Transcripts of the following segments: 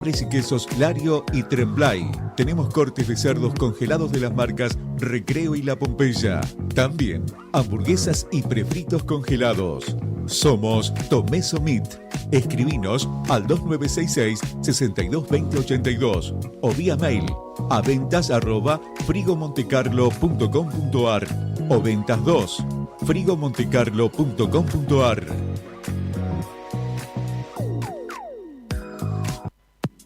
Y quesos Lario y Tremblay. Tenemos cortes de cerdos congelados de las marcas Recreo y La Pompeya. También hamburguesas y prefritos congelados. Somos Tomeso Meat. Escribinos al 2966-622082 o vía mail a ventas@frigomontecarlo.com.ar o ventas2 frigomontecarlo.com.ar.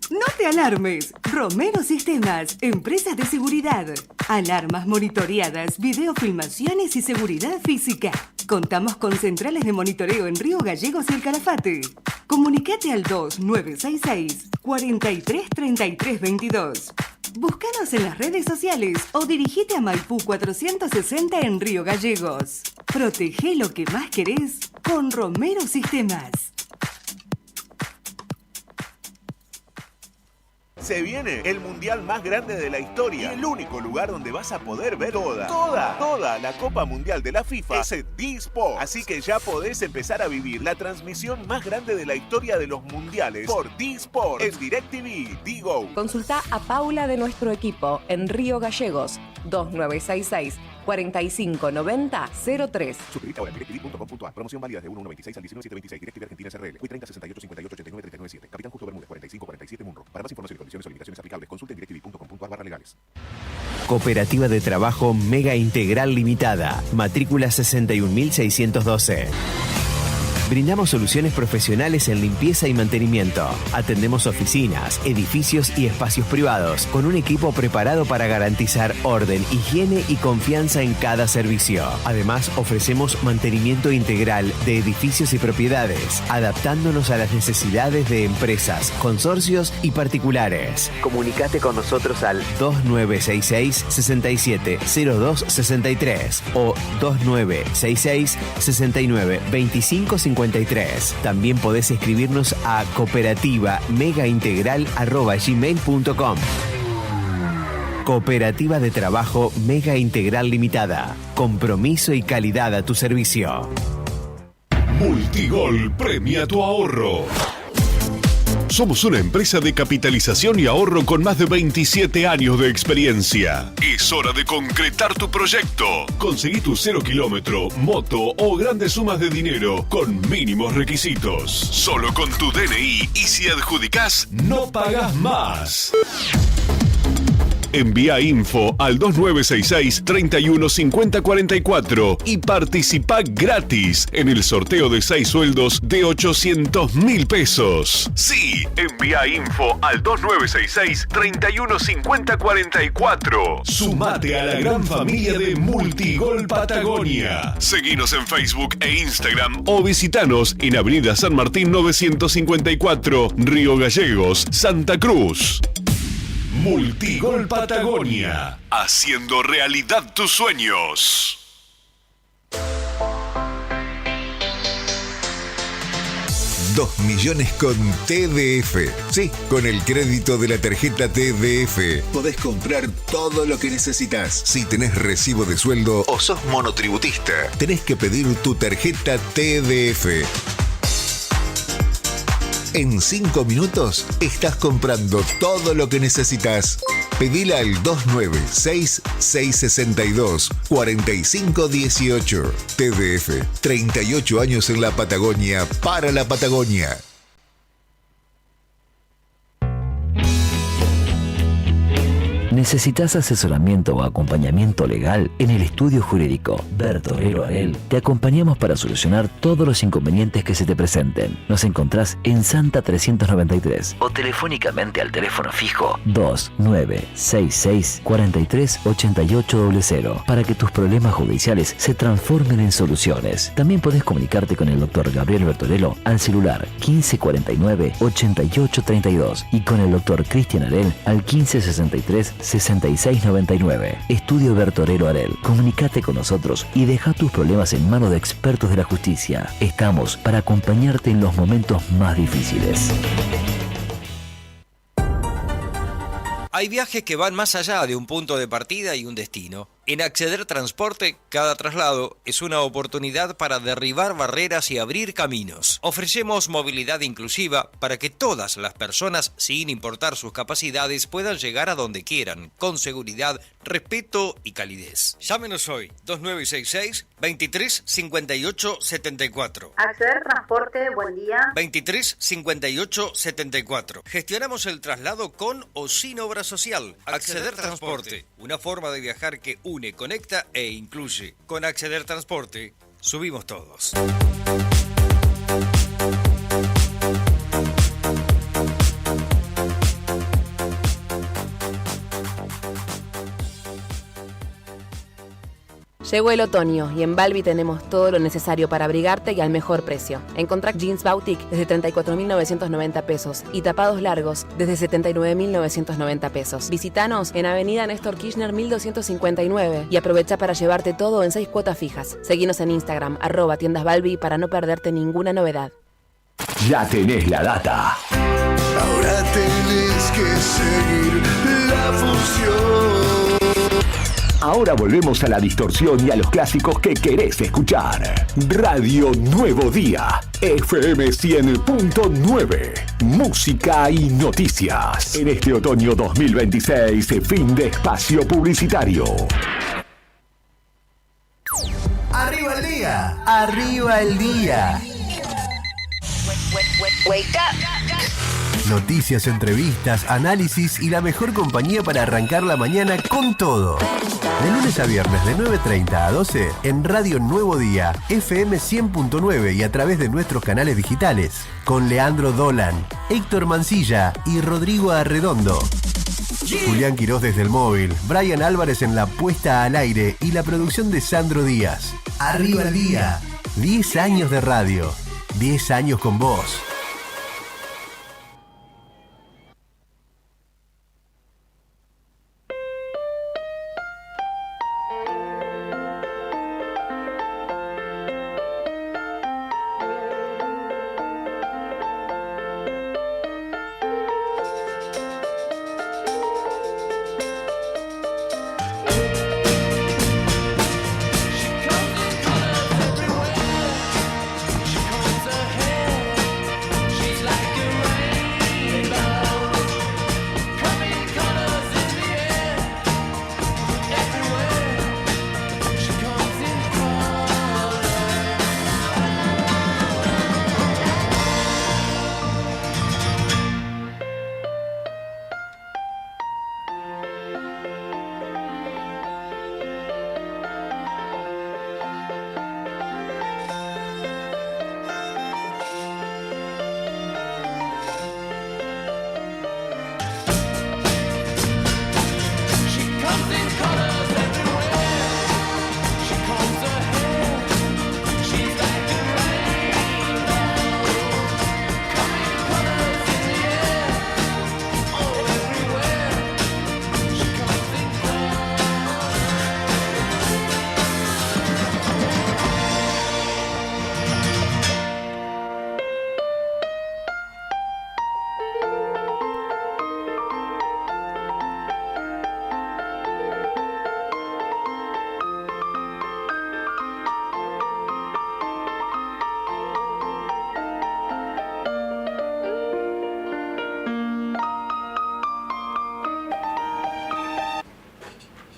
No te alarmes. Romero Sistemas, empresas de seguridad. Alarmas monitoreadas, videofilmaciones y seguridad física. Contamos con centrales de monitoreo en Río Gallegos y El Calafate. Comunicate al 2966 433322. Búscanos en las redes sociales o dirigite a Maipú 460 en Río Gallegos. Protege lo que más querés con Romero Sistemas. Se viene el mundial más grande de la historia y el único lugar donde vas a poder ver toda la Copa Mundial de la FIFA es en D-Sport. Así que ya podés empezar a vivir la transmisión más grande de la historia de los mundiales por D-Sport en DirecTV, Digo. Consulta a Paula de nuestro equipo en Río Gallegos, 2966 4590-03. Suscríbete ahora en directv.com.ar. Promoción válida de 1/1/26 al 19/7/26. DirecTV Argentina SRL. Hoy 30 68 58 89 39 7. Capitán Justo Bermúdez 45 47 Munro. Para más información y condiciones o limitaciones aplicables, consulte en directv.com.ar/legales. Cooperativa de Trabajo Mega Integral Limitada. Matrícula 61612. Brindamos soluciones profesionales en limpieza y mantenimiento. Atendemos oficinas, edificios y espacios privados con un equipo preparado para garantizar orden, higiene y confianza en cada servicio. Además, ofrecemos mantenimiento integral de edificios y propiedades, adaptándonos a las necesidades de empresas, consorcios y particulares. Comunicate con nosotros al 2966 670263 o 2966 69 25 53. También podés escribirnos a cooperativa-megaintegral@gmail.com. Cooperativa de Trabajo Mega Integral Limitada. Compromiso y calidad a tu servicio. Multigol premia tu ahorro. Somos una empresa de capitalización y ahorro con más de 27 años de experiencia. Es hora de concretar tu proyecto. Conseguí tu 0 kilómetro, moto o grandes sumas de dinero con mínimos requisitos. Solo con tu DNI y si adjudicás, no pagás más. Envía info al 2966 315044 y participa gratis en el sorteo de 6 sueldos de 800.000 pesos. Sí, envía info al 2966 315044. Sumate a la gran familia de Multigol Patagonia. Seguinos en Facebook e Instagram o visitanos en Avenida San Martín 954, Río Gallegos, Santa Cruz. Multigol Patagonia, haciendo realidad tus sueños. $2 millones con TDF. Sí, con el crédito de la tarjeta TDF podés comprar todo lo que necesitas. Si tenés recibo de sueldo o sos monotributista, tenés que pedir tu tarjeta TDF. En 5 minutos estás comprando todo lo que necesitas. Pedila al 296-662-4518. TDF, 38 años en la Patagonia, para la Patagonia. ¿Necesitas asesoramiento o acompañamiento legal? En el estudio jurídico Bertorero Arel te acompañamos para solucionar todos los inconvenientes que se te presenten. Nos encontrás en Santa 393 o telefónicamente al teléfono fijo 2966 438800 para que tus problemas judiciales se transformen en soluciones. También podés comunicarte con el doctor Gabriel Bertorello al celular 1549 8832 y con el doctor Cristian Arel al 1563 6699. Estudio Bertorero Arel. Comunicate con nosotros y deja tus problemas en manos de expertos de la justicia. Estamos para acompañarte en los momentos más difíciles. Hay viajes que van más allá de un punto de partida y un destino. En Acceder Transporte, cada traslado es una oportunidad para derribar barreras y abrir caminos. Ofrecemos movilidad inclusiva para que todas las personas, sin importar sus capacidades, puedan llegar a donde quieran, con seguridad, respeto y calidez. Llámenos hoy, 2916-235874. Acceder Transporte, buen día. 235874. Gestionamos el traslado con o sin obra social. Acceder Transporte, una forma de viajar que une, conecta e incluye. Con Acceder Transporte, subimos todos. Llegó el otoño y en Balbi tenemos todo lo necesario para abrigarte y al mejor precio. Encontrá jeans Bautic desde 34.990 pesos y tapados largos desde 79.990 pesos. Visítanos en Avenida Néstor Kirchner 1259 y aprovecha para llevarte todo en 6 cuotas fijas. Seguinos en Instagram, @tiendasbalbi para no perderte ninguna novedad. Ya tenés la data. Ahora tenés que seguir la función. Ahora volvemos a la distorsión y a los clásicos que querés escuchar. Radio Nuevo Día, FM 100.9. Música y noticias. En este otoño 2026, fin de espacio publicitario. ¡Arriba el día! ¡Arriba el día! Wake up. Noticias, entrevistas, análisis y la mejor compañía para arrancar la mañana con todo. De lunes a viernes de 9:30 a 12 en Radio Nuevo Día, FM 100.9 y a través de nuestros canales digitales. Con Leandro Dolan, Héctor Mancilla y Rodrigo Arredondo. Julián Quirós desde el móvil, Brian Álvarez en la puesta al aire y la producción de Sandro Díaz. Arriba el día. 10 años de radio. 10 años con vos.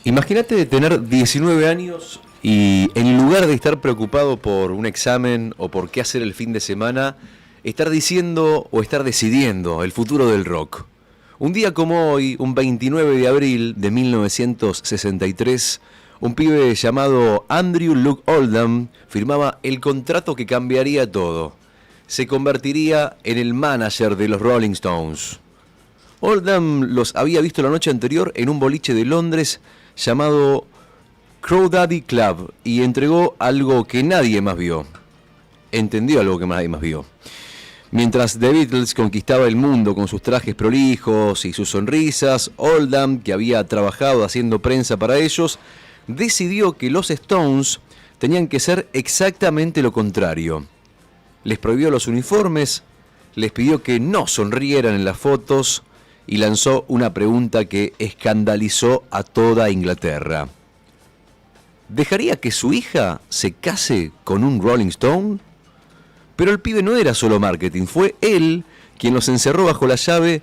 Imagínate tener 19 años y en lugar de estar preocupado por un examen o por qué hacer el fin de semana, estar diciendo o estar decidiendo el futuro del rock. Un día como hoy, un 29 de abril de 1963, un pibe llamado Andrew Luke Oldham firmaba el contrato que cambiaría todo. Se convertiría en el manager de los Rolling Stones. Oldham los había visto la noche anterior en un boliche de Londres llamado Crow Daddy Club y entregó algo que nadie más vio. Entendió algo que nadie más vio. Mientras The Beatles conquistaba el mundo con sus trajes prolijos y sus sonrisas, Oldham, que había trabajado haciendo prensa para ellos, decidió que los Stones tenían que ser exactamente lo contrario. Les prohibió los uniformes, les pidió que no sonrieran en las fotos y lanzó una pregunta que escandalizó a toda Inglaterra. ¿Dejaría que su hija se case con un Rolling Stone? Pero el pibe no era solo marketing, fue él quien los encerró bajo llave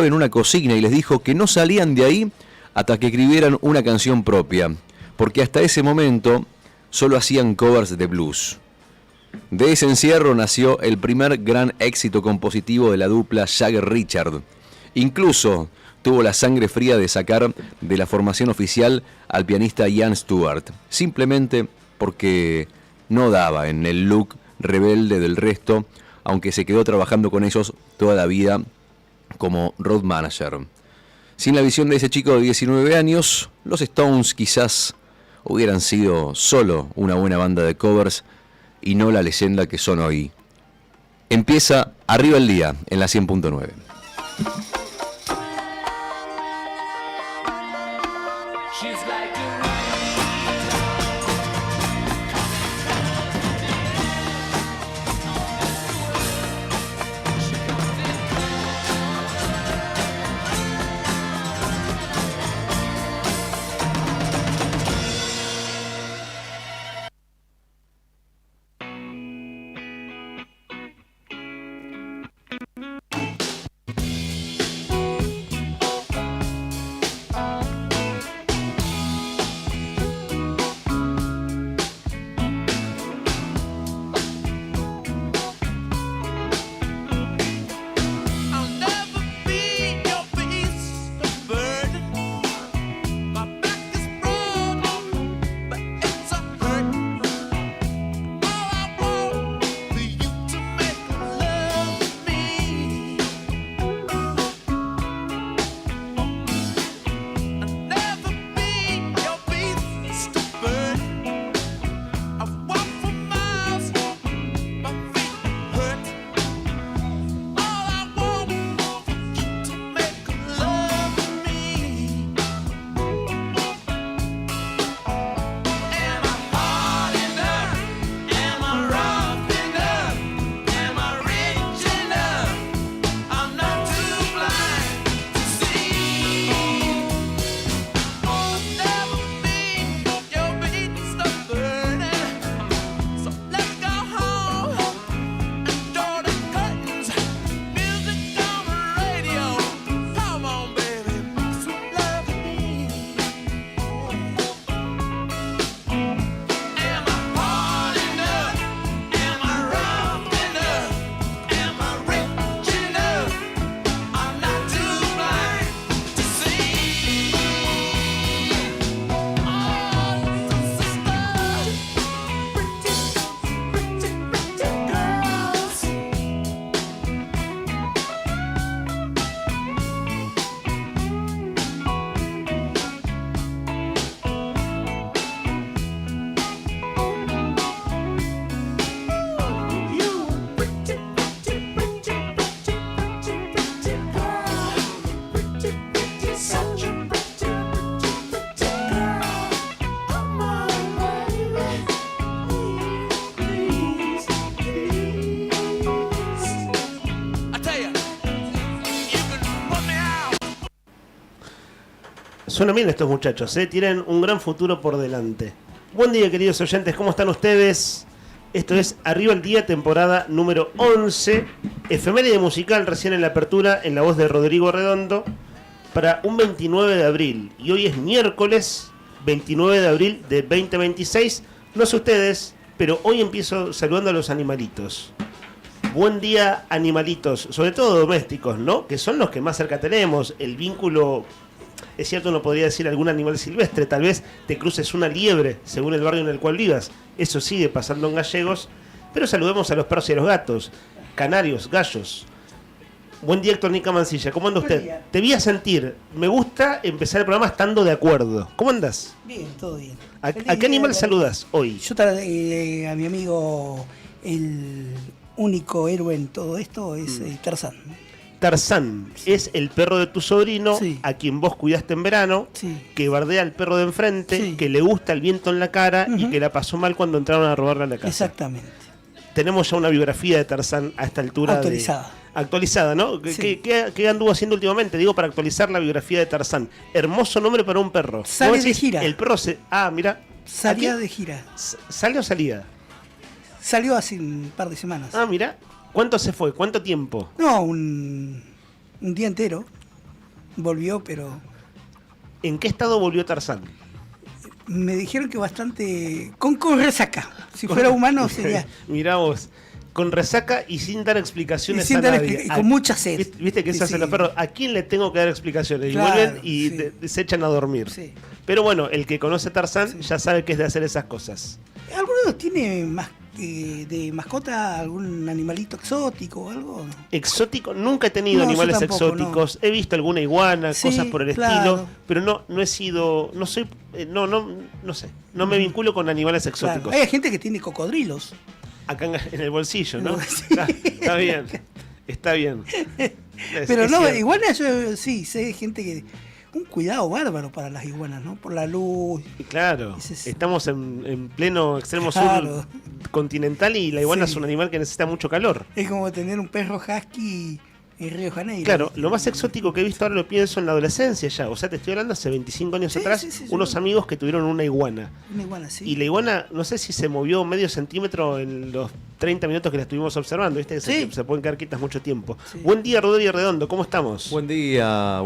en una cocina y les dijo que no salían de ahí hasta que escribieran una canción propia, porque hasta ese momento solo hacían covers de blues. De ese encierro nació el primer gran éxito compositivo de la dupla Jagger-Richard. Incluso tuvo la sangre fría de sacar de la formación oficial al pianista Ian Stewart, simplemente porque no daba en el look rebelde del resto, aunque se quedó trabajando con ellos toda la vida como road manager. Sin la visión de ese chico de 19 años, los Stones quizás hubieran sido solo una buena banda de covers y no la leyenda que son hoy. Empieza Arriba el Día en la 100.9. Suenan bien estos muchachos, tienen un gran futuro por delante. Buen día, queridos oyentes, ¿cómo están ustedes? Esto es Arriba el Día, temporada número 11, efeméride musical recién en la apertura, en la voz de Rodrigo Redondo, para un 29 de abril. Y hoy es miércoles 29 de abril de 2026. No sé ustedes, pero hoy empiezo saludando a los animalitos. Buen día, animalitos, sobre todo domésticos, ¿no? Que son los que más cerca tenemos. El vínculo, es cierto, uno podría decir algún animal silvestre, tal vez te cruces una liebre según el barrio en el cual vivas. Eso sigue pasando en Gallegos, pero saludemos a los perros y a los gatos, canarios, gallos. Buen día, Héctor Nica Mancilla, ¿cómo anda usted? Te vi a sentir, me gusta empezar el programa estando de acuerdo. ¿Cómo andás? Bien, todo bien. ¿A qué animal saludas hoy? Yo a mi amigo, el único héroe en todo esto es Tarzán. Tarzán es el perro de tu sobrino, a quien vos cuidaste en verano, que bardea al perro de enfrente, que le gusta el viento en la cara y que la pasó mal cuando entraron a robarle a la casa. Exactamente. Tenemos ya una biografía de Tarzán a esta altura. Actualizada. Actualizada, ¿no? Sí. ¿Qué anduvo haciendo últimamente? Digo, para actualizar la biografía de Tarzán. Hermoso nombre para un perro. Sale de gira. El perro se... Ah, mira. Salía de gira. ¿Sale o salía? Salió hace un par de semanas. Ah, mira. ¿Cuánto se fue? ¿Cuánto tiempo? No, un día entero. Volvió, pero... ¿En qué estado volvió Tarzán? Me dijeron que bastante... Con resaca. Si fuera humano sería... Mirá vos. Con resaca y sin dar explicaciones y sin a dar nadie. Y con mucha sed. Viste que se hacen los perros. ¿A quién le tengo que dar explicaciones? Claro, y vuelven y se echan a dormir. Sí. Pero bueno, el que conoce Tarzán ya sabe que es de hacer esas cosas. ¿Alguno tiene más de mascota algún animalito exótico o algo? Exótico, nunca he tenido No, animales yo tampoco, exóticos. He visto alguna iguana, Sí, cosas por el claro. estilo, pero no he sido, no soy, no sé, no me vinculo con animales exóticos. Claro. Hay gente que tiene cocodrilos. Acá en el bolsillo, ¿no? Está bien, está bien. Pero Es no, cierto. iguanas yo sí sé gente que... Un cuidado bárbaro para las iguanas, ¿no? Por la luz. Y claro, estamos en pleno extremo Claro. sur continental y la iguana Sí. es un animal que necesita mucho calor. Es como tener un perro husky en Río de Janeiro. Claro, lo más exótico que he visto ahora lo pienso en la adolescencia ya. O sea, te estoy hablando hace 25 años atrás, unos amigos que tuvieron una iguana. Una iguana, sí. Y la iguana, no sé si se movió medio centímetro en los 30 minutos que la estuvimos observando, ¿viste? Se pueden quedar quietas mucho tiempo. Buen día, Rodrigo Redondo, ¿cómo estamos? Buen día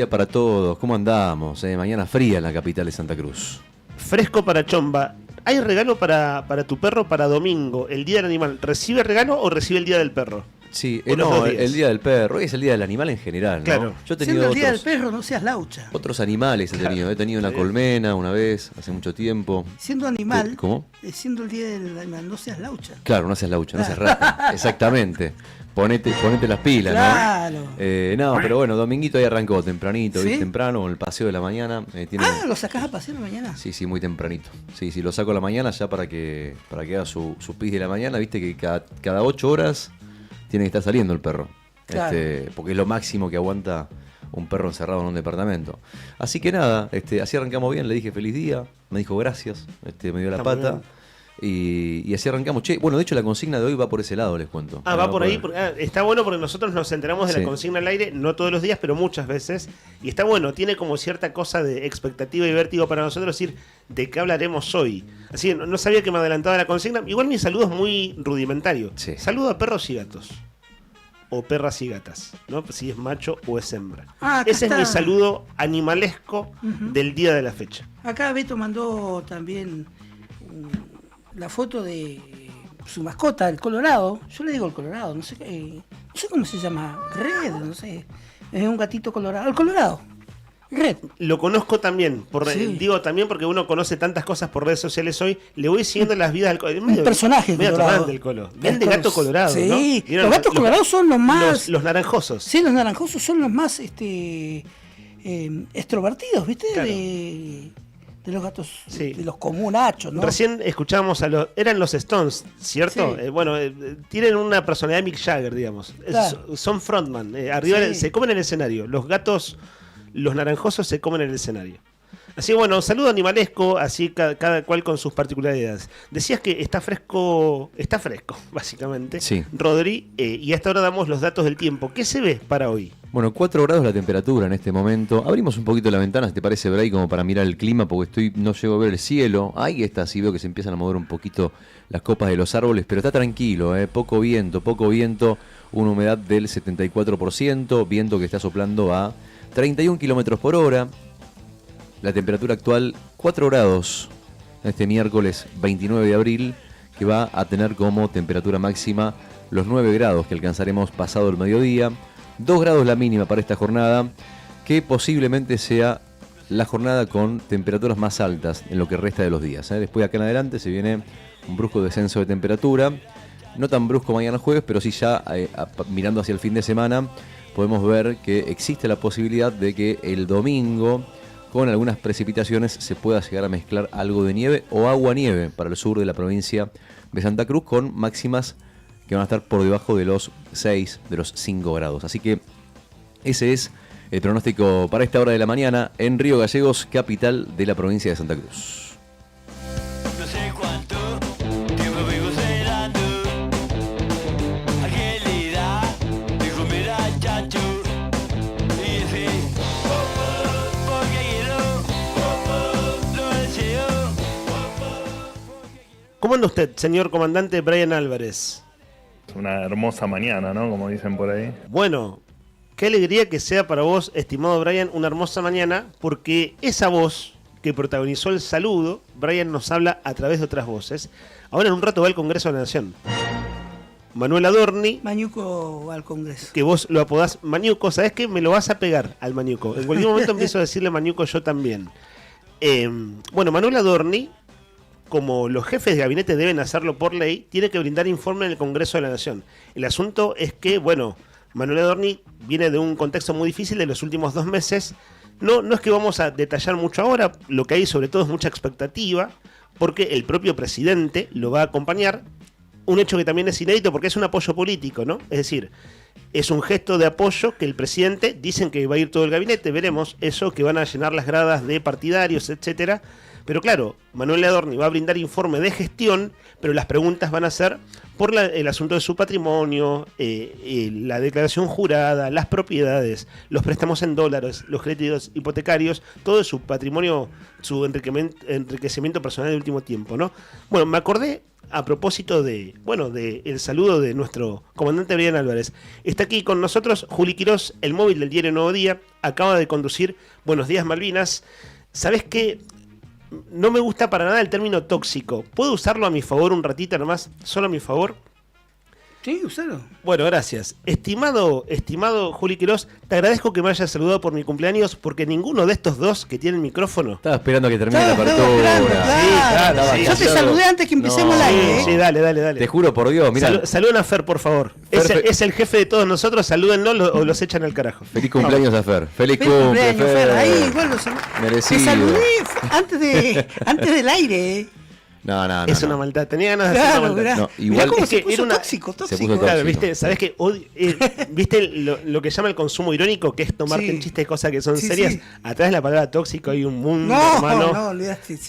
para todos. ¿Cómo andamos? Mañana fría en la capital de Santa Cruz. Fresco para Chomba. ¿Hay regalo para tu perro para domingo, el día del animal? ¿Recibe regalo o recibe el día del perro? Sí, ¿O los dos no, días? el día del perro, hoy es el día del animal en general, ¿no? Claro. Yo he Siendo tenido el día del otros, perro, no seas laucha. otros animales, he tenido una colmena una vez, hace mucho tiempo. Siendo animal, ¿Cómo? siendo el día del animal, no seas laucha. Claro, no seas laucha, no seas rata. Exactamente. Ponete las pilas, Claro. ¿no? No, pero bueno, dominguito ahí arrancó tempranito, ¿Sí? ¿viste? Temprano, con el paseo de la mañana. Tiene... ¿Lo sacás a pasear mañana? Sí, muy tempranito. Sí, lo saco a la mañana ya para que haga su pis de la mañana, viste que cada 8 horas tiene que estar saliendo el perro. Claro. Porque es lo máximo que aguanta un perro encerrado en un departamento. Así que nada, así arrancamos bien, le dije feliz día, me dijo gracias, me dio la Está muy pata. Y así arrancamos. Che, bueno, de hecho la consigna de hoy va por ese lado, les cuento. Va por ahí. Está bueno porque nosotros nos enteramos de Sí. la consigna al aire, no todos los días, pero muchas veces. Y está bueno, tiene como cierta cosa de expectativa y vértigo para nosotros decir de qué hablaremos hoy. Así que no sabía que me adelantaba la consigna. Igual mi saludo es muy rudimentario. Sí. Saludo a perros y gatos. O perras y gatas, ¿no? Si es macho o es hembra. Acá Ese está. es mi saludo animalesco Ujú. del día de la fecha. Acá Beto mandó también la foto de su mascota, el Colorado. Yo le digo el Colorado, no sé cómo se llama. Red, no sé. Es un gatito colorado. El Colorado. Red. Lo conozco también, digo también porque uno conoce tantas cosas por redes sociales hoy. Le voy siguiendo las vidas del Colo. Un personaje medio colorado. atorrante el Colo. Bien de gato colorado, Sí, ¿no? ¿Vieron los gatos colorados son los más... Los naranjosos. Sí, los naranjosos son los más extrovertidos, ¿viste? Claro. De los gatos, de los comunachos, ¿no? Recién escuchábamos eran los Stones, ¿cierto? Sí. Tienen una personalidad Mick Jagger, digamos. Claro. Son frontman. Arriba Sí. se comen el escenario. Los gatos, los naranjosos se comen el escenario. Así que bueno, saludo animalesco, así cada cual con sus particularidades. Decías que está fresco, básicamente. Sí. Rodri, y hasta ahora damos los datos del tiempo. ¿Qué se ve para hoy? Bueno, 4 grados la temperatura en este momento. Abrimos un poquito la ventana, si te parece, Bray, como para mirar el clima, porque no llego a ver el cielo. Ahí está, sí veo que se empiezan a mover un poquito las copas de los árboles, pero está tranquilo, poco viento, una humedad del 74%, viento que está soplando a 31 kilómetros por hora. La temperatura actual, 4 grados, este miércoles 29 de abril, que va a tener como temperatura máxima los 9 grados que alcanzaremos pasado el mediodía. 2 grados la mínima para esta jornada, que posiblemente sea la jornada con temperaturas más altas en lo que resta de los días. Después de acá en adelante se viene un brusco descenso de temperatura, no tan brusco mañana jueves, pero sí ya mirando hacia el fin de semana podemos ver que existe la posibilidad de que el domingo con algunas precipitaciones se pueda llegar a mezclar algo de nieve o agua-nieve para el sur de la provincia de Santa Cruz, con máximas que van a estar por debajo de los 6, de los 5 grados. Así que ese es el pronóstico para esta hora de la mañana en Río Gallegos, capital de la provincia de Santa Cruz. No sé cuánto tiempo vivo esperando agilidad de comer a chacho y ese porque quiero lo deseo ¿Cómo anda usted, señor comandante Brian Álvarez? Una hermosa mañana, ¿no? Como dicen por ahí. Bueno, qué alegría que sea para vos, estimado Brian, una hermosa mañana, porque esa voz que protagonizó el saludo, Brian nos habla a través de otras voces. Ahora en un rato va al Congreso de la Nación. Manuel Adorni. Mañuco al Congreso. Que vos lo apodás Mañuco. ¿Sabés qué? Me lo vas a pegar al Mañuco. En cualquier momento empiezo a decirle Mañuco yo también. Bueno, Manuel Adorni, como los jefes de gabinete deben hacerlo por ley, tiene que brindar informe en el Congreso de la Nación. El asunto es que, bueno, Manuel Adorni viene de un contexto muy difícil de los últimos 2 meses. No es que vamos a detallar mucho ahora, lo que hay sobre todo es mucha expectativa, porque el propio presidente lo va a acompañar. Un hecho que también es inédito porque es un apoyo político, ¿no? Es decir, es un gesto de apoyo que el presidente, dicen que va a ir todo el gabinete, veremos eso, que van a llenar las gradas de partidarios, etcétera. Pero claro, Manuel Adorni va a brindar informe de gestión, pero las preguntas van a ser por el asunto de su patrimonio, la declaración jurada, las propiedades, los préstamos en dólares, los créditos hipotecarios, todo su patrimonio, su enriquecimiento personal del último tiempo, ¿no? Bueno, me acordé a propósito de el saludo de nuestro comandante Brian Álvarez. Está aquí con nosotros Juli Quirós, el móvil del diario Nuevo Día, acaba de conducir Buenos Días Malvinas. ¿Sabés qué? No me gusta para nada el término tóxico. ¿Puedo usarlo a mi favor un ratito nomás? ¿Solo a mi favor? Sí, usalo. Bueno, gracias. Estimado Juli Quirós, te agradezco que me hayas saludado por mi cumpleaños, porque ninguno de estos dos que tienen micrófono... Estaba esperando a que termine la apertura. Sí. Yo te saludé antes que empecemos el aire. Sí, dale. Te juro por Dios, mira. Saluden a Fer, por favor. Es el jefe de todos nosotros, salúdenlo o los echan al carajo. Feliz cumpleaños a Fer. Feliz cumpleaños, Fer. Ahí, bueno, merecido. Te saludé antes del aire. No. Es una maldad. Tenía ganas de hacer una maldad. No, igual cómo es que era tóxico. Claro, ¿viste? ¿Sabés qué? ¿Viste lo que llama el consumo irónico? Que es tomarte en chiste de cosas que son serias. Sí. Atrás de la palabra tóxico hay un mundo, hermano.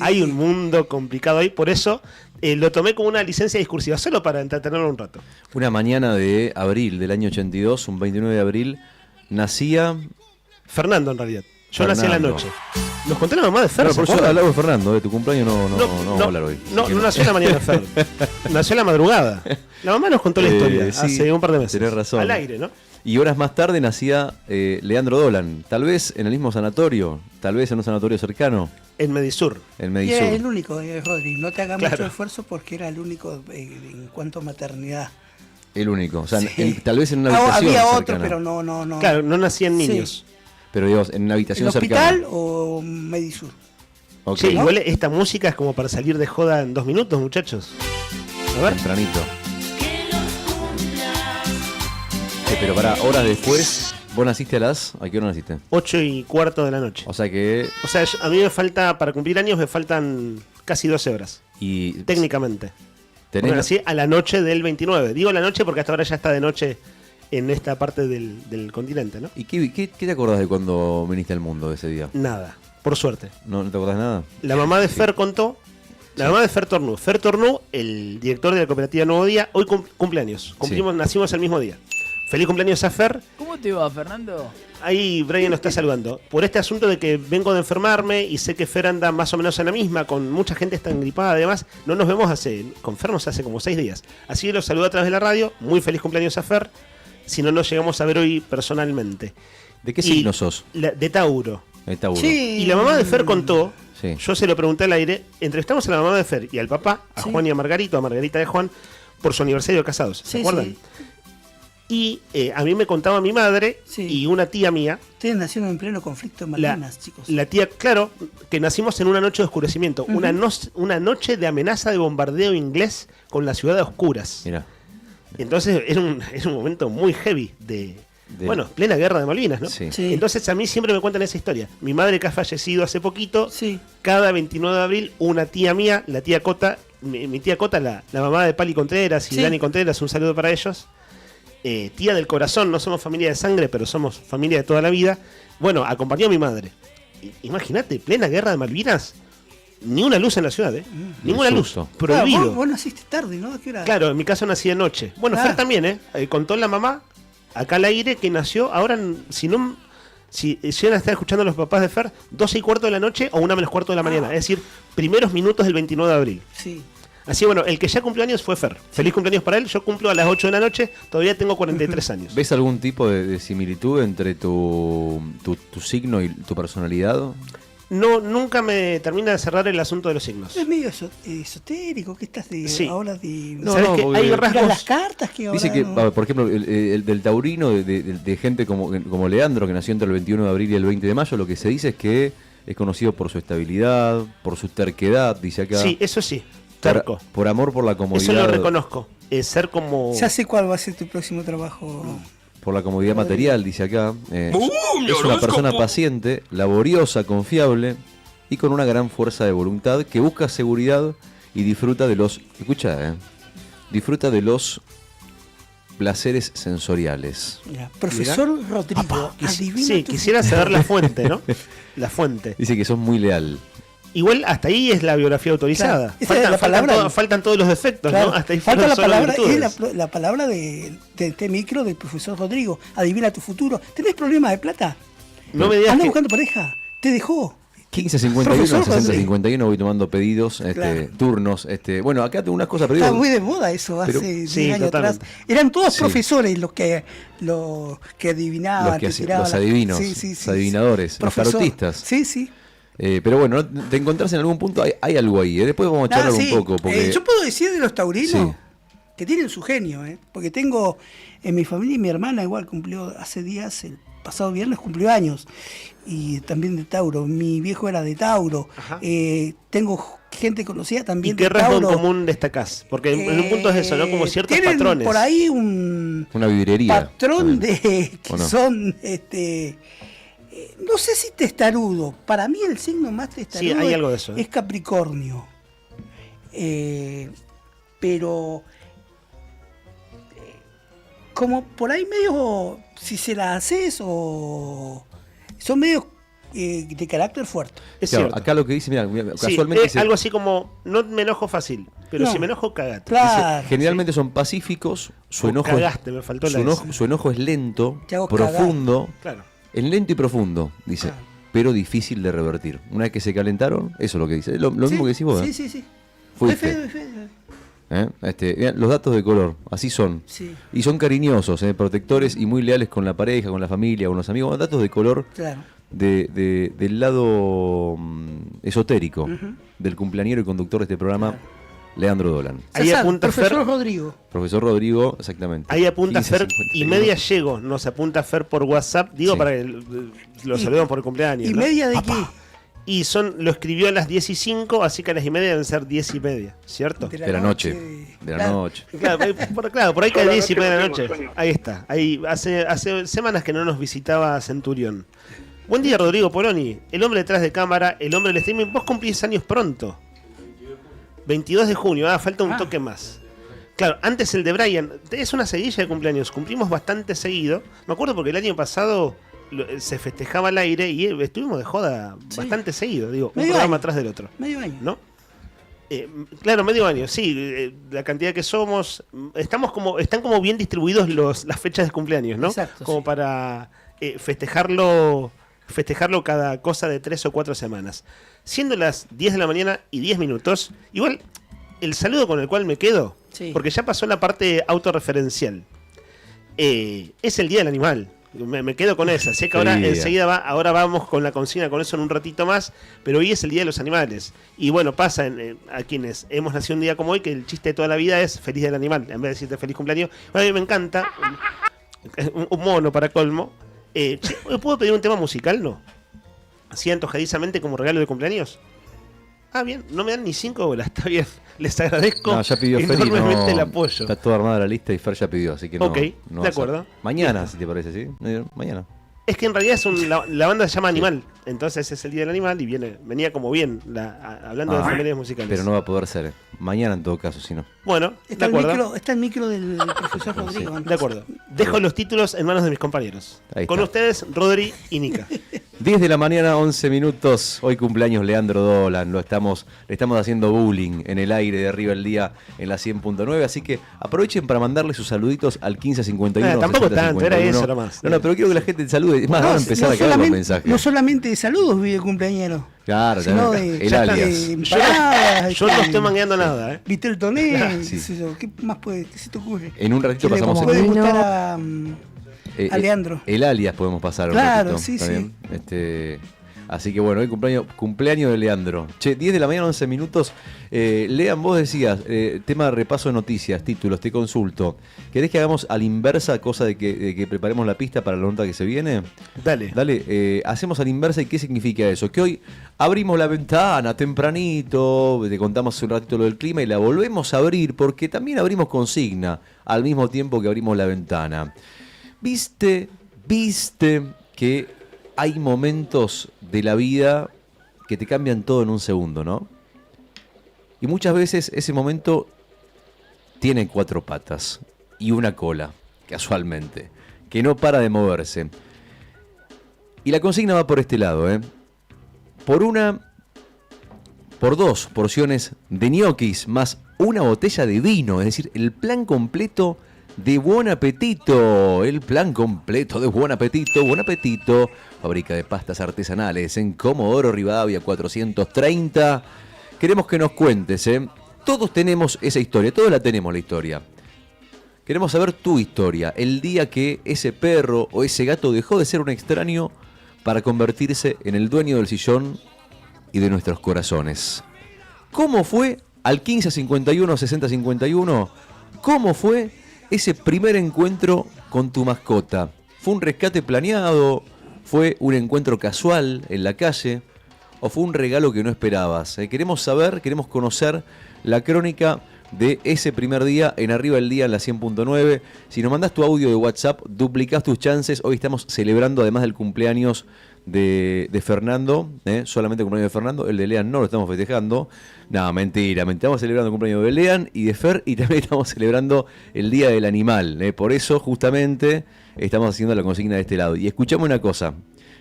Hay un mundo complicado ahí. Por eso lo tomé como una licencia discursiva, solo para entretenerlo un rato. Una mañana de abril del año 82, un 29 de abril, nacía... Fernando, en realidad. Yo nací en la noche. Nos contó la mamá de Fer. Por eso hablamos de Fernando, de tu cumpleaños no vamos a hablar hoy. No nació en la mañana Fer. Nació en la madrugada. La mamá nos contó la historia hace un par de meses. Tenés razón. Al aire, ¿no? Y horas más tarde nacía Leandro Dolan. Tal vez en el mismo sanatorio, tal vez en un sanatorio cercano. En Medisur. Era el único, Rodri. No te hagas mucho esfuerzo porque era el único en cuanto a maternidad. El único. O sea, tal vez en una habitación había cercana. otro, pero no. Claro, no nacían niños. Sí. Pero digamos, en una habitación cercana. ¿El hospital o Medisur? Okay. Sí, igual esta música es como para salir de joda en 2 minutos, muchachos. A ver. Tempranito. Pero para horas después, ¿vos naciste ¿a qué hora naciste? 8:15 de la noche. O sea que... O sea, a mí me falta, para cumplir años, me faltan casi 12 horas. Y... Técnicamente. Porque nací a la noche del 29. Digo la noche porque hasta ahora ya está de noche en esta parte del continente, ¿no? ¿Y qué te acordás de cuando viniste al mundo ese día? Nada, por suerte. ¿No te acordás nada? La mamá de Fer contó, la mamá de Fer Tornú. Fer Tornú, el director de la cooperativa Nuevo Día, hoy cumpleaños. Nacimos el mismo día. Feliz cumpleaños a Fer. ¿Cómo te va, Fernando? Ahí Brian nos está saludando. Por este asunto de que vengo de enfermarme y sé que Fer anda más o menos en la misma, con mucha gente está engripada, además, no nos vemos con Fer hace como 6 días. Así que los saludo a través de la radio. Muy feliz cumpleaños a Fer. Si no nos llegamos a ver hoy personalmente. ¿De qué signo sos? De Tauro. De Tauro. Sí. Y la mamá de Fer contó, yo se lo pregunté al aire, entrevistamos a la mamá de Fer y al papá, a Juan y a Margarita de Juan, por su aniversario de casados. ¿Se acuerdan? Sí. Y a mí me contaba mi madre y una tía mía. Ustedes nacieron en pleno conflicto en Malvinas, chicos. La tía, claro, que nacimos en una noche de oscurecimiento. Una noche de amenaza de bombardeo inglés con la ciudad a oscuras. Mirá. Entonces era un momento muy heavy plena guerra de Malvinas, ¿no? Sí. Entonces a mí siempre me cuentan esa historia. Mi madre, que ha fallecido hace poquito, cada 29 de abril, una tía mía, la tía Cota, mi tía Cota, la mamá de Pali Contreras y Dani Contreras, un saludo para ellos. Tía del corazón, no somos familia de sangre, pero somos familia de toda la vida. Bueno, acompañó a mi madre. Imagínate, plena guerra de Malvinas. Ni una luz en la ciudad, ninguna luz. Prohibido. Claro, vos naciste tarde, ¿no? ¿Qué hora? Claro, en mi caso nací de noche. Bueno, Fer también, contó la mamá, acá al aire, que nació, ahora, si llegan a estar escuchando a los papás de Fer, 12:15 de la noche o 1:15 de la mañana. Es decir, primeros minutos del 29 de abril. Sí. Así bueno, el que ya cumplió años fue Fer. Feliz cumpleaños para él. Yo cumplo a las 8 de la noche, todavía tengo 43 años. ¿Ves algún tipo de similitud entre tu signo y tu personalidad? No, nunca me termina de cerrar el asunto de los signos. Es medio esotérico, ¿qué estás de Sí. ahora de ¿Sabes qué? Hay rasgos. las cartas que ahora Dice que, no? por ejemplo, el del taurino, de gente como Leandro, que nació entre el 21 de abril y el 20 de mayo, lo que se dice es que es conocido por su estabilidad, por su terquedad, dice acá. Sí, eso sí, terco. Por amor por la comodidad. Eso lo reconozco. Ser como... Ya sé cuál va a ser tu próximo trabajo. Por la comodidad material, dice acá. mi Es una horóscopo! persona paciente, laboriosa, confiable y con una gran fuerza de voluntad que busca seguridad y disfruta de los... Escucha, disfruta de los placeres sensoriales. Mira, profesor Rodrigo, adivina Sí, tu quisiera futuro. saber la fuente, ¿no? La fuente. Dice que sos muy leal. Igual hasta ahí es la biografía autorizada. Claro, esa es la palabra. Faltan todos los defectos, Claro, ¿no? Hasta ahí falta fueron la solo palabra, virtudes. es la palabra de este micro del profesor Rodrigo. Adivina tu futuro. ¿Tenés problemas de plata? No me digas ¿Andas que- buscando pareja? ¿Te dejó? 1551, Profesor 6051, voy tomando pedidos, Claro. turnos. Bueno, acá tengo unas cosas, pero Está digo, muy de moda eso pero- hace 10 Sí, años totalmente. atrás. Eran todos Sí. profesores los que adivinaban, los, que te hacían- tiraban los la- adivinos, Sí, sí, los sí, adivinadores, sí. los Profesor. tarotistas. Sí, sí. Pero bueno, ¿no? Te encontrás en algún punto, hay algo ahí. Después vamos a charlar Sí. un poco. Porque... Yo puedo decir de los taurinos Sí. que tienen su genio, porque tengo en mi familia, y mi hermana igual cumplió hace días, el pasado viernes cumplió años, y también de Tauro. Mi viejo era de Tauro. Tengo gente conocida ¿Y también qué de rasgo en Tauro. común destacás? Porque en un punto es eso, ¿no? Como ciertos Tienen patrones. por ahí un Una vidriería. patrón de que ¿O no? son no sé si testarudo. Para mí el signo más testarudo Sí, hay algo de eso, es Capricornio. Pero como por ahí medio, si se la haces o son medio de carácter fuerte. Es Claro, cierto. acá lo que dice, mira, Sí, casualmente es algo así como, no me enojo fácil, pero No. si me enojo, cagate. Claro. generalmente son pacíficos, su Oh, enojo, cagaste, me faltó la S. su enojo es lento, Te hago profundo, Claro. es lento y profundo, dice, pero difícil de revertir. Una vez que se calentaron, eso es lo que dice. Lo mismo que decís vos, Sí, sí, sí. Fuiste. Doy fe. Mirá, los datos de color, así son. Sí. Y son cariñosos, protectores y muy leales con la pareja, con la familia, con los amigos. Bueno, datos de color Claro. del lado esotérico Ujú. del cumpleañero y conductor de este programa, Leandro Dolan. Ahí apunta Profesor Fer. Rodrigo. Profesor Rodrigo, exactamente. Ahí apunta 15, Fer 51. y media llego. Nos apunta Fer por WhatsApp. Digo Sí. para que lo Y- saluden por el cumpleaños. ¿Y ¿no? media de qué? Y lo escribió a las 10:05, así que a las y media deben ser 10:30, ¿cierto? De la noche. De la noche. Claro, por ahí cae 10:30 de la noche. Ahí está. Ahí hace semanas que no nos visitaba Centurión. Buen día, Rodrigo Poloni. El hombre detrás de cámara, el hombre del streaming. Vos cumplís años pronto. 22 de junio. Falta un toque más. Claro, antes el de Brian. Es una seguilla de cumpleaños. Cumplimos bastante seguido. Me acuerdo porque el año pasado se festejaba al aire y estuvimos de joda bastante seguido. Digo, un Medio programa año. atrás del otro. Medio año. ¿No? Claro, medio año, sí. La cantidad que somos. Están como bien distribuidos las fechas de cumpleaños, ¿no? Exacto, como para festejarlo cada cosa de 3 o 4 semanas. Siendo las 10 de la mañana y 10 minutos, igual el saludo con el cual me quedo, Sí. porque ya pasó la parte autorreferencial, es el Día del Animal. Me quedo con esa. Sé que ahora Feliz día. enseguida ahora vamos con la consigna, con eso en un ratito más, pero hoy es el Día de los Animales. Y bueno, pasa a quienes hemos nacido un día como hoy, que el chiste de toda la vida es feliz del animal, en vez de decirte feliz cumpleaños. A mí me encanta, un mono para colmo. Che, ¿puedo pedir un tema musical? No. Así antojadizamente como regalo de cumpleaños. Ah, bien, no me dan ni 5 bolas, está bien. Les agradezco No, ya pidió Fer y enormemente el no, apoyo. está toda armada la lista y Fer ya pidió, así que no. Ok, no de vas a- acuerdo. Mañana, si te parece, ¿sí? Mañana. Es que en realidad la banda se llama Animal, entonces es el Día del Animal y venía como bien hablando de familias musicales. Pero no va a poder ser. Mañana en todo caso, si no. Bueno, Está de acuerdo. el micro del profesor Rodrigo. De acuerdo. Dejo los títulos en manos de mis compañeros. Ahí Con está. ustedes, Rodri y Nika. 10 de la mañana, 11 minutos. Hoy cumpleaños Leandro Dolan. Le estamos haciendo bullying en el aire de arriba el día en la 100.9. Así que aprovechen para mandarle sus saluditos al 1551. Tampoco 60 tanto, era 51. eso nomás. No, pero quiero que la gente te salude. Es más, van a empezar a caer los mensajes. No solamente de saludos vive el cumpleañero. Claro, sino también. de, El alias. de empanadas, Yo no estoy mangueando nada, ¿eh? Vitel Toné, Sí. qué sé yo, ¿qué más puede, qué se te ocurre? En un ratito Que le pasamos puede el, gustar a Leandro. el alias podemos pasar un Claro, ratito. sí, también. Así que bueno, hoy cumpleaños de Leandro. Che, 10 de la mañana, 11 minutos. Lean, vos decías, tema de repaso de noticias, títulos, te consulto. ¿Querés que hagamos a la inversa, cosa de que preparemos la pista para la nota que se viene? Dale. Dale, hacemos a la inversa y ¿qué significa eso? Que hoy abrimos la ventana tempranito, te contamos un ratito lo del clima y la volvemos a abrir porque también abrimos consigna al mismo tiempo que abrimos la ventana. ¿Viste que hay momentos de la vida que te cambian todo en un segundo, ¿no? Y muchas veces ese momento tiene 4 patas y una cola, casualmente, que no para de moverse. Y la consigna va por este lado, ¿eh? Por 2 porciones de ñoquis más una botella de vino, es decir, el plan completo de Buon Appetito. El plan completo de Buon Appetito. Buon Appetito, fábrica de pastas artesanales en Comodoro Rivadavia 430. Queremos que nos cuentes, ¿eh? Todos tenemos esa historia, todos la tenemos la historia. Queremos saber tu historia, el día que ese perro o ese gato dejó de ser un extraño para convertirse en el dueño del sillón y de nuestros corazones. ¿Cómo fue al 1551 6051? ¿Cómo fue ese primer encuentro con tu mascota? ¿Fue un rescate planeado? ¿Fue un encuentro casual en la calle? ¿O fue un regalo que no esperabas? Queremos saber, queremos conocer la crónica de ese primer día en Arriba el Día en la 100.9. Si nos mandás tu audio de WhatsApp, duplicás tus chances. Hoy estamos celebrando, además del cumpleaños de Fernando, solamente el cumpleaños de Fernando, el de Lean no lo estamos festejando. No, mentira, estamos celebrando el cumpleaños de Lean y de Fer, y también estamos celebrando el Día del Animal. Por eso, justamente, estamos haciendo la consigna de este lado. Y escuchame una cosa.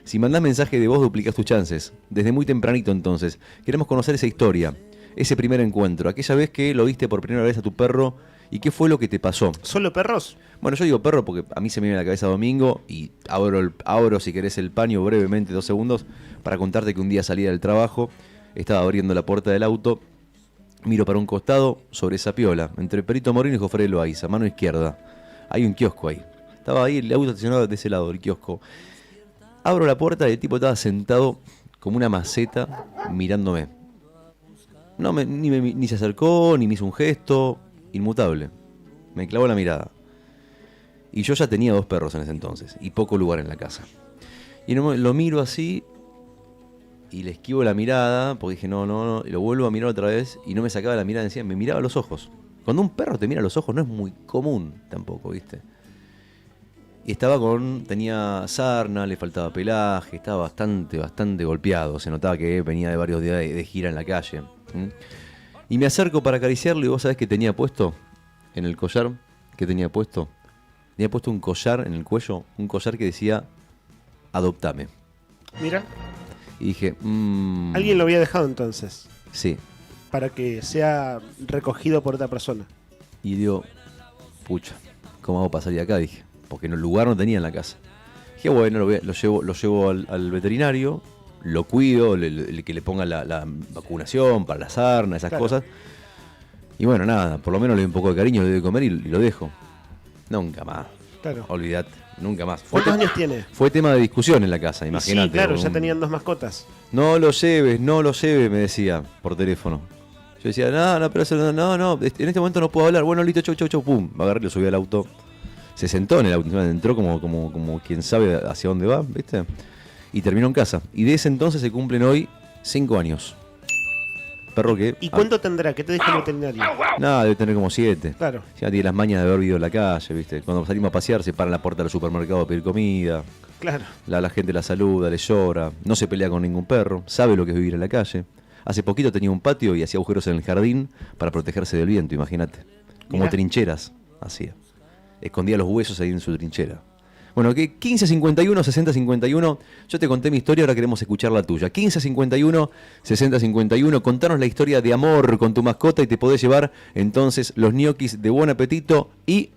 Si mandás mensaje de voz, duplicás tus chances. Desde muy tempranito, entonces. Queremos conocer esa historia, ese primer encuentro, aquella vez que lo viste por primera vez a tu perro y qué fue lo que te pasó. ¿Solo perros? Bueno, yo digo perro porque a mí se me viene a la cabeza Domingo y abro si querés el paño brevemente, 2 segundos, para contarte que un día salía del trabajo, estaba abriendo la puerta del auto, miro para un costado, sobre esa piola, entre Perito Moreno y Jofre Loaiza, mano izquierda. Hay un kiosco ahí. Estaba ahí el auto estacionado de ese lado, el kiosco. Abro la puerta y el tipo estaba sentado como una maceta mirándome. Ni se acercó, ni me hizo un gesto, inmutable. Me clavó la mirada. Y yo ya tenía 2 perros en ese entonces, y poco lugar en la casa. Y lo miro así, y le esquivo la mirada, porque dije no, y lo vuelvo a mirar otra vez, y no me sacaba la mirada encima, me miraba a los ojos. Cuando un perro te mira a los ojos no es muy común tampoco, ¿viste? Y tenía sarna, le faltaba pelaje, estaba bastante golpeado, se notaba que venía de varios días de gira en la calle. Y me acerco para acariciarlo y vos sabés qué tenía puesto en el collar. ¿Qué tenía puesto? Tenía puesto un collar en el cuello, un collar que decía adoptame. Mira. Y dije, Alguien lo había dejado entonces. Sí. Para que sea recogido por otra persona. Y digo, pucha, ¿cómo hago para salir de acá? Dije, porque el lugar no tenía en la casa. Dije, bueno, lo llevo al veterinario, lo cuido, que le ponga la vacunación para la sarna, esas cosas. Y bueno, nada, por lo menos le doy un poco de cariño, le doy de comer y lo dejo. Nunca más. Claro. Olvidate, nunca más. ¿Cuántos años tiene? Fue tema de discusión en la casa, imagínate. Sí, claro, ya tenían 2 mascotas. No lo lleves, me decía por teléfono. Yo decía, pero eso no, en este momento no puedo hablar. Bueno, listo, chau, pum. Me agarré, lo subí al auto. Se sentó en el auto, entró como quien sabe hacia dónde va, ¿viste? Y terminó en casa. Y de ese entonces se cumplen hoy 5 años. Perro que... ¿Y cuánto tendrá? ¿Qué te dijo el veterinario? Nada, debe tener como 7. Claro. Ya tiene las mañas de haber vivido en la calle, ¿viste? Cuando salimos a pasear se para en la puerta del supermercado a pedir comida. Claro. La gente la saluda, le llora. No se pelea con ningún perro. Sabe lo que es vivir en la calle. Hace poquito tenía un patio y hacía agujeros en el jardín para protegerse del viento, imagínate. Como trincheras hacía. Escondía los huesos ahí en su trinchera. Bueno, que 1551 6051, yo te conté mi historia, ahora queremos escuchar la tuya. 1551 6051, contanos la historia de amor con tu mascota y te podés llevar entonces los ñoquis de Buon Appetito y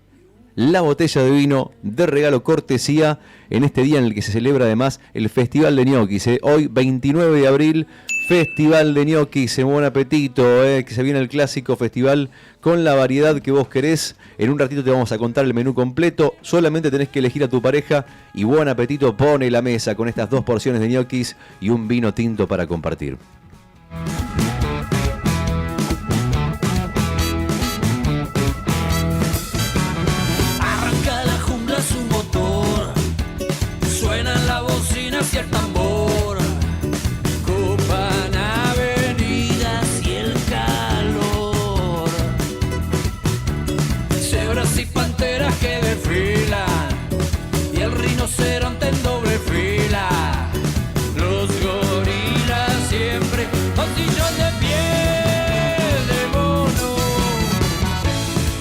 la botella de vino de regalo cortesía en este día en el que se celebra además el Festival de Ñoquis. Hoy, 29 de abril, Festival de ñoquis en Buen Apetito, que se viene el clásico festival con la variedad que vos querés. En un ratito te vamos a contar el menú completo. Solamente tenés que elegir a tu pareja y Buen Apetito pone la mesa con estas 2 porciones de ñoquis y un vino tinto para compartir. Arranca la jungla su motor, suenan las bocinas y el tambor, copan avenidas y el calor, cebras y panteras que desfilan y el rinoceronte en doble fila, los gorilas siempre con sillones de piel de mono.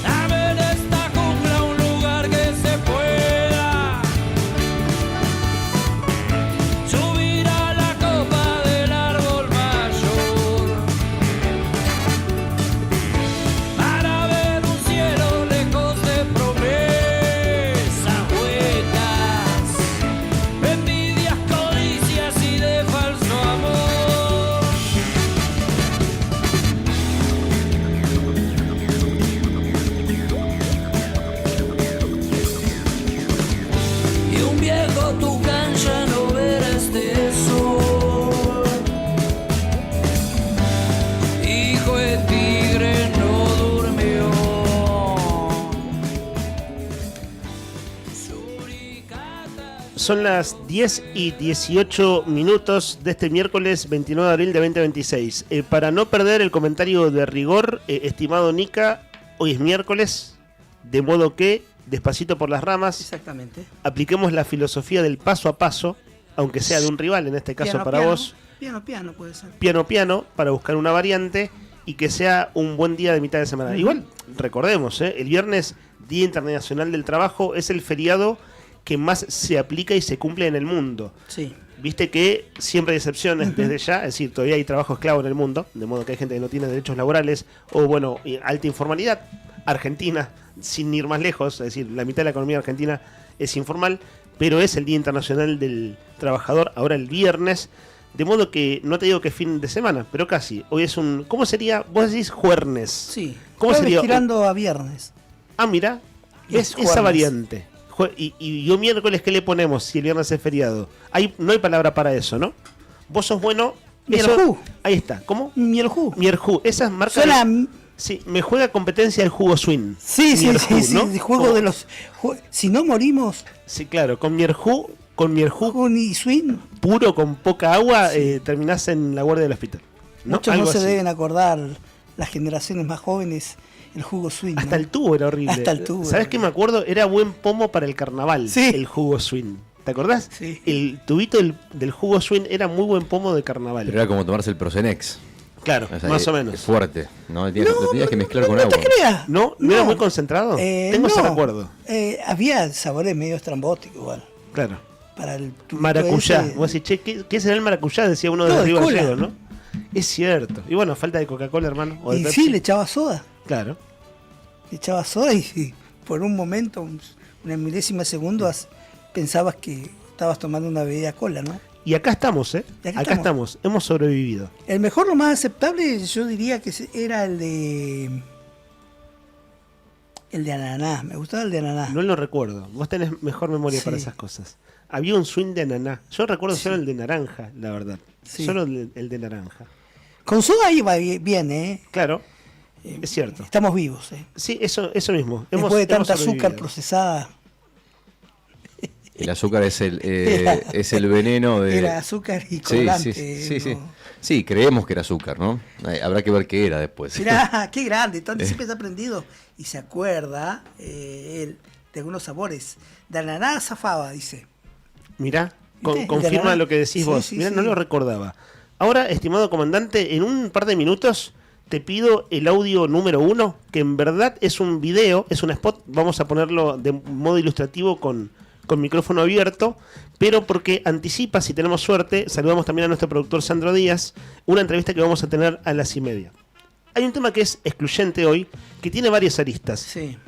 Dame en esta jungla un lugar que se pueda subir a la copa del árbol mayor para ver un cielo lejos de promesas huecas, envidias, codicias y de falso amor. Y un viejo tucán ya no verá este sol, hijo de tigre no durmió. Son las 10:18 de este miércoles 29 de abril de 2026. Para no perder el comentario de rigor, estimado Nica, hoy es miércoles, de modo que, despacito por las ramas, Exactamente. apliquemos la filosofía del paso a paso, aunque sea de un rival, en este caso Piano, para piano. vos, Piano puede ser. piano, para buscar una variante y que sea un buen día de mitad de semana. Ujú. Igual, recordemos, el viernes, Día Internacional del Trabajo, es el feriado que más se aplica y se cumple en el mundo. Sí. Viste que siempre hay excepciones desde ya, es decir, todavía hay trabajo esclavo en el mundo, de modo que hay gente que no tiene derechos laborales o, bueno, alta informalidad. Argentina, sin ir más lejos, es decir, la mitad de la economía argentina es informal, pero es el Día Internacional del Trabajador, ahora el viernes, de modo que no te digo que fin de semana, pero casi. Hoy es un... ¿Cómo sería? Vos decís jueves. Sí. ¿Cómo Jueves sería? tirando a viernes. Ah, mira, es esa jueves. variante. Y yo miércoles, ¿qué le ponemos si el viernes es feriado? No hay palabra para eso, ¿no? Vos sos bueno... Mierjú. Ahí está. ¿Cómo? Mierjú. Mierjú. Esas marcas... Suena... Sí, me juega competencia el jugo swing. Sí, Mierjú, ¿no? el juego de los... Si no morimos... Sí, claro, con Mierjú y swing puro, con poca agua, terminás en la guardia del hospital. Muchos Algo no se así. deben acordar, las generaciones más jóvenes, el jugo swing. Hasta el tubo era horrible. Hasta el tubo. ¿Sabés qué me acuerdo? Era buen pomo para el carnaval, el jugo swing. ¿Te acordás? Sí. El tubito del jugo swing era muy buen pomo de carnaval. Pero era como tomarse el Prosenex. Claro, O sea, más o menos. Es fuerte, ¿no? Lo tenías que mezclar con agua. ¿No te creas? ¿No? ¿No era muy concentrado? Tengo ese no. recuerdo. Había sabores medio estrambóticos igual. Claro. Para el tubito Maracuyá. ese. Vos decís, che, ¿qué será el maracuyá? Decía uno de No, de Río cola. Gallegos, ¿no? Es cierto. Y bueno, falta de Coca-Cola, hermano. O de Y Pepsi. sí, le echaba soda. Claro. Le echaba soda y por un momento, una milésima de segundo, pensabas que estabas tomando una bebida cola, ¿no? Y acá estamos, ¿eh? Y acá Acá estamos. Hemos sobrevivido. El mejor, lo más aceptable, yo diría que era el de ananá. Me gustaba el de ananá. No lo recuerdo. Vos tenés mejor memoria Sí. para esas cosas. Había un swing de ananá. Yo recuerdo solo el de naranja, la verdad. Sí. Solo el de naranja. Con soda iba bien, ¿eh? Claro. Es cierto. Estamos vivos, ¿eh? Sí, eso mismo. Después de tanta hemos azúcar sobrevivido. procesada. El azúcar es es el veneno de... Era azúcar y Sí, colorante. sí. ¿no? Sí, creemos que era azúcar, ¿no? Habrá que ver qué era después. Mirá, qué grande. Siempre se ha aprendido y se acuerda él de algunos sabores. De ananá zafaba, dice. Mirá, ¿Viste? confirma Ananá. lo que decís Sí, vos. sí, Mirá, sí. no lo recordaba. Ahora, estimado comandante, en un par de minutos te pido el audio número 1, que en verdad es un video, es un spot. Vamos a ponerlo de modo ilustrativo con micrófono abierto, pero porque anticipa, si tenemos suerte, saludamos también a nuestro productor Sandro Díaz, una entrevista que vamos a tener a las 1:30. Hay un tema que es excluyente hoy, que tiene varias aristas. Sí.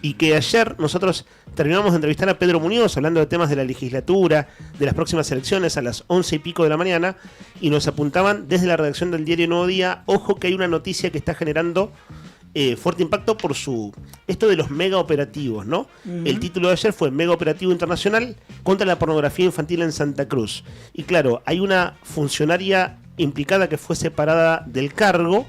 Y que ayer nosotros terminamos de entrevistar a Pedro Muñoz hablando de temas de la legislatura, de las próximas elecciones a las 11 y pico de la mañana, y nos apuntaban desde la redacción del diario Nuevo Día, ojo que hay una noticia que está generando fuerte impacto por esto de los mega operativos, ¿no? El título de ayer fue Mega Operativo Internacional contra la pornografía infantil en Santa Cruz. Y claro, hay una funcionaria implicada que fue separada del cargo.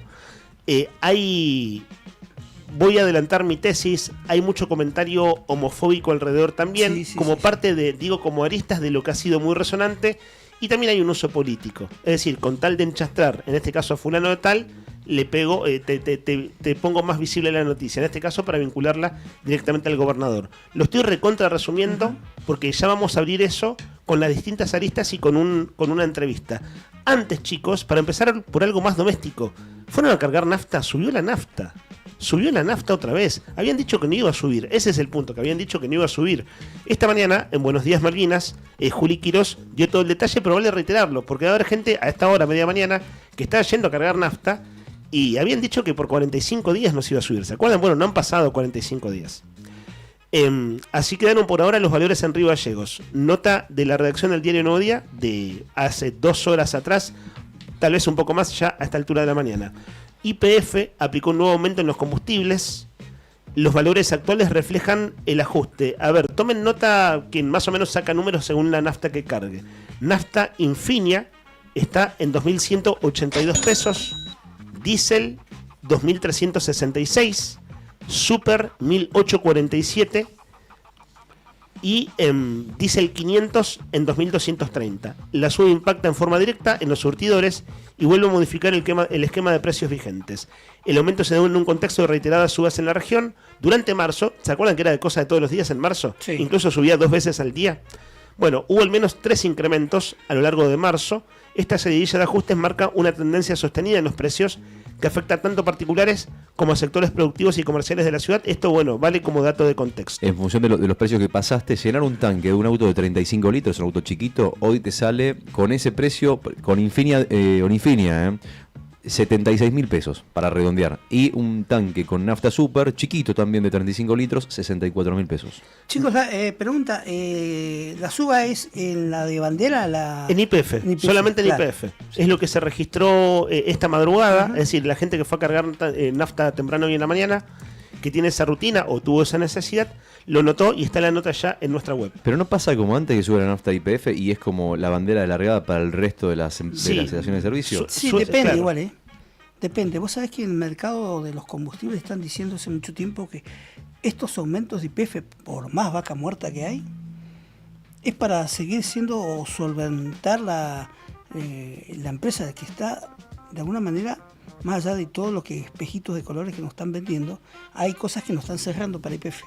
Voy a adelantar mi tesis, hay mucho comentario homofóbico alrededor también, como parte de, como aristas de lo que ha sido muy resonante, y también hay un uso político. Es decir, con tal de enchastrar, en este caso a fulano de tal, le pego, te pongo más visible la noticia, en este caso para vincularla directamente al gobernador. Lo estoy recontra resumiendo, porque ya vamos a abrir eso con las distintas aristas y con una entrevista. Antes, chicos, para empezar por algo más doméstico, fueron a cargar nafta, subió la nafta otra vez. Habían dicho que no iba a subir. Ese es el punto, que habían dicho que no iba a subir. Esta mañana, en Buenos Días Malvinas, Juli Quirós dio todo el detalle, pero vale reiterarlo, porque va a haber gente a esta hora, media mañana, que está yendo a cargar nafta y habían dicho que por 45 días no se iba a subir. ¿Se acuerdan? Bueno, no han pasado 45 días. Así quedaron por ahora los valores en Río Gallegos. Nota de la redacción del diario Nuevo Día de hace 2 horas atrás, tal vez un poco más ya a esta altura de la mañana. YPF aplicó un nuevo aumento en los combustibles. Los valores actuales reflejan el ajuste. A ver, tomen nota, quien más o menos saca números según la nafta que cargue. Nafta Infinia está en 2.182 pesos. Diésel 2.366. Super 1.847. Y diésel 500 en 2.230. La suba impacta en forma directa en los surtidores y vuelve a modificar el esquema de precios vigentes. El aumento se da en un contexto de reiteradas subas en la región. Durante marzo, ¿se acuerdan que era de cosa de todos los días en marzo? Sí. Incluso subía 2 veces al día. Bueno, hubo al menos 3 incrementos a lo largo de marzo. Esta seguidilla de ajustes marca una tendencia sostenida en los precios que afecta tanto a particulares como a sectores productivos y comerciales de la ciudad. Esto, bueno, vale como dato de contexto. En función de los precios que pasaste, llenar un tanque de un auto de 35 litros, un auto chiquito, hoy te sale con ese precio, con Infinia, 76.000 pesos para redondear. Y un tanque con nafta super, chiquito también de 35 litros, 64.000 pesos. Chicos, pregunta, ¿la suba es en la de bandera? En YPF, solamente en claro. YPF. Es lo que se registró esta madrugada, es decir, la gente que fue a cargar nafta temprano hoy en la mañana, que tiene esa rutina o tuvo esa necesidad, lo notó y está la nota ya en nuestra web. Pero no pasa como antes que sube la nafta YPF y es como la bandera de largada para el resto de las estaciones de servicio. Sí, depende, claro. Igual, Depende. Vos sabés que en el mercado de los combustibles están diciendo hace mucho tiempo que estos aumentos de YPF, por más vaca muerta que hay, es para seguir siendo o solventar la empresa que está, de alguna manera, más allá de todo lo que espejitos de colores que nos están vendiendo, hay cosas que nos están cerrando para YPF.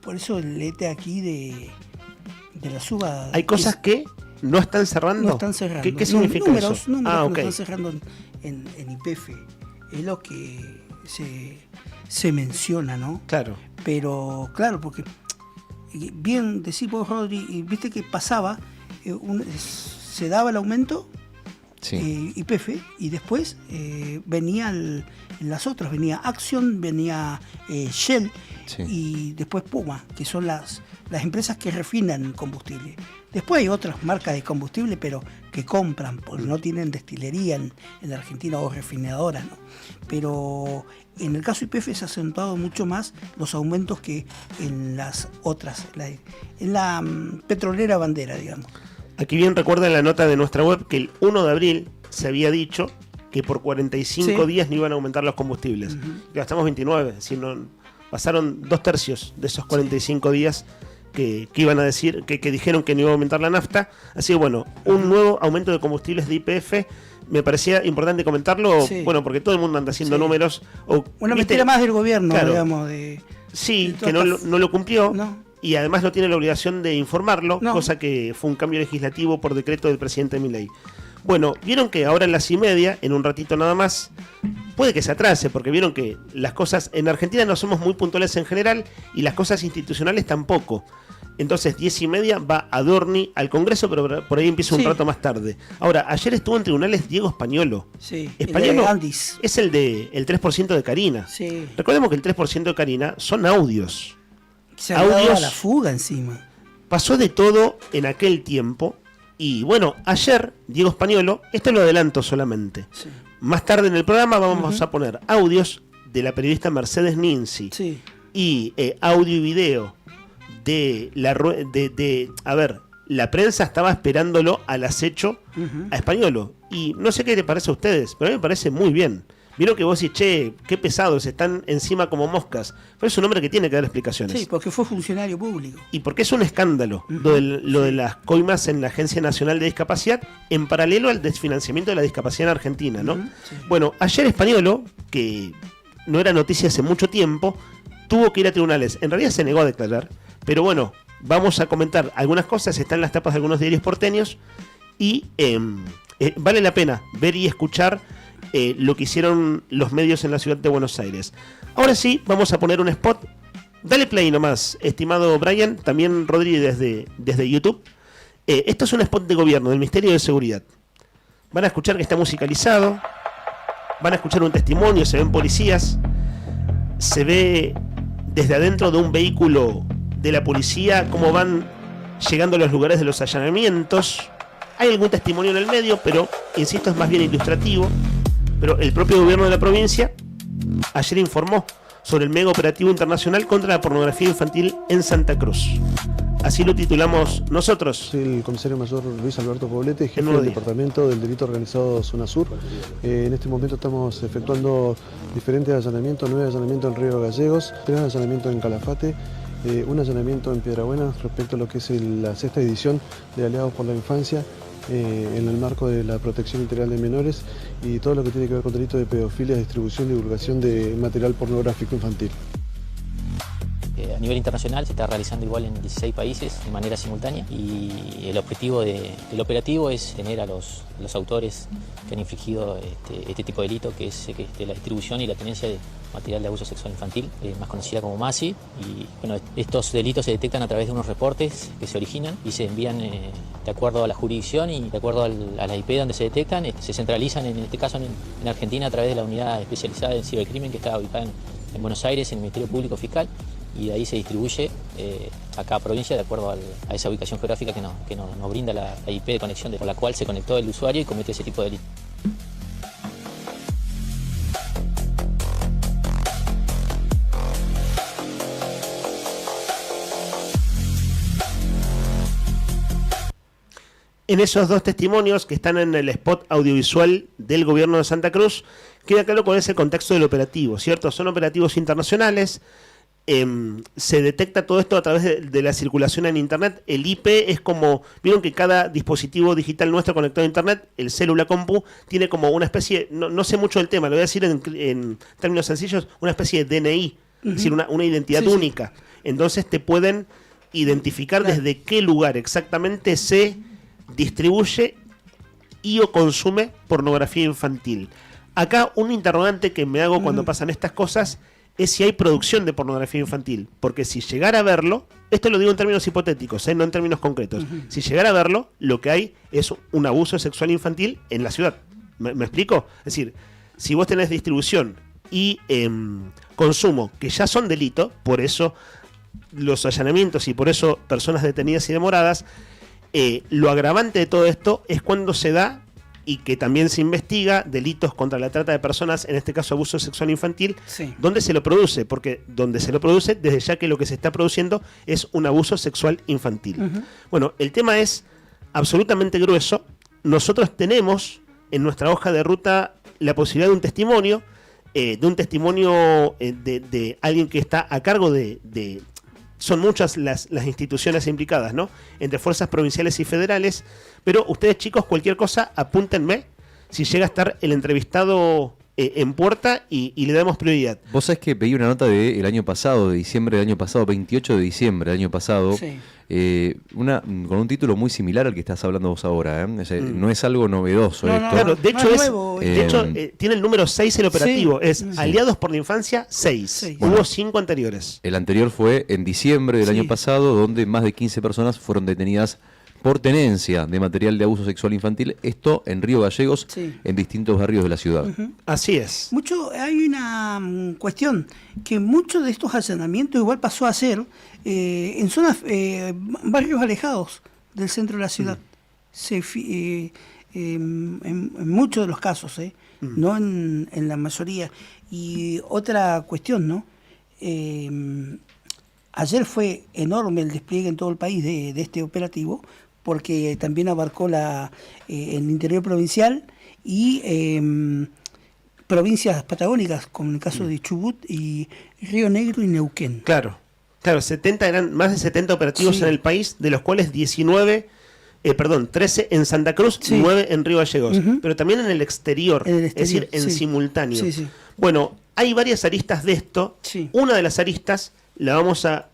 Por eso el ETE aquí de la suba... ¿Hay cosas que no están cerrando? No están cerrando. ¿Qué significa números, eso? Números que no están cerrando en YPF. Es lo que se menciona, ¿no? Claro. Pero, claro, porque bien decís vos, Rodri, viste que pasaba, se daba el aumento, YPF, y después venían las otras, venía Action, venía Shell, y después Puma, que son las empresas que refinan combustible. Después hay otras marcas de combustible, pero que compran, porque no tienen destilería en la Argentina o refinadora, ¿no? Pero en el caso YPF se ha acentuado mucho más los aumentos que en las otras, en la petrolera bandera, digamos. Aquí bien recuerden la nota de nuestra web que el 1 de abril se había dicho que por 45 días no iban a aumentar los combustibles. Ya estamos 29, sino pasaron 2/3 de esos 45 días que iban a decir, que dijeron que no iba a aumentar la nafta. Así que bueno, un nuevo aumento de combustibles de YPF, me parecía importante comentarlo, bueno, porque todo el mundo anda haciendo números. Una mentira más del gobierno, claro, digamos. Que no lo cumplió. No. Y además no tiene la obligación de informarlo, cosa que fue un cambio legislativo por decreto del presidente Milei. Bueno, vieron que ahora en las 1:30, en un ratito nada más, puede que se atrase, porque vieron que las cosas en Argentina no somos muy puntuales en general y las cosas institucionales tampoco. Entonces, 10:30 va a Dorni al Congreso, pero por ahí empieza un rato más tarde. Ahora, ayer estuvo en tribunales Diego Españolo. Sí, Españolo es el 3% de Karina. Sí. Recordemos que el 3% de Karina son audios. Se ha dado a la fuga encima. Pasó de todo en aquel tiempo. Y bueno, ayer, Diego Españolo, esto lo adelanto solamente. Sí. Más tarde en el programa vamos a poner audios de la periodista Mercedes Ninzi. Sí. Y audio y video de la prensa estaba esperándolo al acecho a Españolo. Y no sé qué le parece a ustedes, pero a mí me parece muy bien. Vieron que vos decís, che, qué pesados, están encima como moscas. Pero es un hombre que tiene que dar explicaciones. Sí, porque fue funcionario público. Y porque es un escándalo lo de las coimas en la Agencia Nacional de Discapacidad, en paralelo al desfinanciamiento de la discapacidad en Argentina, ¿no? Sí. Bueno, ayer Españolo, que no era noticia hace mucho tiempo, tuvo que ir a tribunales. En realidad se negó a declarar, pero bueno, vamos a comentar algunas cosas, están en las tapas de algunos diarios porteños, y vale la pena ver y escuchar lo que hicieron los medios en la ciudad de Buenos Aires. Ahora sí, vamos a poner un spot. Dale play nomás, estimado Brian, también Rodri desde YouTube. Esto es un spot de gobierno, del Ministerio de Seguridad. Van a escuchar que está musicalizado, van a escuchar un testimonio, se ven policías, se ve desde adentro de un vehículo de la policía cómo van llegando a los lugares de los allanamientos. Hay algún testimonio en el medio, pero insisto, es más bien ilustrativo. Pero el propio gobierno de la provincia ayer informó sobre el mega operativo internacional contra la pornografía infantil en Santa Cruz. Así lo titulamos nosotros. Soy el comisario mayor Luis Alberto Poblete, jefe del Departamento del Delito Organizado Zona Sur. En este momento estamos efectuando diferentes allanamientos, 9 allanamientos en Río Gallegos, 3 allanamientos en Calafate, un allanamiento en Piedrabuena respecto a lo que es la 6ª edición de Aliados por la Infancia, en el marco de la protección integral de menores y todo lo que tiene que ver con delito de pedofilia, distribución y divulgación de material pornográfico infantil. A nivel internacional se está realizando igual en 16 países de manera simultánea y el objetivo del operativo es tener a los autores que han infligido este tipo de delito, que es la distribución y la tenencia de material de abuso sexual infantil, más conocida como MASI. Y bueno, estos delitos se detectan a través de unos reportes que se originan y se envían de acuerdo a la jurisdicción y de acuerdo a la IP donde se detectan. Se centralizan en este caso en Argentina a través de la unidad especializada en cibercrimen que está ubicada en Buenos Aires, en el Ministerio Público Fiscal. Y de ahí se distribuye a cada provincia de acuerdo a esa ubicación geográfica que nos brinda la IP de conexión por la cual se conectó el usuario y comete ese tipo de delito. En esos dos testimonios que están en el spot audiovisual del gobierno de Santa Cruz, queda claro cuál es el contexto del operativo, ¿cierto? Son operativos internacionales. Se detecta todo esto a través de la circulación en internet. El IP es como, vieron que cada dispositivo digital nuestro conectado a internet, el célula compu, tiene como una especie, no sé mucho del tema, lo voy a decir en términos sencillos, una especie de DNI, es decir, una identidad única. Entonces te pueden identificar desde qué lugar exactamente se distribuye y o consume pornografía infantil. Acá un interrogante que me hago cuando pasan estas cosas es si hay producción de pornografía infantil, porque si llegara a verlo, esto lo digo en términos hipotéticos, no en términos concretos, si llegara a verlo, lo que hay es un abuso sexual infantil en la ciudad. ¿Me explico? Es decir, si vos tenés distribución y consumo, que ya son delito, por eso los allanamientos y por eso personas detenidas y demoradas, lo agravante de todo esto es cuando se da y que también se investiga delitos contra la trata de personas, en este caso abuso sexual infantil, ¿dónde se lo produce? Porque donde se lo produce, desde ya que lo que se está produciendo es un abuso sexual infantil. Bueno, el tema es absolutamente grueso. Nosotros tenemos en nuestra hoja de ruta la posibilidad de un testimonio, de alguien que está a cargo de son muchas las instituciones implicadas, ¿no? Entre fuerzas provinciales y federales. Pero ustedes, chicos, cualquier cosa, apúntenme. Si llega a estar el entrevistado en puerta y le damos prioridad. Vos sabés que veía una nota del año pasado, de diciembre del año pasado, 28 de diciembre del año pasado, Sí. Con un título muy similar al que estás hablando vos ahora. O sea, no es algo novedoso esto. Claro, de hecho, tiene el número 6 el operativo. Sí. Es Aliados por la Infancia 6. Hubo 5 anteriores. El anterior fue en diciembre del Sí. año pasado, donde más de 15 personas fueron detenidas por tenencia de material de abuso sexual infantil. Esto en Río Gallegos, Sí. en distintos barrios de la ciudad. Así es. Hay una cuestión que muchos de estos allanamientos igual pasó a ser en zonas, barrios alejados del centro de la ciudad. En muchos de los casos, no en la mayoría. Y otra cuestión, ¿no? Ayer fue enorme el despliegue en todo el país de este operativo, porque también abarcó el interior provincial y provincias patagónicas, como en el caso de Chubut y Río Negro y Neuquén. Claro, 70 eran más de 70 operativos en el país, de los cuales 13 en Santa Cruz, 9 en Río Gallegos, pero también en el exterior, es decir, en simultáneo. Sí. Bueno, hay varias aristas de esto. Una de las aristas la vamos a,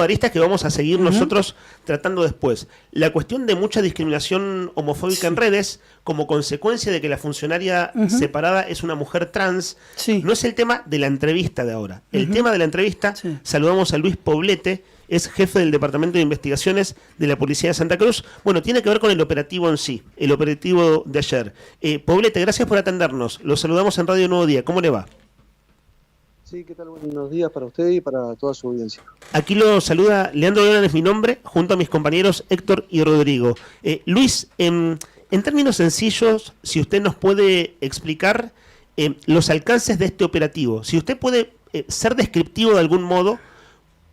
aristas que vamos a seguir nosotros tratando después. La cuestión de mucha discriminación homofóbica en redes, como consecuencia de que la funcionaria separada es una mujer trans, no es el tema de la entrevista de ahora. El tema de la entrevista, saludamos a Luis Poblete, es jefe del Departamento de Investigaciones de la Policía de Santa Cruz. Bueno, tiene que ver con el operativo en sí, el operativo de ayer. Poblete, gracias por atendernos. Lo saludamos en Radio Nuevo Día. ¿Cómo le va? Sí, ¿qué tal? Buenos días para usted y para toda su audiencia. Aquí lo saluda Leandro León, es mi nombre, junto a mis compañeros Héctor y Rodrigo. Luis, en términos sencillos, si usted nos puede explicar los alcances de este operativo, si usted puede ser descriptivo de algún modo,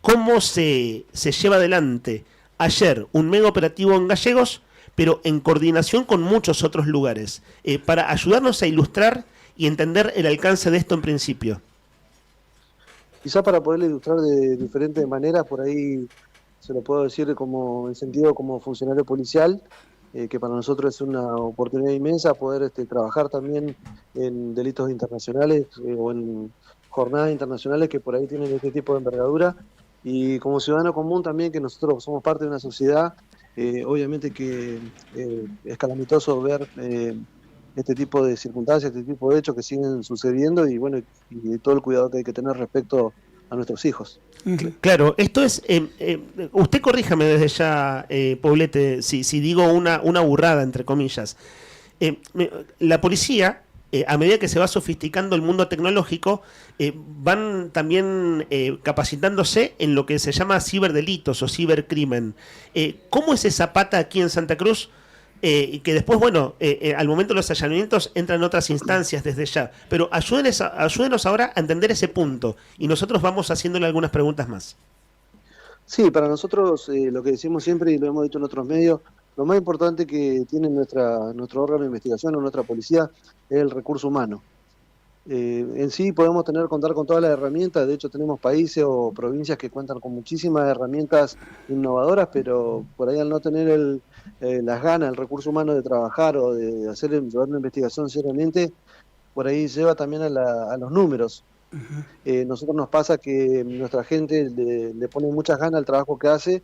cómo se lleva adelante ayer un mega operativo en Gallegos, pero en coordinación con muchos otros lugares, para ayudarnos a ilustrar y entender el alcance de esto en principio. Quizá para poderle ilustrar de diferentes maneras, por ahí se lo puedo decir como en sentido como funcionario policial, que para nosotros es una oportunidad inmensa poder trabajar también en delitos internacionales o en jornadas internacionales que por ahí tienen este tipo de envergadura. Y como ciudadano común también, que nosotros somos parte de una sociedad, obviamente que es calamitoso ver este tipo de circunstancias, este tipo de hechos que siguen sucediendo y bueno, y todo el cuidado que hay que tener respecto a nuestros hijos. Claro, esto es, usted corríjame desde ya, Poblete, si digo una burrada, entre comillas. La policía, a medida que se va sofisticando el mundo tecnológico, van también capacitándose en lo que se llama ciberdelitos o cibercrimen. ¿Cómo es esa pata aquí en Santa Cruz? Y que después, bueno, al momento de los allanamientos entran otras instancias desde ya. Pero ayúdenos ahora a entender ese punto. Y nosotros vamos haciéndole algunas preguntas más. Sí, para nosotros lo que decimos siempre y lo hemos dicho en otros medios, lo más importante que tiene nuestro órgano de investigación o nuestra policía es el recurso humano. En sí podemos contar con todas las herramientas, de hecho tenemos países o provincias que cuentan con muchísimas herramientas innovadoras, pero por ahí al no tener las ganas, el recurso humano de trabajar o de llevar una investigación seriamente, por ahí lleva también a los números. Nosotros nos pasa que nuestra gente le pone muchas ganas al trabajo que hace,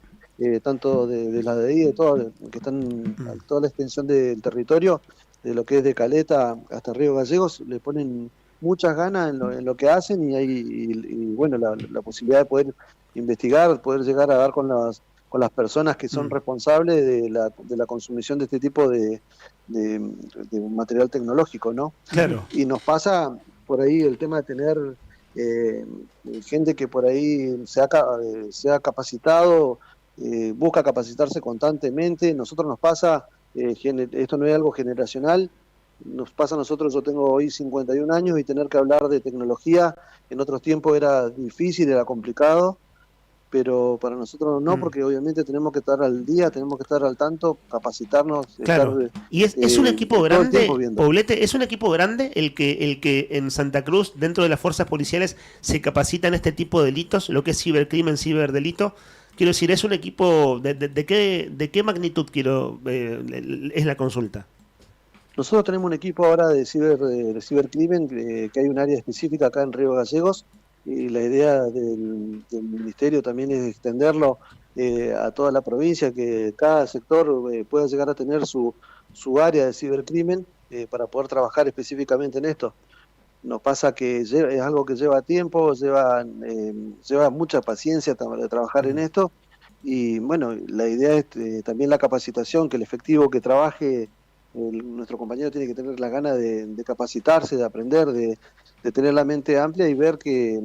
tanto de la DI, de todo, que están a toda la extensión del territorio, de lo que es de Caleta hasta Río Gallegos, le ponen muchas ganas en lo que hacen y bueno, la posibilidad de poder investigar, poder llegar a dar con las personas que son responsables de la consumición de este tipo de material tecnológico, ¿no? Claro. Y nos pasa por ahí el tema de tener gente que por ahí se ha capacitado, busca capacitarse constantemente. Nosotros nos pasa, esto no es algo generacional, nos pasa a nosotros, yo tengo hoy 51 años y tener que hablar de tecnología en otros tiempos era difícil, era complicado, pero para nosotros no, porque obviamente tenemos que estar al día, tenemos que estar al tanto, capacitarnos. Claro. Y es un equipo grande, Poblete, es un equipo grande el que en Santa Cruz, dentro de las fuerzas policiales, se capacita en este tipo de delitos, lo que es cibercrimen, ciberdelito. Quiero decir, es un equipo de qué magnitud es la consulta. Nosotros tenemos un equipo ahora de cibercrimen, que hay un área específica acá en Río Gallegos, y la idea del Ministerio también es extenderlo a toda la provincia, que cada sector pueda llegar a tener su área de cibercrimen para poder trabajar específicamente en esto. Nos pasa que es algo que lleva tiempo, lleva mucha paciencia de trabajar en esto, y bueno, la idea es también la capacitación, que el efectivo que trabaje, nuestro compañero tiene que tener la gana de capacitarse, de aprender, de tener la mente amplia y ver que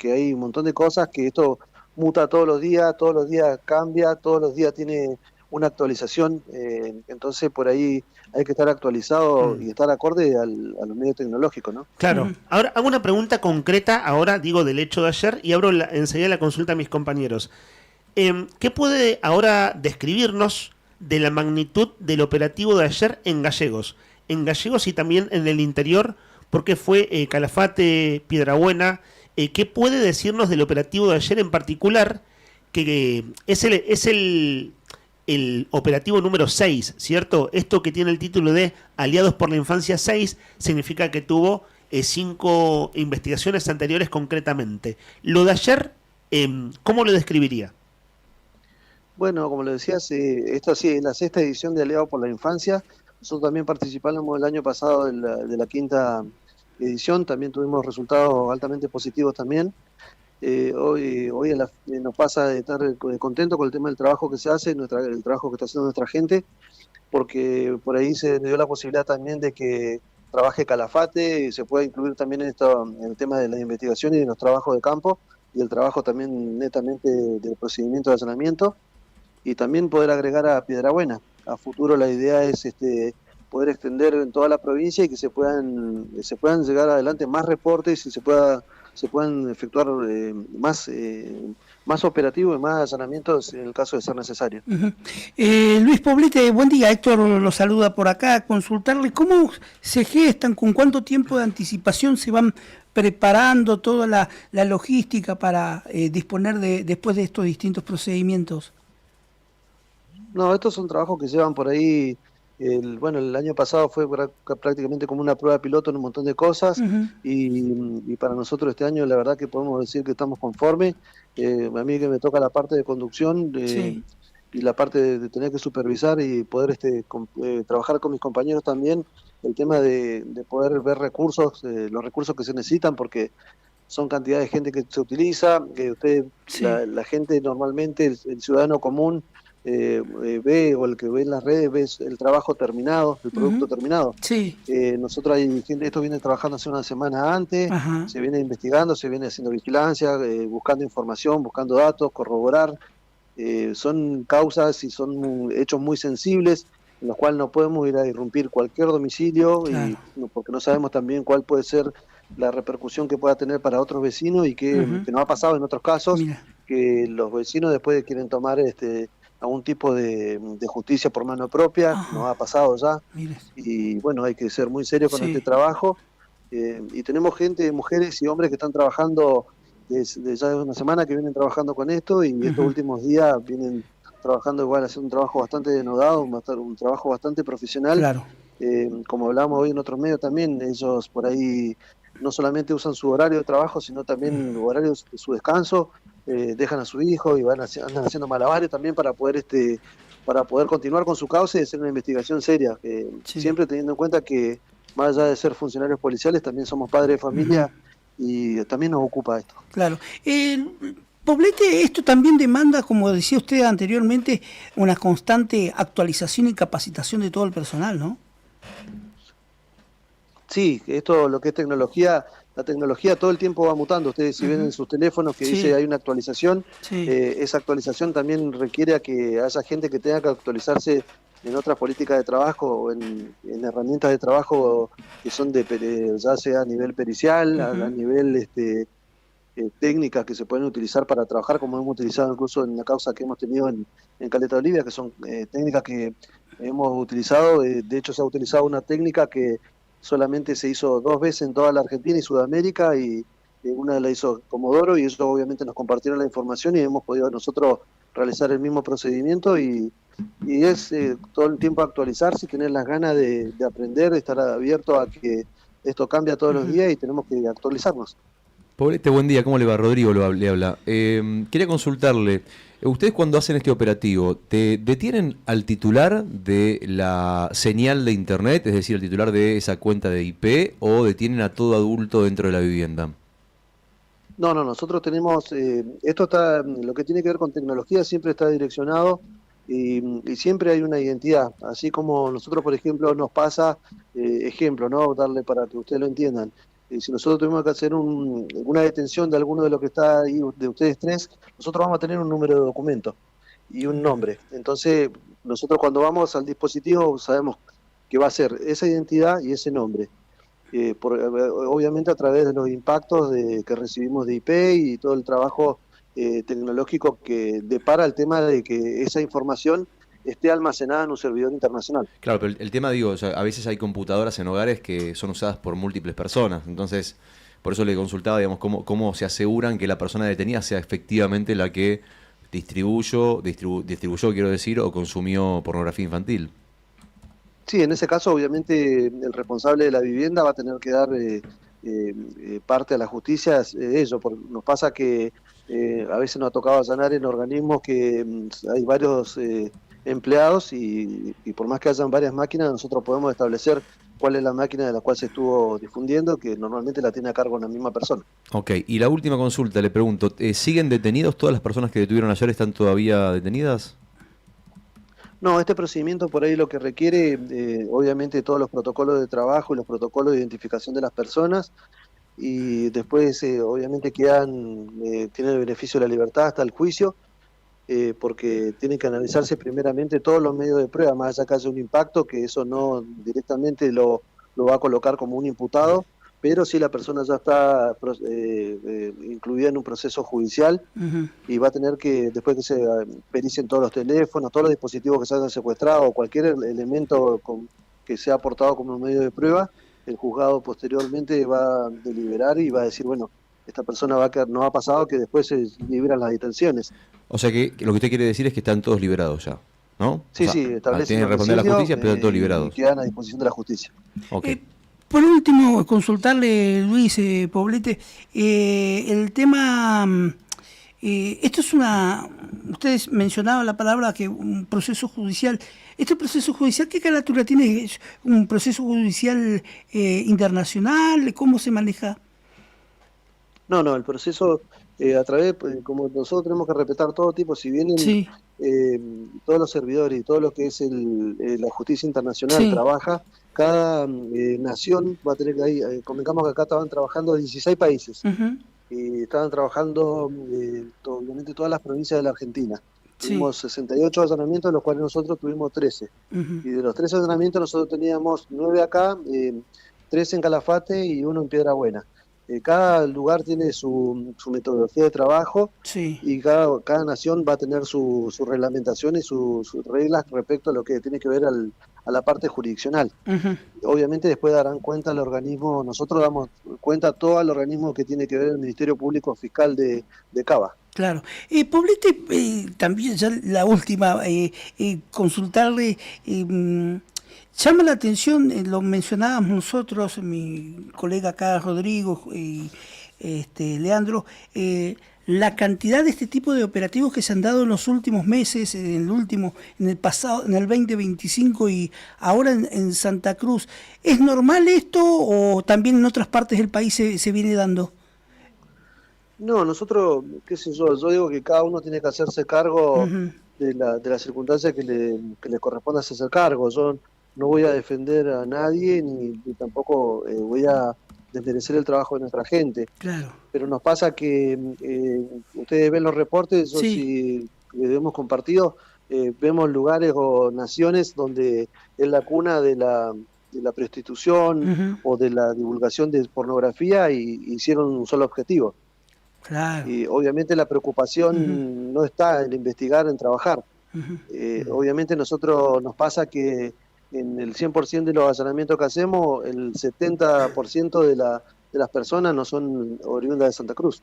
hay un montón de cosas, que esto muta todos los días cambia, todos los días tiene una actualización, entonces por ahí hay que estar actualizado y estar acorde a los medios tecnológicos, ¿no? Claro. Ahora hago una pregunta concreta, ahora digo del hecho de ayer, y abro enseguida la consulta a mis compañeros. ¿Qué puede ahora describirnos de la magnitud del operativo de ayer en Gallegos? En Gallegos y también en el interior, porque fue Calafate, Piedrabuena. ¿Qué puede decirnos del operativo de ayer en particular, que es el operativo número 6, ¿cierto? Esto que tiene el título de Aliados por la Infancia 6 significa que tuvo 5 investigaciones anteriores concretamente. Lo de ayer, ¿cómo lo describiría? Bueno, como lo decías, esto sí es la 6ª edición de Aliados por la Infancia. Nosotros también participamos el año pasado de la 5ª edición, también tuvimos resultados altamente positivos también. Hoy nos pasa de estar contento con el tema del trabajo que se hace, el trabajo que está haciendo nuestra gente, porque por ahí se dio la posibilidad también de que trabaje Calafate, y se pueda incluir también en el tema de las investigaciones y de los trabajos de campo, y el trabajo también netamente del procedimiento de allanamiento, y también poder agregar a Piedrabuena. A futuro la idea es poder extender en toda la provincia y que se puedan llegar adelante más reportes y se puedan efectuar más operativos y más allanamientos en el caso de ser necesario. Luis Poblete, buen día. Héctor lo saluda por acá. Consultarle cómo se gestan, con cuánto tiempo de anticipación se van preparando toda la logística para disponer después de estos distintos procedimientos. No, estos son trabajos que llevan por ahí. El año pasado fue prácticamente como una prueba piloto en un montón de cosas, y para nosotros este año la verdad que podemos decir que estamos conformes. A mí que me toca la parte de conducción y la parte de tener que supervisar y poder trabajar con mis compañeros también, el tema de poder ver recursos, los recursos que se necesitan, porque son cantidad de gente que se utiliza, que la gente normalmente, el ciudadano común, ve, o el que ve en las redes, ve el trabajo terminado, el producto terminado. Nosotros hay gente, esto viene trabajando hace una semana antes, se viene investigando, se viene haciendo vigilancia, buscando información, buscando datos, corroborar. Son causas y son hechos muy sensibles, en los cuales no podemos ir a irrumpir cualquier domicilio, porque no sabemos también cuál puede ser la repercusión que pueda tener para otros vecinos, y que nos ha pasado en otros casos, que los vecinos después quieren tomar algún tipo de justicia por mano propia. Nos ha pasado ya. Y bueno, hay que ser muy serio con este trabajo, y tenemos gente, mujeres y hombres que están trabajando desde ya una semana, que vienen trabajando con esto, y estos últimos días vienen trabajando igual, haciendo un trabajo bastante denodado, un trabajo bastante profesional. Como hablamos hoy en otros medios también, ellos por ahí no solamente usan su horario de trabajo, sino también horarios de su descanso, dejan a su hijo y andan haciendo malabares también para poder continuar con su causa y hacer una investigación seria, siempre teniendo en cuenta que más allá de ser funcionarios policiales también somos padres de familia, y también nos ocupa esto. Claro. Poblete, esto también demanda, como decía usted anteriormente, una constante actualización y capacitación de todo el personal, ¿no? Sí, esto, lo que es tecnología, la tecnología todo el tiempo va mutando. Ustedes si ven en sus teléfonos que dice hay una actualización, esa actualización también requiere a que haya gente que tenga que actualizarse en otras políticas de trabajo, o en herramientas de trabajo que son ya sea a nivel pericial, a nivel técnicas que se pueden utilizar para trabajar, como hemos utilizado incluso en la causa que hemos tenido en Caleta Olivia, que son técnicas que hemos utilizado. De hecho, se ha utilizado una técnica que solamente se hizo 2 veces en toda la Argentina y Sudamérica, y una la hizo Comodoro, y ellos obviamente nos compartieron la información y hemos podido nosotros realizar el mismo procedimiento, y y es todo el tiempo actualizarse y tener las ganas de aprender, de estar abierto a que esto cambia todos los días y tenemos que actualizarnos. Poblete, buen día, ¿cómo le va? Rodrigo le habla. Quería consultarle, ustedes cuando hacen este operativo, ¿detienen al titular de la señal de internet, es decir, al titular de esa cuenta de IP, o detienen a todo adulto dentro de la vivienda? No, nosotros tenemos, esto está, lo que tiene que ver con tecnología siempre está direccionado y siempre hay una identidad, así como nosotros, por ejemplo, nos pasa, ejemplo, ¿no? Darle para que ustedes lo entiendan. Si nosotros tuvimos que hacer una detención de alguno de los que está ahí, de ustedes tres, nosotros vamos a tener un número de documento y un nombre. Entonces, nosotros cuando vamos al dispositivo sabemos que va a ser esa identidad y ese nombre. Obviamente a través de los impactos que recibimos de IP y todo el trabajo tecnológico que depara el tema de que esa información esté almacenada en un servidor internacional. Claro, pero el tema, digo, o sea, a veces hay computadoras en hogares que son usadas por múltiples personas, entonces por eso le consultaba, digamos, cómo se aseguran que la persona detenida sea efectivamente la que distribuyó, quiero decir, o consumió pornografía infantil. Sí, en ese caso obviamente el responsable de la vivienda va a tener que dar parte a la justicia de ello, porque nos pasa que a veces nos ha tocado allanar en organismos que hay varios empleados y por más que hayan varias máquinas, nosotros podemos establecer cuál es la máquina de la cual se estuvo difundiendo, que normalmente la tiene a cargo una misma persona. Ok, y la última consulta, le pregunto, ¿siguen detenidos? ¿Todas las personas que detuvieron ayer están todavía detenidas? No, este procedimiento por ahí lo que requiere, obviamente, todos los protocolos de trabajo y los protocolos de identificación de las personas, y después, obviamente, tienen el beneficio de la libertad hasta el juicio, porque tienen que analizarse primeramente todos los medios de prueba, más allá que haya un impacto, que eso no directamente lo va a colocar como un imputado, pero si la persona ya está incluida en un proceso judicial y va a tener que, después que se pericien todos los teléfonos, todos los dispositivos que se hayan secuestrado, o cualquier elemento que sea aportado como un medio de prueba, el juzgado posteriormente va a deliberar y va a decir, bueno, esta persona no ha pasado, que después se liberan las detenciones. O sea que lo que usted quiere decir es que están todos liberados ya, ¿no? Sí, o sea, establecen tienen que responder a la justicia, pero están todos liberados. Y quedan a disposición de la justicia. Okay. Por último, consultarle, Luis Poblete, el tema, esto es ustedes mencionaban la palabra que un proceso judicial. ¿Este proceso judicial qué carácter tiene? ¿Es un proceso judicial internacional? ¿Cómo se maneja? No, el proceso a través, como nosotros tenemos que respetar todo tipo, si vienen todos los servidores y todo lo que es la justicia internacional trabaja, cada nación va a tener que ir, convengamos que acá estaban trabajando 16 países, y estaban trabajando obviamente todas las provincias de la Argentina. Tuvimos 68 allanamientos, de los cuales nosotros tuvimos 13. Y de los 13 allanamientos nosotros teníamos 9 acá, 3 en Calafate y 1 en Piedra Buena. Cada lugar tiene su metodología de trabajo y cada nación va a tener su reglamentación y sus reglas respecto a lo que tiene que ver a la parte jurisdiccional. Obviamente después darán cuenta al organismo, nosotros damos cuenta a todo el organismo que tiene que ver el Ministerio Público Fiscal de Cava. Claro. Poblete, también ya la última, consultarle... llama la atención, lo mencionábamos nosotros, mi colega acá, Rodrigo y Leandro, la cantidad de este tipo de operativos que se han dado en los últimos meses, en el pasado, en el 2025 y ahora en Santa Cruz. ¿Es normal esto o también en otras partes del país se viene dando? No, nosotros, qué sé yo digo que cada uno tiene que hacerse cargo de la circunstancia que le corresponde hacerse cargo. Yo no voy a defender a nadie ni tampoco voy a desmerecer el trabajo de nuestra gente. Claro. Pero nos pasa que ustedes ven los reportes, si hemos compartido, vemos lugares o naciones donde es la cuna de la prostitución o de la divulgación de pornografía y hicieron un solo objetivo. Claro. Y obviamente la preocupación no está en investigar, en trabajar. Obviamente nosotros nos pasa que en el 100% de los allanamientos que hacemos, el 70% de las personas no son oriundas de Santa Cruz.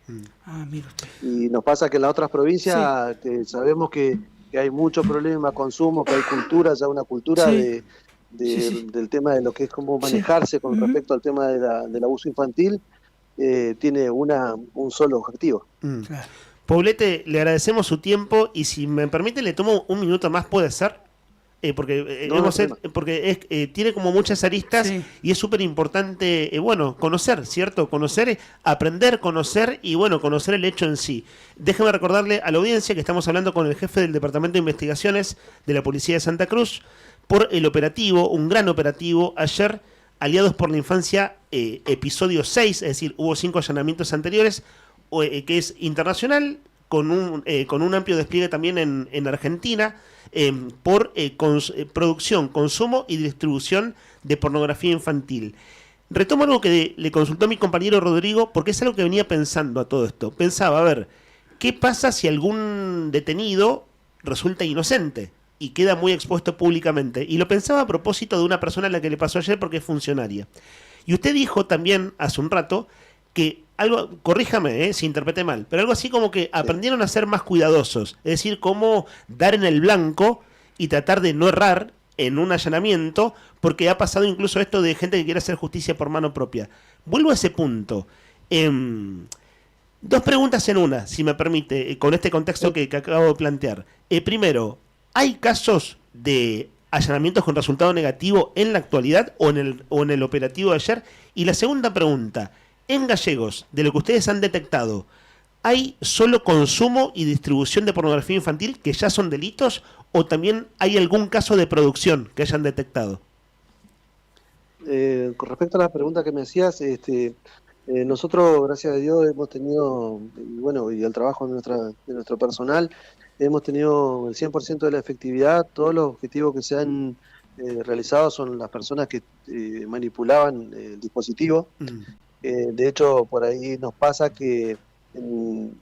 Mira usted. Y nos pasa que en las otras provincias, que sabemos que que hay mucho problema, consumo, que hay cultura, ya una cultura Sí. del tema de lo que es cómo manejarse con respecto al tema del abuso infantil, tiene un solo objetivo. Poblete, le agradecemos su tiempo y si me permite le tomo un minuto más, ¿puede ser? Tiene como muchas aristas y es súper importante, conocer, ¿cierto? Conocer, aprender, conocer y, conocer el hecho en sí. Déjeme recordarle a la audiencia que estamos hablando con el jefe del Departamento de Investigaciones de la Policía de Santa Cruz por el operativo, un gran operativo, ayer, Aliados por la Infancia, episodio 6, es decir, hubo 5 allanamientos anteriores, que es internacional, con un amplio despliegue también en Argentina, por producción, consumo y distribución de pornografía infantil. Retomo algo que le consultó a mi compañero Rodrigo, porque es algo que venía pensando a todo esto. Pensaba, a ver, ¿qué pasa si algún detenido resulta inocente y queda muy expuesto públicamente? Y lo pensaba a propósito de una persona a la que le pasó ayer porque es funcionaria. Y usted dijo también hace un rato que algo, corríjame si interpreté mal, pero algo así como que aprendieron a ser más cuidadosos, es decir, cómo dar en el blanco y tratar de no errar en un allanamiento, porque ha pasado incluso esto de gente que quiere hacer justicia por mano propia. Vuelvo a ese punto. 2 preguntas en una, si me permite, con este contexto que acabo de plantear. Primero, ¿hay casos de allanamientos con resultado negativo en la actualidad o en el operativo de ayer? Y la segunda pregunta, en Gallegos, de lo que ustedes han detectado, ¿hay solo consumo y distribución de pornografía infantil que ya son delitos o también hay algún caso de producción que hayan detectado? Con respecto a la pregunta que me hacías, nosotros, gracias a Dios, hemos tenido, y el trabajo de nuestro personal, hemos tenido el 100% de la efectividad. Todos los objetivos que se han realizado son las personas que manipulaban el dispositivo. De hecho, por ahí nos pasa que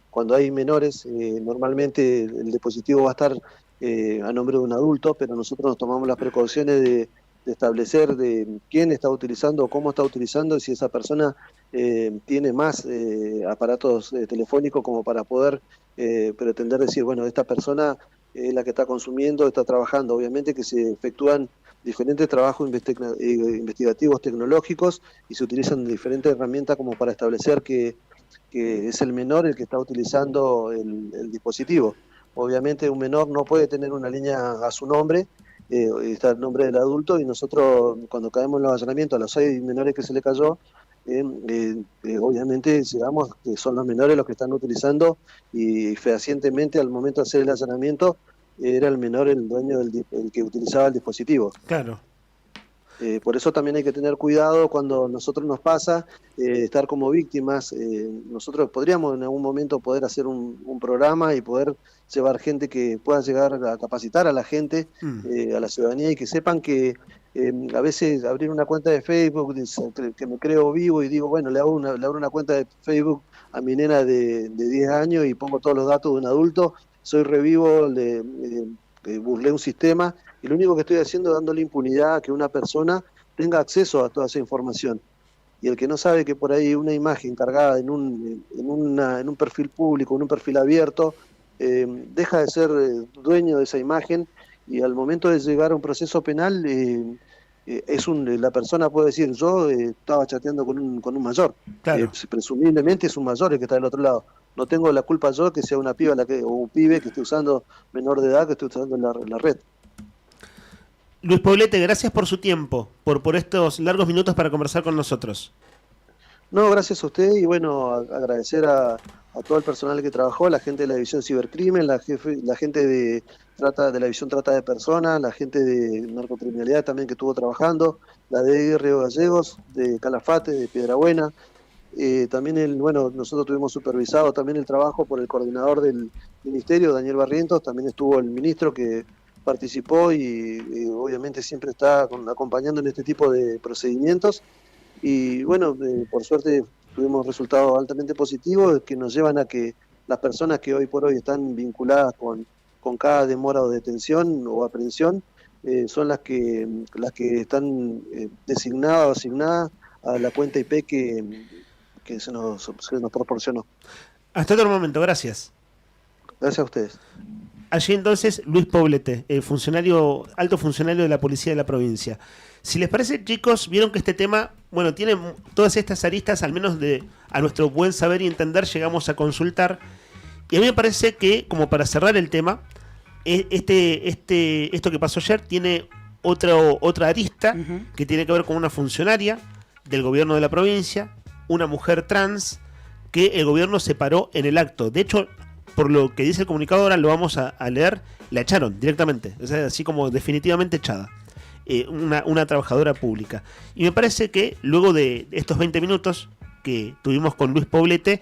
cuando hay menores, normalmente el dispositivo va a estar a nombre de un adulto, pero nosotros nos tomamos las precauciones de establecer de quién está utilizando, cómo está utilizando, y si esa persona tiene más aparatos telefónicos como para poder pretender decir, esta persona es la que está consumiendo, está trabajando. Obviamente que se efectúan diferentes trabajos investigativos tecnológicos y se utilizan diferentes herramientas como para establecer que es el menor el que está utilizando el dispositivo. Obviamente un menor no puede tener una línea a su nombre, está el nombre del adulto, y nosotros cuando caemos en los allanamientos a los 6 menores que se le cayó, obviamente llegamos que son los menores los que están utilizando, y fehacientemente al momento de hacer el allanamiento era el menor el dueño el que utilizaba el dispositivo. Claro. Por eso también hay que tener cuidado cuando a nosotros nos pasa estar como víctimas. Nosotros podríamos en algún momento poder hacer un programa y poder llevar gente que pueda llegar a capacitar a la gente, a la ciudadanía, y que sepan que a veces abrir una cuenta de Facebook, que me creo vivo y digo, le abro una cuenta de Facebook a mi nena de 10 años y pongo todos los datos de un adulto, soy revivo, burlé un sistema, y lo único que estoy haciendo es dándole impunidad a que una persona tenga acceso a toda esa información. Y el que no sabe que por ahí una imagen cargada en un perfil público, en un perfil abierto, deja de ser dueño de esa imagen, y al momento de llegar a un proceso penal, la persona puede decir, yo estaba chateando con un mayor. Claro. Presumiblemente es un mayor el que está del otro lado. No tengo la culpa yo que sea una piba o un pibe que esté usando, menor de edad, que esté usando la red. Luis Poblete, gracias por su tiempo, por estos largos minutos para conversar con nosotros. No, gracias a usted, y agradecer a todo el personal que trabajó, la gente de la División Cibercrimen, la gente de la División Trata de Personas, la gente de Narcocriminalidad también que estuvo trabajando, la de Río Gallegos, de Calafate, de Piedrabuena. También nosotros tuvimos supervisado también el trabajo por el coordinador del ministerio, Daniel Barrientos. También estuvo el ministro que participó y obviamente siempre está acompañando en este tipo de procedimientos, y por suerte tuvimos resultados altamente positivos que nos llevan a que las personas que hoy por hoy están vinculadas con cada demora o detención o aprehensión son las que están designadas o asignadas a la cuenta IP que se nos proporcionó. Hasta otro momento, gracias. Gracias a ustedes. allí entonces Luis Poblete, alto funcionario de la policía de la provincia. Si les parece, chicos, vieron que este tema, bueno, tiene todas estas aristas, al menos a nuestro buen saber y entender, llegamos a consultar. Y a mí me parece que, como para cerrar el tema, esto que pasó ayer tiene otra arista que tiene que ver con una funcionaria del gobierno de la provincia, una mujer trans, que el gobierno separó en el acto. De hecho, por lo que dice el comunicado, ahora lo vamos a leer, la echaron directamente, o sea, así como definitivamente echada. Una trabajadora pública. Y me parece que luego de estos 20 minutos que tuvimos con Luis Poblete,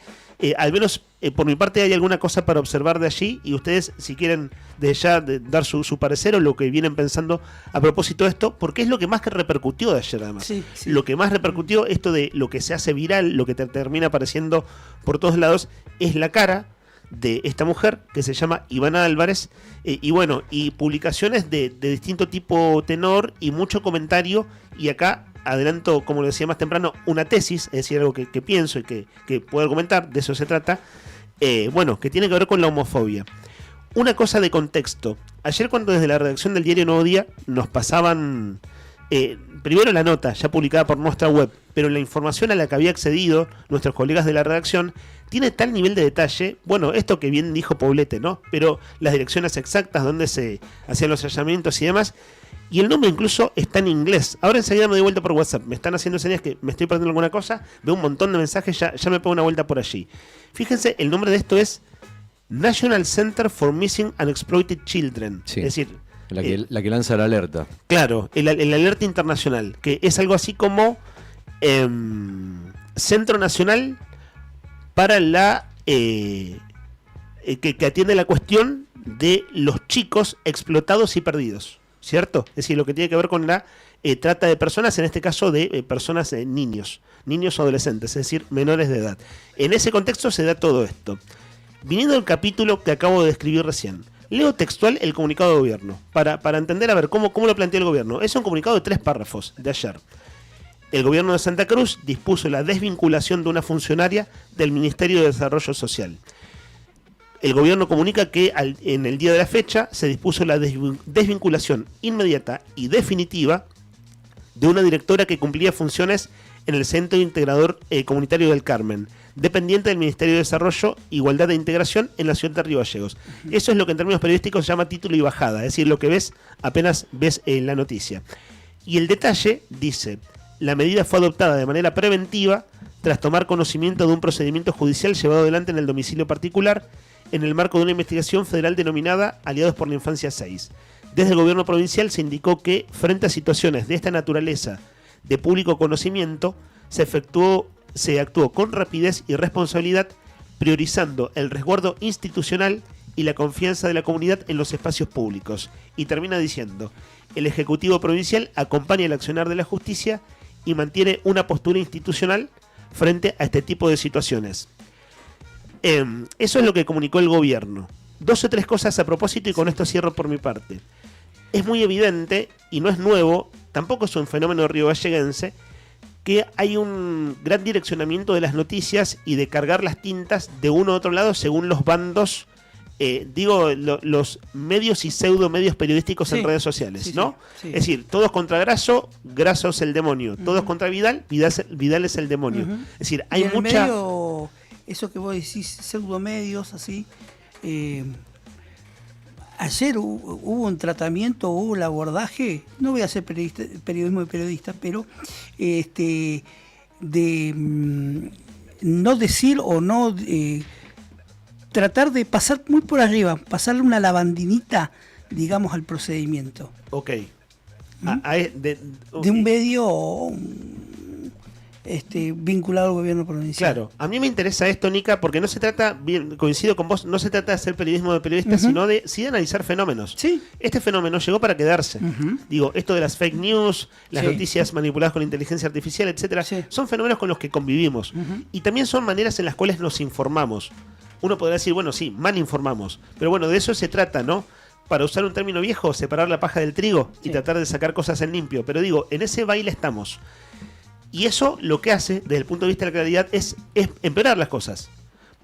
al menos por mi parte hay alguna cosa para observar de allí, y ustedes, si quieren desde ya dar su parecer o lo que vienen pensando a propósito de esto, porque es lo que más que repercutió de ayer, además. Sí. Lo que más repercutió, esto de lo que se hace viral, lo que te termina apareciendo por todos lados, es la cara de esta mujer que se llama Ivana Álvarez, y bueno, y publicaciones de distinto tipo tenor y mucho comentario, y acá adelanto, como lo decía más temprano, una tesis, es decir, algo que pienso y que puedo argumentar, de eso se trata, bueno, que tiene que ver con la homofobia. Una cosa de contexto: ayer, cuando desde la redacción del diario Nuevo Día nos pasaban primero la nota ya publicada por nuestra web, pero la información a la que había accedido nuestros colegas de la redacción tiene tal nivel de detalle, bueno, esto que bien dijo Poblete, ¿no? Pero las direcciones exactas donde se hacían los allanamientos y demás, y el nombre incluso está en inglés. Ahora enseguida me doy vuelta por WhatsApp, me están haciendo señas que me estoy perdiendo alguna cosa, veo un montón de mensajes, ya me pongo una vuelta por allí. Fíjense, el nombre de esto es National Center for Missing and Exploited Children, sí. Es decir, la que lanza la alerta. Claro, el alerta internacional, que es algo así como Centro Nacional para la que atiende la cuestión de los chicos explotados y perdidos, ¿cierto? Es decir, lo que tiene que ver con la trata de personas, en este caso de personas, niños o adolescentes, es decir, menores de edad. En ese contexto se da todo esto. Viniendo del capítulo que acabo de describir recién, leo textual el comunicado de gobierno, para entender a ver cómo lo plantea el gobierno. Es un comunicado de 3 párrafos de ayer. El gobierno de Santa Cruz dispuso la desvinculación de una funcionaria del Ministerio de Desarrollo Social. El gobierno comunica que en el día de la fecha se dispuso la desvinculación inmediata y definitiva de una directora que cumplía funciones en el Centro Integrador Comunitario del Carmen, dependiente del Ministerio de Desarrollo, Igualdad e Integración en la ciudad de Río Gallegos. Eso es lo que en términos periodísticos se llama título y bajada, es decir, lo que ves apenas ves en la noticia. Y el detalle dice: la medida fue adoptada de manera preventiva tras tomar conocimiento de un procedimiento judicial llevado adelante en el domicilio particular en el marco de una investigación federal denominada Aliados por la Infancia 6. Desde el gobierno provincial se indicó que, frente a situaciones de esta naturaleza de público conocimiento, se actuó con rapidez y responsabilidad, priorizando el resguardo institucional y la confianza de la comunidad en los espacios públicos. Y termina diciendo: el Ejecutivo Provincial acompaña el accionar de la justicia y mantiene una postura institucional frente a este tipo de situaciones. Eso es lo que comunicó el gobierno. 2 o 3 cosas a propósito, y con esto cierro por mi parte. Es muy evidente, y no es nuevo, tampoco es un fenómeno riobgalleguense, que hay un gran direccionamiento de las noticias y de cargar las tintas de uno u otro lado según los bandos, los medios y pseudo medios periodísticos en redes sociales, ¿no? Sí. Es decir, todos contra Grasso, Grasso es el demonio, todos contra Vidal, Vidal es el demonio. Es decir, hay mucha... Medio, eso que vos decís, pseudo medios, así... ayer hubo un tratamiento, hubo el abordaje, no voy a hacer periodismo de periodista, pero de no decir o no tratar de pasar muy por arriba, pasarle una lavandinita, digamos, al procedimiento. Ok. De un medio vinculado al gobierno provincial. Claro, a mí me interesa esto, Nica, porque no se trata, bien, coincido con vos, no se trata de hacer periodismo de periodistas, sino de analizar fenómenos. Sí. Este fenómeno llegó para quedarse. Digo, esto de las fake news, las noticias manipuladas con inteligencia artificial, etcétera, son fenómenos con los que convivimos. Y también son maneras en las cuales nos informamos. Uno podrá decir, bueno, sí, mal informamos, pero bueno, de eso se trata, ¿no? Para usar un término viejo, separar la paja del trigo y tratar de sacar cosas en limpio. Pero digo, en ese baile estamos. Y eso lo que hace, desde el punto de vista de la claridad, es empeorar las cosas.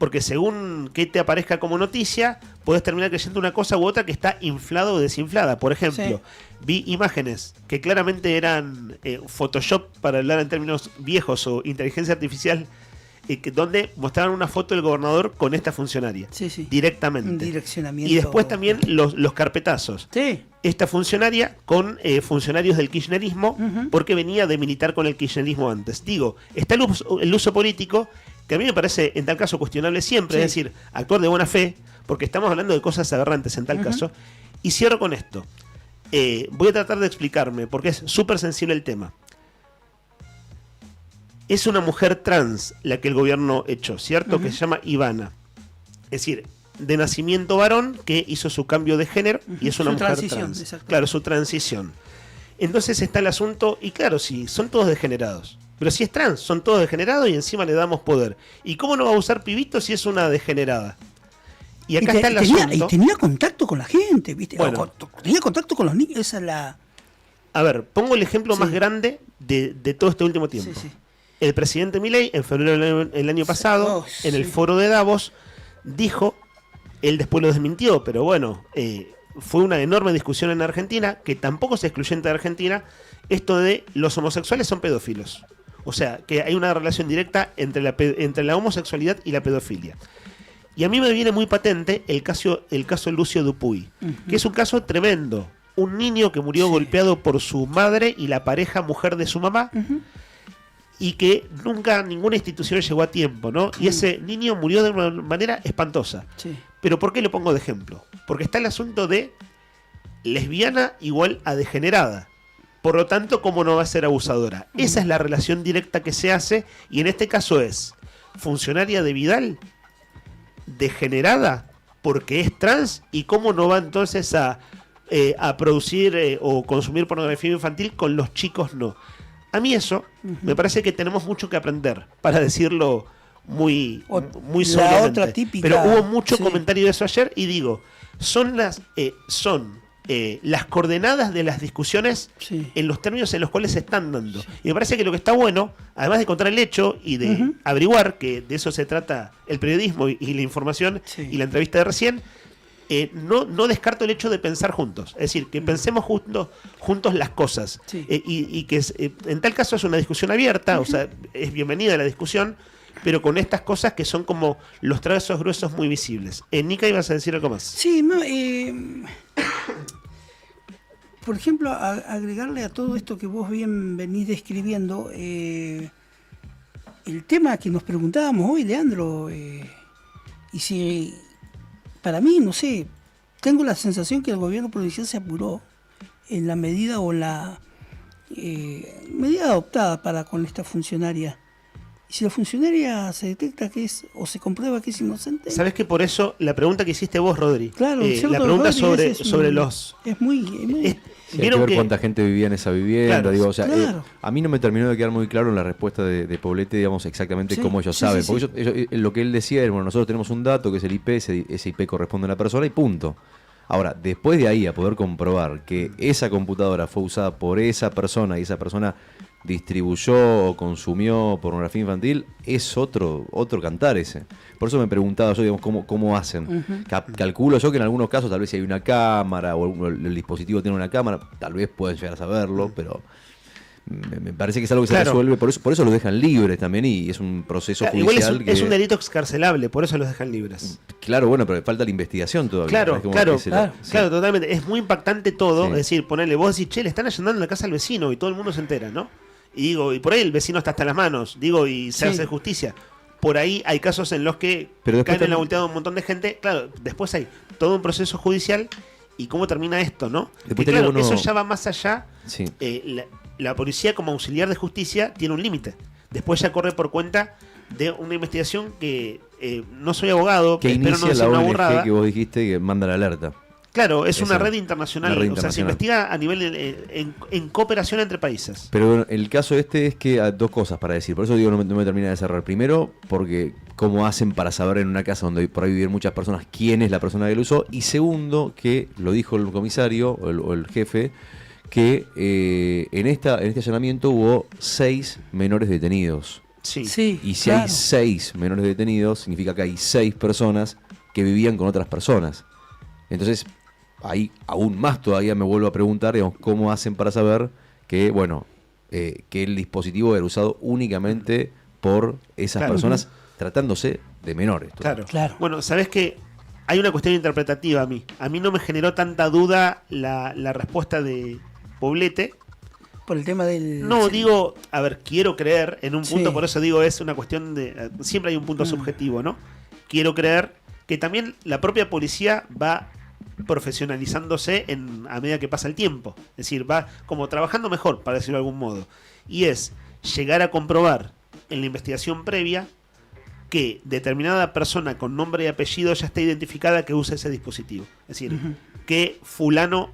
porque según que te aparezca como noticia, podés terminar creyendo una cosa u otra que está inflada o desinflada. Por ejemplo, vi imágenes que claramente eran Photoshop, para hablar en términos viejos, o inteligencia artificial, donde mostraron una foto del gobernador con esta funcionaria directamente. Un direccionamiento. Y después también los carpetazos. Esta funcionaria con funcionarios del kirchnerismo, porque venía de militar con el kirchnerismo antes. Digo, está el uso político, que a mí me parece en tal caso cuestionable siempre, es decir, actuar de buena fe, porque estamos hablando de cosas aberrantes en tal caso. Y cierro con esto. Voy a tratar de explicarme, porque es súper sensible el tema. Es una mujer trans la que el gobierno echó, ¿cierto? Que se llama Ivana. Es decir, de nacimiento varón, que hizo su cambio de género y es una mujer trans. Claro, su transición. Entonces está el asunto, y claro, sí, son todos degenerados. Pero si es trans, son todos degenerados y encima le damos poder. ¿Y cómo no va a usar pibitos si es una degenerada? Y acá está el asunto. Y tenía contacto con la gente, ¿viste? Bueno. Tenía contacto con los niños, esa es la... A ver, pongo el ejemplo más grande de todo este último tiempo. El presidente Milei, en febrero del año pasado, en el foro de Davos, dijo, él después lo desmintió, pero bueno, fue una enorme discusión en Argentina, que tampoco es excluyente de Argentina, esto de los homosexuales son pedófilos. O sea, que hay una relación directa entre la homosexualidad y la pedofilia. Y a mí me viene muy patente el caso Lucio Dupuy, que es un caso tremendo. Un niño que murió golpeado por su madre y la pareja mujer de su mamá, y que nunca ninguna institución llegó a tiempo, ¿no? Y ese niño murió de una manera espantosa. Pero ¿por qué lo pongo de ejemplo? Porque está el asunto de lesbiana igual a degenerada. Por lo tanto, ¿cómo no va a ser abusadora? Esa es la relación directa que se hace, y en este caso es funcionaria de Vidal, degenerada, porque es trans, y cómo no va entonces a producir o consumir pornografía infantil con los chicos, no. A mí eso me parece que tenemos mucho que aprender, para decirlo muy sobriamente. Otra típica, pero hubo mucho comentario de eso ayer, y digo, son las coordenadas de las discusiones en los términos en los cuales se están dando. Y me parece que lo que está bueno, además de contar el hecho y de averiguar, que de eso se trata el periodismo y la información y la entrevista de recién, no descarto el hecho de pensar juntos. Es decir, que pensemos juntos las cosas. Y que en tal caso es una discusión abierta, o sea, es bienvenida la discusión, pero con estas cosas que son como los trazos gruesos muy visibles. Nica, ¿ibas a decir algo más? Sí, por ejemplo, agregarle a todo esto que vos bien venís describiendo, el tema que nos preguntábamos hoy, Leandro, y si... Para mí, no sé, tengo la sensación que el gobierno provincial se apuró en la medida o la medida adoptada para con esta funcionaria. Y si la funcionaria se detecta que es, o se comprueba que es inocente... ¿Sabés que por eso la pregunta que hiciste vos, Rodri? Claro, la pregunta sobre los... Es muy... Sí, hay que ver cuánta gente vivía en esa vivienda. Claro, digo, o sea, a mí no me terminó de quedar muy claro en la respuesta de Poblete, digamos, exactamente cómo ellos saben. Porque ellos, lo que él decía es, bueno, nosotros tenemos un dato que es el IP, ese IP corresponde a una persona y punto. Ahora, después de ahí a poder comprobar que esa computadora fue usada por esa persona y esa persona distribuyó o consumió pornografía infantil, es otro cantar ese. Por eso me preguntaba yo, digamos, cómo hacen. Calculo yo que en algunos casos, tal vez si hay una cámara o el dispositivo tiene una cámara, tal vez pueden llegar a saberlo, pero me parece que es algo que se resuelve, por eso los dejan libres también, y es un proceso judicial. Igual es un delito excarcelable, por eso los dejan libres. Claro, bueno, pero falta la investigación todavía. Claro, totalmente. Es muy impactante todo, es decir, ponerle, vos decís, che, le están allanando en la casa al vecino y todo el mundo se entera, ¿no? Y digo, y por ahí el vecino está hasta las manos, digo, y se hace justicia. Por ahí hay casos en los que caen en la volteada un montón de gente. Claro, después hay todo un proceso judicial. ¿Y cómo termina esto, no? Que, claro, eso ya va más allá. La policía como auxiliar de justicia tiene un límite. Después ya corre por cuenta de una investigación que no soy abogado, que espero no decir una burrada. Que vos dijiste que manda la alerta. Claro, es una red internacional. O sea, se investiga a nivel en cooperación entre países. Pero bueno, el caso este es que hay dos cosas para decir. Por eso digo, no me termina de cerrar. Primero, porque cómo hacen para saber en una casa donde por ahí viven muchas personas quién es la persona que lo usó. Y segundo, que lo dijo el comisario o el jefe, que en este allanamiento hubo 6 menores detenidos. Sí. Y si hay 6 menores detenidos, significa que hay 6 personas que vivían con otras personas. Entonces, ahí aún más todavía me vuelvo a preguntar, digamos, cómo hacen para saber que, bueno, que el dispositivo era usado únicamente por esas personas, tratándose de menores. Claro. Bueno, ¿sabés qué? Hay una cuestión interpretativa a mí. A mí no me generó tanta duda la respuesta de Poblete. Por el tema del... No, digo, a ver, quiero creer en un punto, por eso digo, es una cuestión de... Siempre hay un punto subjetivo, ¿no? Quiero creer que también la propia policía va profesionalizándose a medida que pasa el tiempo. Es decir, va como trabajando mejor, para decirlo de algún modo. Y es llegar a comprobar en la investigación previa que determinada persona con nombre y apellido ya está identificada que usa ese dispositivo. Es decir, que fulano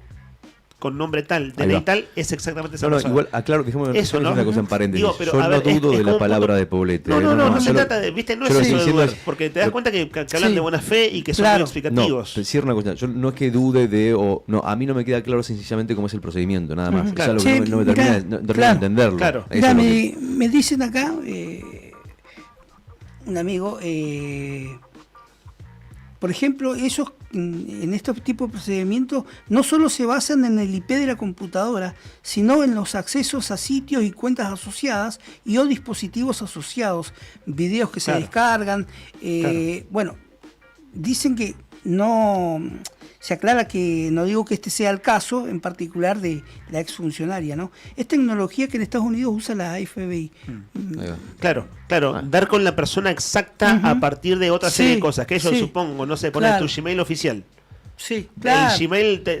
con nombre tal, de ley tal, es exactamente esa persona. Igual, aclaro que eso, ¿no? una cosa en paréntesis. Digo, pero, yo a ver, no dudo es de la como palabra de Poblete. No se trata de, viste, no es eso de dudar, porque te das cuenta que hablan de buena fe y que son muy explicativos. No, cierro una cuestión. Yo no es que dude de, no, a mí no me queda claro sencillamente cómo es el procedimiento, nada más. Claro. Es algo que no me termina de entenderlo. Claro. Mirá, me dicen acá, un amigo, por ejemplo, ellos en estos tipos de procedimientos no solo se basan en el IP de la computadora, sino en los accesos a sitios y cuentas asociadas y o dispositivos asociados, videos que se descargan. Bueno, dicen que no... Se aclara que no digo que este sea el caso en particular de la exfuncionaria, ¿no? Es tecnología que en Estados Unidos usa la FBI. Claro, dar con la persona exacta a partir de otra serie de cosas, que yo supongo, no sé, poner tu Gmail oficial. Sí, claro.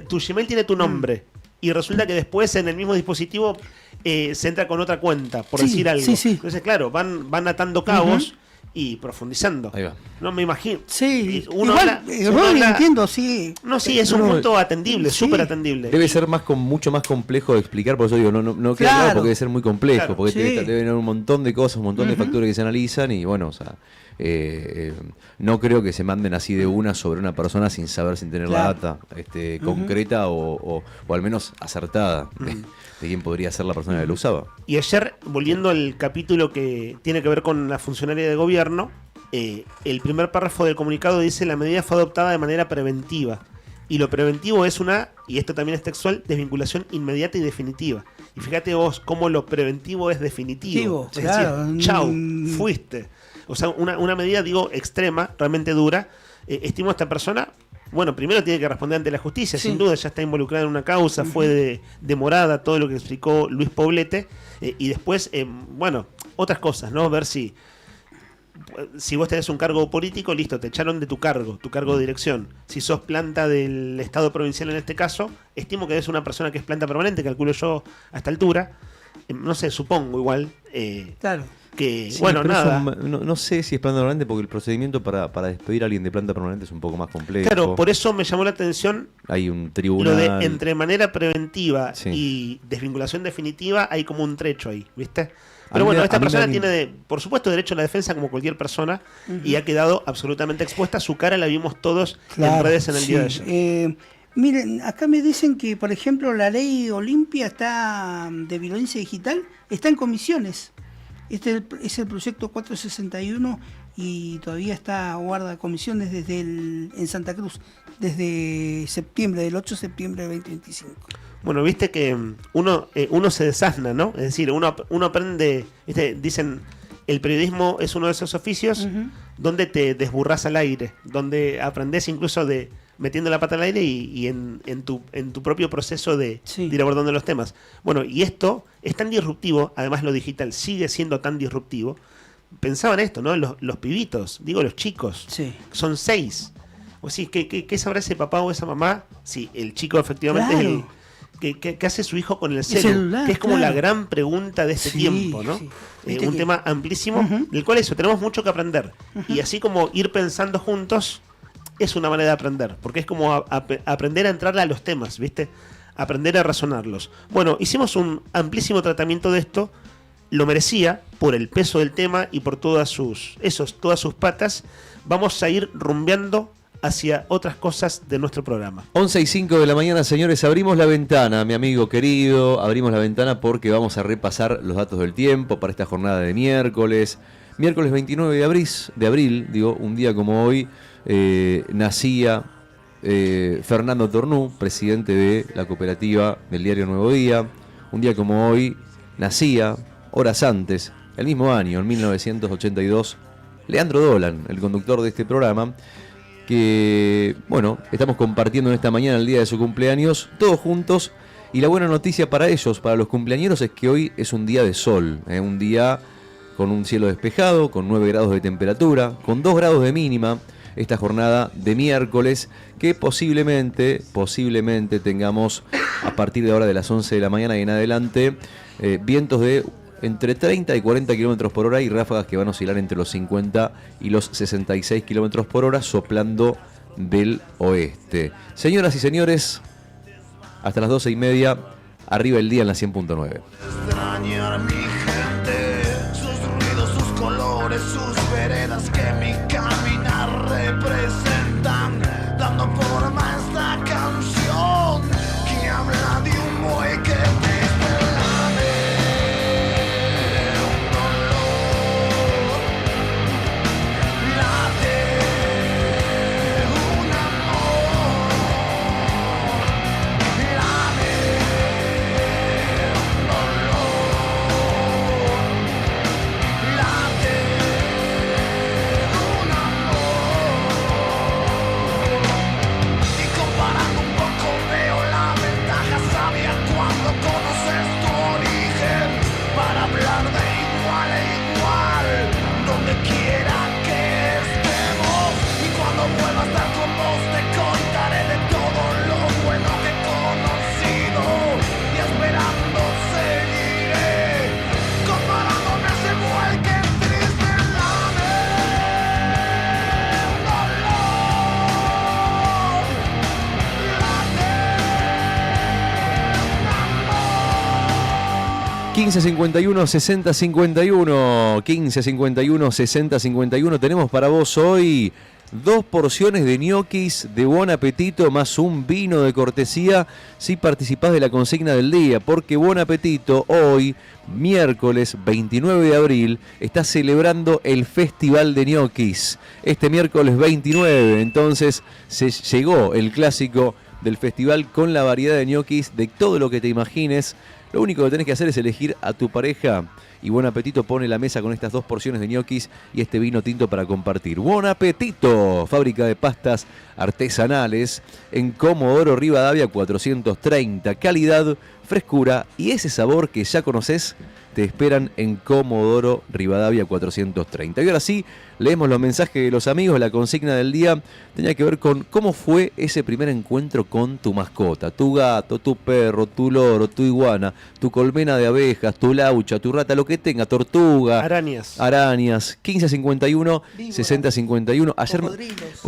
Tu Gmail tiene tu nombre y resulta que después en el mismo dispositivo se entra con otra cuenta, por decir algo. Entonces, claro, van atando cabos y profundizando. Ahí va. No me imagino. Sí, uno entiendo, sí. No, sí, es un punto atendible, súper atendible. Debe ser mucho más complejo de explicar, por eso digo, no queda claro porque debe ser muy complejo, porque debe haber un montón de cosas, un montón de factores que se analizan y bueno, o sea, no creo que se manden así de una sobre una persona sin tener la data concreta o al menos acertada de quién podría ser la persona que lo usaba. Y ayer, volviendo al capítulo que tiene que ver con la funcionaria de gobierno, el primer párrafo del comunicado dice: la medida fue adoptada de manera preventiva. Y lo preventivo es y esto también es textual, desvinculación inmediata y definitiva. Y fíjate vos cómo lo preventivo es definitivo. Es decir, chau, fuiste. O sea, una medida, digo, extrema, realmente dura. Estimo a esta persona, bueno, primero tiene que responder ante la justicia, sin duda, ya está involucrada en una causa, fue demorada, todo lo que explicó Luis Poblete, y después, bueno, otras cosas, ¿no? Ver si vos tenés un cargo político, listo, te echaron de tu cargo de dirección. Si sos planta del Estado provincial en este caso, estimo que es una persona que es planta permanente, calculo yo a esta altura, no sé, supongo igual. Claro. Que, bueno, nada. No sé si es planta permanente porque el procedimiento para despedir a alguien de planta permanente es un poco más complejo. Claro, por eso me llamó la atención. Hay un tribunal. Lo de entre manera preventiva y desvinculación definitiva, hay como un trecho ahí, ¿viste? Pero bueno, esta persona tiene, por supuesto, derecho a la defensa como cualquier persona y ha quedado absolutamente expuesta. Su cara la vimos todos en redes en el día de ayer. Miren, acá me dicen que, por ejemplo, la ley Olimpia de violencia digital está en comisiones. Este es el proyecto 461 y todavía guarda comisiones en Santa Cruz desde septiembre, del 8 de septiembre de 2025. Bueno, viste que uno se desasna, ¿no? Es decir, uno aprende, ¿viste? Dicen, el periodismo es uno de esos oficios donde te desburras al aire, donde aprendes incluso de metiendo la pata al aire y en tu propio proceso de ir abordando los temas. Bueno, y esto es tan disruptivo, además lo digital sigue siendo tan disruptivo. Pensaba en esto, ¿no? Los pibitos, digo los chicos, son 6. O sí, ¿qué sabrá ese papá o esa mamá? Sí, el chico efectivamente es el ¿qué hace su hijo con el celular? Que es como la gran pregunta de este tiempo, ¿no? Un tema amplísimo, del cual tenemos mucho que aprender. Y así como ir pensando juntos es una manera de aprender, porque es como aprender a entrarle a los temas, ¿viste? Aprender a razonarlos. Bueno, hicimos un amplísimo tratamiento de esto, lo merecía por el peso del tema y por todas sus patas. Vamos a ir rumbeando hacia otras cosas de nuestro programa. 11:05 de la mañana, señores, abrimos la ventana, mi amigo querido, abrimos la ventana porque vamos a repasar los datos del tiempo para esta jornada de miércoles 29 de abril, digo, un día como hoy, nacía Fernando Tornú, presidente de la cooperativa del diario Nuevo Día. Un día como hoy nacía, horas antes, el mismo año, en 1982, Leandro Dolan, el conductor de este programa, que, bueno, estamos compartiendo en esta mañana el día de su cumpleaños, todos juntos. Y la buena noticia para ellos, para los cumpleañeros, es que hoy es un día de sol, un día con un cielo despejado, con 9 grados de temperatura, con 2 grados de mínima, esta jornada de miércoles, que posiblemente tengamos a partir de ahora de las 11 de la mañana y en adelante, vientos de entre 30 y 40 kilómetros por hora y ráfagas que van a oscilar entre los 50 y los 66 kilómetros por hora, soplando del oeste. Señoras y señores, hasta las 12:30, arriba el día en la 100.9. Extrañar mi gente, sus ruidos, sus colores, sus veredas que mi caminar representan, dando forma a esta canción que habla de un buey que ...1551 6051... ...1551 6051... ...tenemos para vos hoy 2 porciones de ñoquis de buen apetito... ...más un vino de cortesía... ...si participás de la consigna del día... ...porque Buen Apetito hoy... ...miércoles 29 de abril... ...está celebrando el Festival de ñoquis... ...este miércoles 29... ...entonces se llegó el clásico del festival... ...con la variedad de ñoquis... ...de todo lo que te imagines... Lo único que tenés que hacer es elegir a tu pareja y Buen Apetito pone la mesa con estas 2 porciones de ñoquis y este vino tinto para compartir. Buen Apetito, fábrica de pastas artesanales en Comodoro Rivadavia 430. Calidad, frescura y ese sabor que ya conocés te esperan en Comodoro Rivadavia 430. Y ahora sí, leemos los mensajes de los amigos. La consigna del día tenía que ver con cómo fue ese primer encuentro con tu mascota. Tu gato, tu perro, tu loro, tu iguana, tu colmena de abejas, tu laucha, tu rata, lo que tenga, tortuga. Arañas. 1551, 6051. Ayer, vos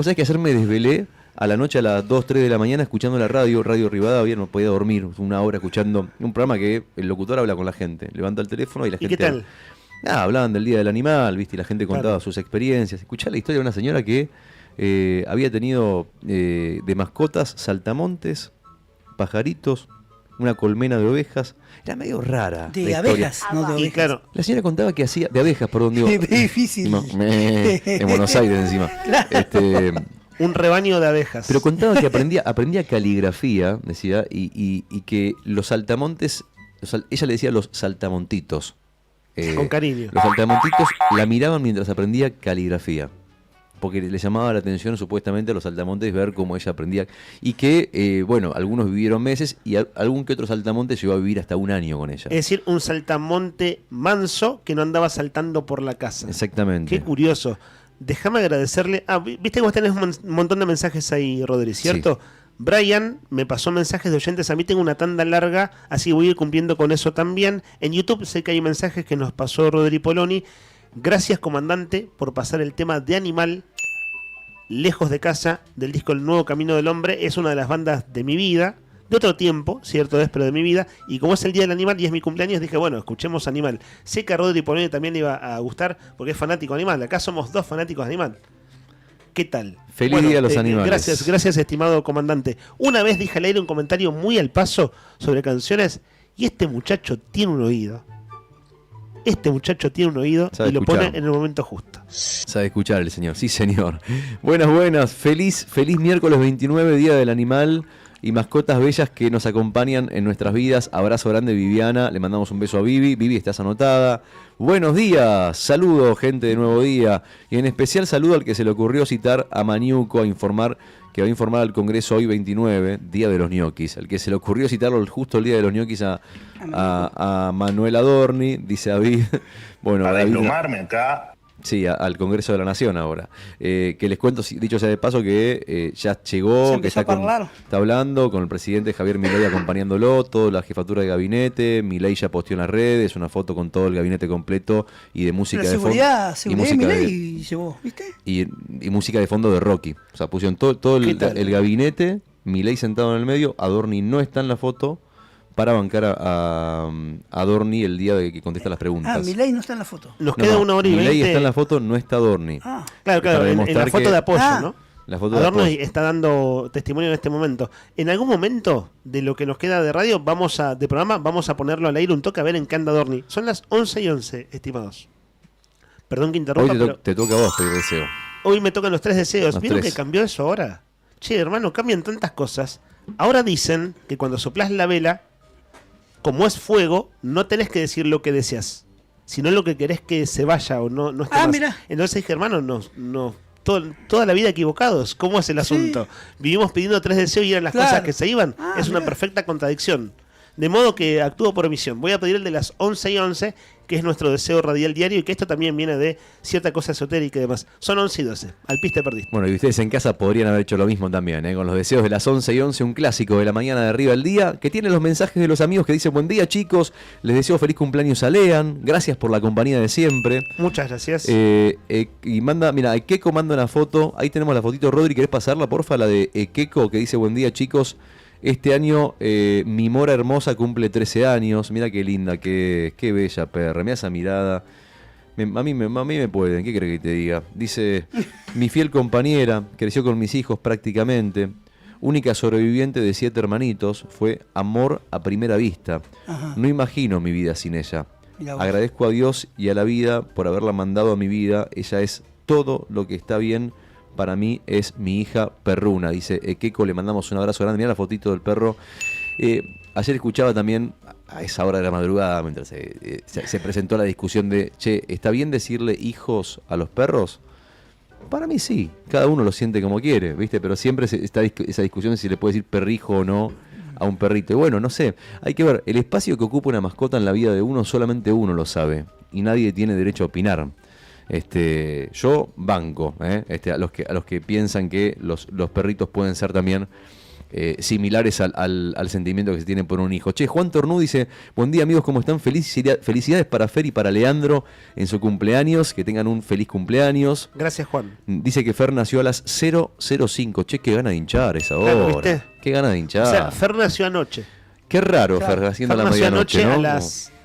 sabés que ayer me desvelé a la noche a las 2, 3 de la mañana escuchando la Radio Rivadavia, no podía dormir, una hora escuchando un programa que el locutor habla con la gente, levanta el teléfono y la gente... ¿Y qué tal? Hablaban del Día del Animal, ¿viste? Y la gente contaba sus experiencias. Escuchá la historia de una señora que había tenido de mascotas saltamontes, pajaritos, una colmena de ovejas. Era medio rara. De abejas, no de ovejas. Claro. La señora contaba que hacía... De abejas, perdón, digo. Es difícil. No, en Buenos Aires encima. Claro. Un rebaño de abejas. Pero contaba que aprendía caligrafía, decía, y que los saltamontes, ella le decía los saltamontitos. Con cariño. Los saltamontitos la miraban mientras aprendía caligrafía. Porque le llamaba la atención supuestamente a los saltamontes ver cómo ella aprendía. Y que, bueno, algunos vivieron meses y algún que otro saltamonte llegó a vivir hasta un año con ella. Es decir, un saltamonte manso que no andaba saltando por la casa. Exactamente. Qué curioso. Déjame agradecerle. Viste que vos tenés un montón de mensajes ahí, Rodri, ¿cierto? Sí. Brian me pasó mensajes de oyentes. A mí tengo una tanda larga, así voy a ir cumpliendo con eso también. En YouTube sé que hay mensajes que nos pasó Rodri Poloni. Gracias, comandante, por pasar el tema de Animal, Lejos de Casa, del disco El Nuevo Camino del Hombre. Es una de las bandas de mi vida, de otro tiempo, cierto es, pero de mi vida. Y como es el Día del Animal y es mi cumpleaños, dije, bueno, escuchemos Animal. Sé que a Rodri Poloni también le iba a gustar porque es fanático de Animal. Acá somos 2 fanáticos de Animal. ¿Qué tal? Feliz día a los animales. Gracias, estimado comandante. Una vez dije al aire un comentario muy al paso sobre canciones y este muchacho tiene un oído. Sabe y lo escuchar. pone en el momento justo. Sabe escuchar el señor, sí señor. Buenas. Feliz miércoles 29, Día del Animal y mascotas bellas que nos acompañan en nuestras vidas. Abrazo grande, Viviana. Le mandamos un beso a Vivi. Vivi, estás anotada. Buenos días. Saludo, gente de Nuevo Día. Y en especial saludo al que se le ocurrió citar a Maniuco que va a informar al Congreso hoy 29, Día de los ñoquis. El que se le ocurrió citarlo justo el Día de los ñoquis a Manuel Adorni, dice David. Bueno, Para David, desplumarme acá. Sí, al Congreso de la Nación ahora. Que les cuento, dicho sea de paso, que ya llegó, que está hablando con el presidente Javier Milei acompañándolo, toda la jefatura de gabinete. Milei ya posteó en las redes una foto con todo el gabinete completo y de música de fondo. Seguridad Milei llevó, ¿viste? Y música de fondo de Rocky. O sea, pusieron todo el gabinete, Milei sentado en el medio, Adorni no está en la foto, para bancar a Adorni el día de que contesta las preguntas. Milei no está en la foto. Nos queda una hora y 20. Milei está en la foto, no está Adorni. Claro, en la foto de apoyo, ¿no? La foto de Adorni apoyo. está dando testimonio en este momento. En algún momento de lo que nos queda de radio, de programa, vamos a ponerlo al aire un toque a ver en qué anda Adorni. Son las 11:11, estimados. Perdón que interrumpa, Hoy te toca a vos pedir deseo. Hoy me tocan los 3 deseos. Los ¿Vieron 3. que cambió eso ahora? Che, hermano, cambian tantas cosas. Ahora dicen que cuando soplás la vela, como es fuego, no tenés que decir lo que deseas, sino lo que querés que se vaya o no esté más. Mira. Entonces dije, hermano, toda la vida equivocados. ¿Cómo es el asunto? Vivimos pidiendo 3 deseos y eran las cosas que se iban. Es una perfecta contradicción. De modo que actúo por omisión. Voy a pedir el de las 11:11, que es nuestro deseo radial diario, y que esto también viene de cierta cosa esotérica y demás. Son 11:12. Al piste perdiste. Bueno, y ustedes en casa podrían haber hecho lo mismo también, con los deseos de las 11:11, un clásico de la mañana de Arriba del Día, que tiene los mensajes de los amigos que dicen: buen día, chicos, les deseo feliz cumpleaños a Lean, gracias por la compañía de siempre. Muchas gracias. Y manda, mira, Ekeko manda una foto, ahí tenemos la fotito, Rodri, ¿querés pasarla, porfa? La de Ekeko, que dice: buen día, chicos. Este año mi mora hermosa cumple 13 años. Mira qué linda, qué bella perra. Mira esa mirada. A mí me pueden, ¿qué crees que te diga? Dice: mi fiel compañera, creció con mis hijos prácticamente. Única sobreviviente de 7 hermanitos. Fue amor a primera vista. Ajá. No imagino mi vida sin ella. Mirá vos. Agradezco a Dios y a la vida por haberla mandado a mi vida. Ella es todo lo que está bien. Para mí es mi hija perruna, dice Ekeko, le mandamos un abrazo grande. Mira la fotito del perro. Ayer escuchaba también, a esa hora de la madrugada, mientras se presentó la discusión de, che, ¿está bien decirle hijos a los perros? Para mí sí, cada uno lo siente como quiere, ¿viste? Pero siempre está esa discusión de si le puede decir perrijo o no a un perrito. Y bueno, no sé, hay que ver, el espacio que ocupa una mascota en la vida de uno, solamente uno lo sabe, y nadie tiene derecho a opinar. Yo banco a los que piensan que los perritos pueden ser también similares al sentimiento que se tiene por un hijo. Che, Juan Tornú dice: buen día, amigos, ¿cómo están? Felicidades para Fer y para Leandro en su cumpleaños, que tengan un feliz cumpleaños. Gracias, Juan. Dice que Fer nació a las 0:05. Che, qué gana de hinchar esa hora. Claro, ¿viste? Qué gana de hinchar. O sea, Fer nació anoche. Qué raro, Fer, haciendo la medianoche, ¿no?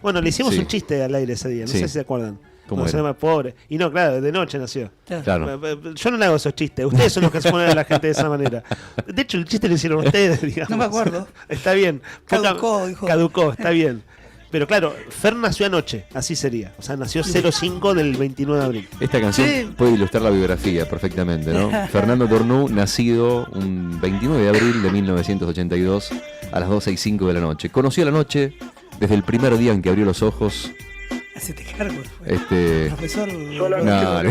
Bueno, le hicimos Sí. un chiste al aire ese día, no Sí. sé si se acuerdan. ¿Cómo No, se era? llama pobre. Y no, claro, de noche nació. Claro. Yo no le hago esos chistes. Ustedes son los que se ponen a la gente de esa manera. De hecho, el chiste lo hicieron ustedes, digamos. No me acuerdo. Está bien. Caducó, hijo. Caducó, está bien. Pero claro, Fer nació anoche, así sería. O sea, nació 05 del 29 de abril. Esta canción Sí. puede ilustrar la biografía perfectamente, ¿no? Fernando Tornú, nacido un 29 de abril de 1982 a las 12:05 de la noche. Conoció la noche desde el primer día en que abrió los ojos. Hacete cargo. Profesor. No,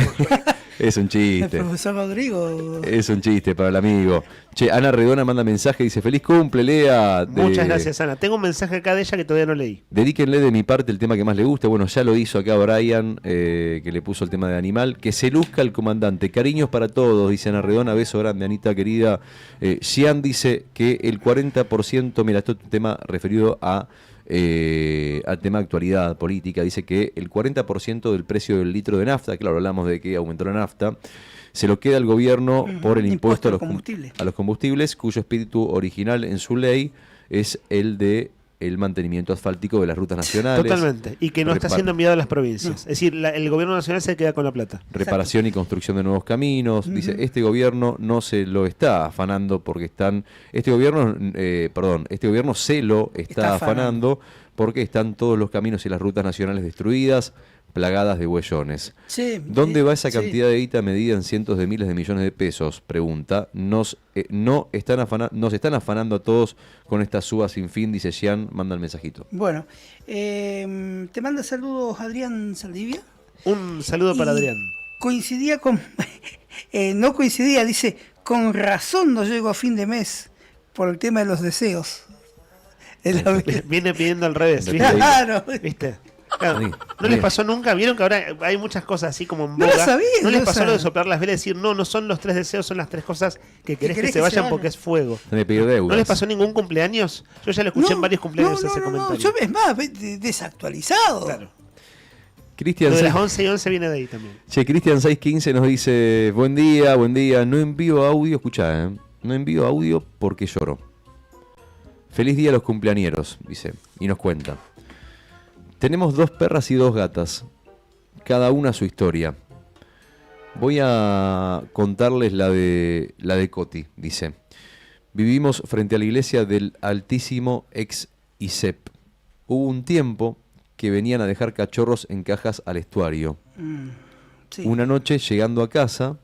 es un El chiste. profesor Rodrigo. Es un chiste para el amigo. Che, Ana Redona manda mensaje, dice: feliz cumple, Lea. Muchas gracias, Ana. Tengo un mensaje acá de ella que todavía no leí. Dedíquenle de mi parte el tema que más le guste. Bueno, ya lo hizo acá Brian, que le puso el tema de animal. Que se luzca el comandante. Cariños para todos, dice Ana Redona. Beso grande, Anita querida. Gian dice que el 40%, mira, esto es un tema referido al tema de actualidad política. Dice que el 40% del precio del litro de nafta, claro, hablamos de que aumentó la nafta, se lo queda al gobierno por el impuesto a los combustibles, cuyo espíritu original en su ley es el de el mantenimiento asfáltico de las rutas nacionales. Totalmente. Y que no está siendo enviado a las provincias. Es decir, el gobierno nacional se queda con la plata. Reparación y construcción de nuevos caminos. Dice, este gobierno no se lo está afanando porque están... Este gobierno se lo está afanando porque están todos los caminos y las rutas nacionales destruidas, plagadas de huellones. Sí, ¿Dónde va esa cantidad de guita medida en cientos de miles de millones de pesos? Pregunta. Nos están afanando a todos con esta suba sin fin, dice Jean, manda el mensajito. Bueno, te manda saludos Adrián Saldivia. Un saludo para Adrián. Coincidía con... no coincidía, dice, con razón no llego a fin de mes por el tema de los deseos. Viene pidiendo al revés. ¿Viste? Claro. ¿Viste? Claro. ¿No les pasó nunca? ¿Vieron que ahora hay muchas cosas así como en boga? No lo sabía. ¿No les pasó lo de soplar las velas y decir, no son los 3 deseos, son las 3 cosas que querés que se vayan porque es fuego? ¿No les pasó ningún cumpleaños? Yo ya lo escuché en varios cumpleaños ese comentario. Yo es más, desactualizado. Claro. Cristian, lo de las 11 y 11 viene de ahí también. Che, Cristian 615 nos dice, buen día, no envío audio, escuchá, no envío audio porque lloro. Feliz día a los cumpleañeros, dice, y nos cuenta. Tenemos 2 perras y 2 gatas, cada una su historia. Voy a contarles la de Coti, dice. Vivimos frente a la iglesia del Altísimo ex ISEP. Hubo un tiempo que venían a dejar cachorros en cajas al estuario. Sí. Una noche, llegando a casa,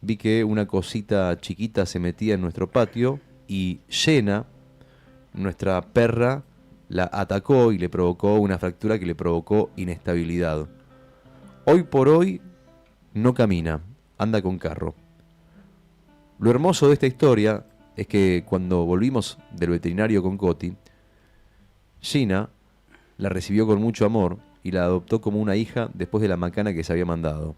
vi que una cosita chiquita se metía en nuestro patio y Jenna, nuestra perra, la atacó y le provocó una fractura que le provocó inestabilidad. Hoy por hoy no camina, anda con carro. Lo hermoso de esta historia es que cuando volvimos del veterinario con Coti, Gina la recibió con mucho amor y la adoptó como una hija después de la macana que se había mandado.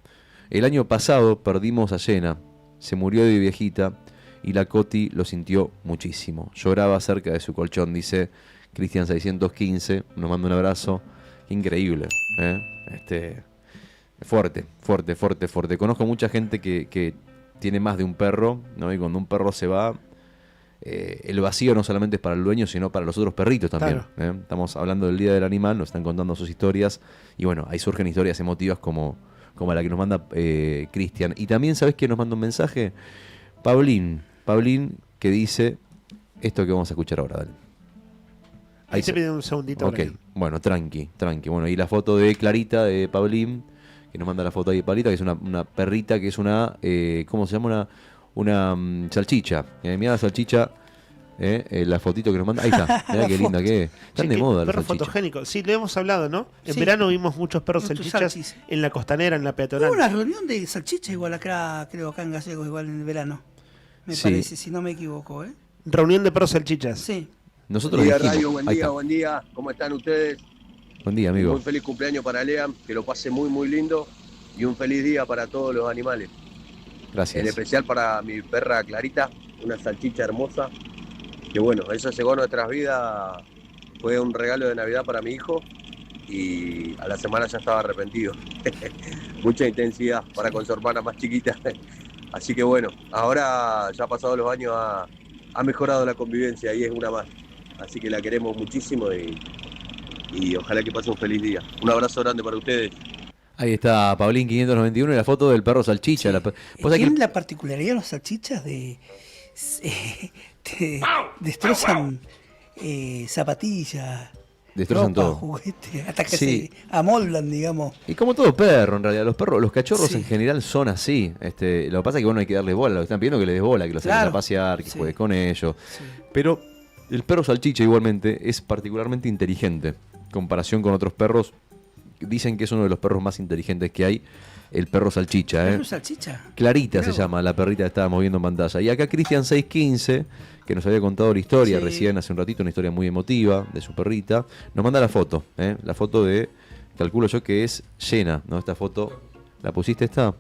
El año pasado perdimos a Jenna, se murió de viejita y la Coti lo sintió muchísimo. Lloraba cerca de su colchón, dice Cristian 615, nos manda un abrazo. Increíble, fuerte. Conozco mucha gente que tiene más de un perro, ¿no? Y cuando un perro se va, el vacío no solamente es para el dueño, sino para los otros perritos también. Claro. Estamos hablando del Día del Animal, nos están contando sus historias y bueno, ahí surgen historias emotivas como la que nos manda Cristian. Y también, ¿sabés quién nos manda un mensaje? Paulín, que dice esto que vamos a escuchar ahora, dale. Ahí se pide un segundito. Ok, bueno, tranqui. Bueno, y la foto de Clarita, de Paulín, que nos manda la foto ahí de Palita, que es una perrita, que es una, ¿cómo se llama? Una salchicha. Mirá la salchicha, la fotito que nos manda. Ahí está, mirá qué linda que es. Están de moda los perros salchichas. fotogénicos. Sí, lo hemos hablado, ¿no? En verano vimos muchos perros salchichas en la costanera, en la peatonal. Hubo una reunión de salchichas igual acá, creo, acá en Gallegos, igual en el verano. Me parece, si no me equivoco, ¿eh? Reunión de perros salchichas. Sí. Nosotros buen día, dijimos, Radio, ahí está. buen día, ¿cómo están ustedes? Buen día, amigo. Muy feliz cumpleaños para Leam, que lo pase muy, muy lindo. Y un feliz día para todos los animales. Gracias. En especial para mi perra Clarita, una salchicha hermosa. Que bueno, eso llegó a nuestras vidas. Fue un regalo de Navidad para mi hijo. Y a la semana ya estaba arrepentido. Mucha intensidad para con su hermana más chiquita. Así que bueno, ahora ya pasados los años ha mejorado la convivencia y es una más. Así que la queremos muchísimo y ojalá que pase un feliz día. Un abrazo grande para ustedes. Ahí está Paulín 591 y la foto del perro salchicha. Sí. Tienen la particularidad de los salchichas de destrozan zapatillas, destrozan ropa, todo. juguetes, hasta que se amoldan, digamos. Y como todo perro, en realidad, los cachorros Sí. en general son así. Lo que pasa es que bueno, hay que darle bola. Lo que están pidiendo que le des bola, que los saques a pasear, que juegues con ellos. Sí. Pero el perro salchicha igualmente es particularmente inteligente. En comparación con otros perros, dicen que es uno de los perros más inteligentes que hay. El perro salchicha, ¿Perro salchicha? Clarita se llama, la perrita que estábamos viendo en pantalla. Y acá Cristian 615, que nos había contado la historia recién hace un ratito, una historia muy emotiva de su perrita, nos manda la foto, la foto de, calculo yo que es Jenna, ¿no? Esta foto, ¿la pusiste esta?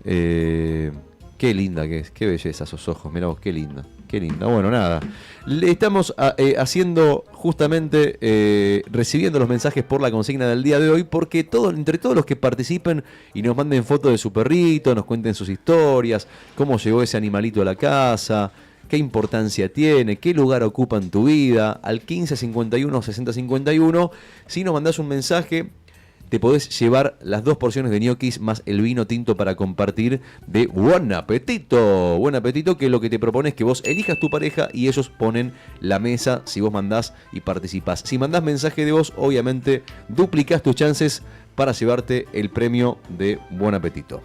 Qué linda que es, qué belleza esos ojos, mirá vos, qué linda. Qué linda. Bueno, nada. Le estamos haciendo justamente, recibiendo los mensajes por la consigna del día de hoy, porque entre todos los que participen y nos manden fotos de su perrito, nos cuenten sus historias, cómo llegó ese animalito a la casa, qué importancia tiene, qué lugar ocupa en tu vida, al 15 51 60 51. Si nos mandás un mensaje, te podés llevar las 2 porciones de ñoquis más el vino tinto para compartir de Buen Apetito. Buen Apetito, que lo que te propone es que vos elijas tu pareja y ellos ponen la mesa si vos mandás y participás. Si mandás mensaje de voz, obviamente duplicás tus chances para llevarte el premio de Buen Apetito.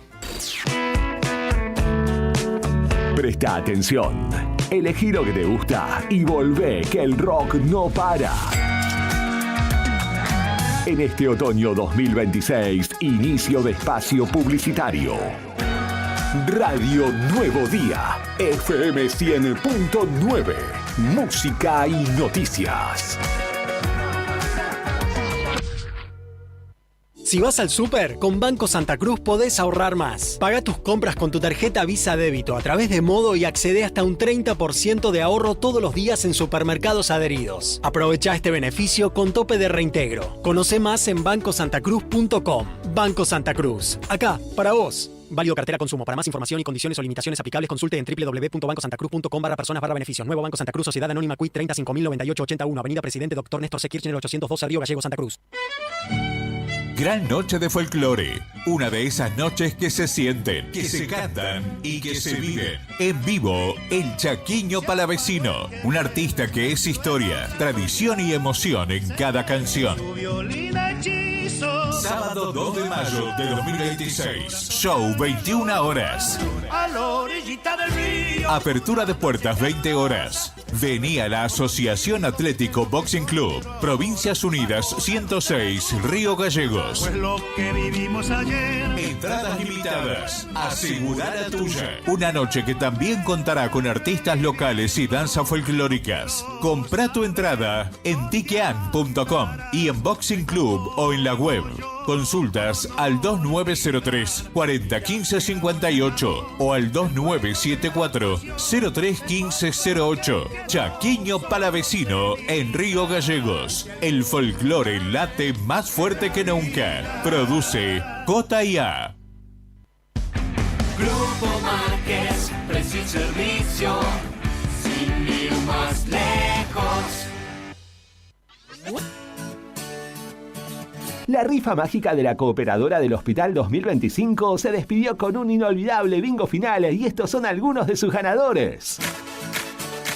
Presta atención, elegí lo que te gusta y volvé que el rock no para. En este otoño 2026, inicio de espacio publicitario. Radio Nuevo Día, FM 100.9, música y noticias. Si vas al súper, con Banco Santa Cruz podés ahorrar más. Paga tus compras con tu tarjeta Visa Débito a través de Modo y accede hasta un 30% de ahorro todos los días en supermercados adheridos. Aprovecha este beneficio con tope de reintegro. Conoce más en bancosantacruz.com. Banco Santa Cruz. Acá, para vos. Válido cartera consumo. Para más información y condiciones o limitaciones aplicables, consulte en www.bancosantacruz.com/personas/beneficios. Nuevo Banco Santa Cruz, Sociedad Anónima Quit 3509881, Avenida Presidente Dr. Néstor C. Kirchner 812, Río Gallegos, Santa Cruz. Gran noche de folclore. Una de esas noches que se sienten, que se cantan y que se viven. En vivo, el Chaquiño Palavecino. Un artista que es historia, tradición y emoción en cada canción. Sábado 2 de mayo de 2026. Show 21 horas. A la orillita del río. Apertura de puertas 20 horas. Vení a la Asociación Atlético Boxing Club, Provincias Unidas 106, Río Gallegos. Pues lo que vivimos ayer. Entradas limitadas. Asegura la tuya. Una noche que también contará con artistas locales y danzas folclóricas. Comprá tu entrada en tiquean.com y en Boxing Club o en la web. Consultas al 2903 401558 o al 2974 031508. Chaquiño Palavecino en Río Gallegos. El folclore late más fuerte que nunca. Produce J&A. Grupo Márquez, precio y servicio, sin ir más lejos. La rifa mágica de la Cooperadora del Hospital 2025 se despidió con un inolvidable bingo final y estos son algunos de sus ganadores.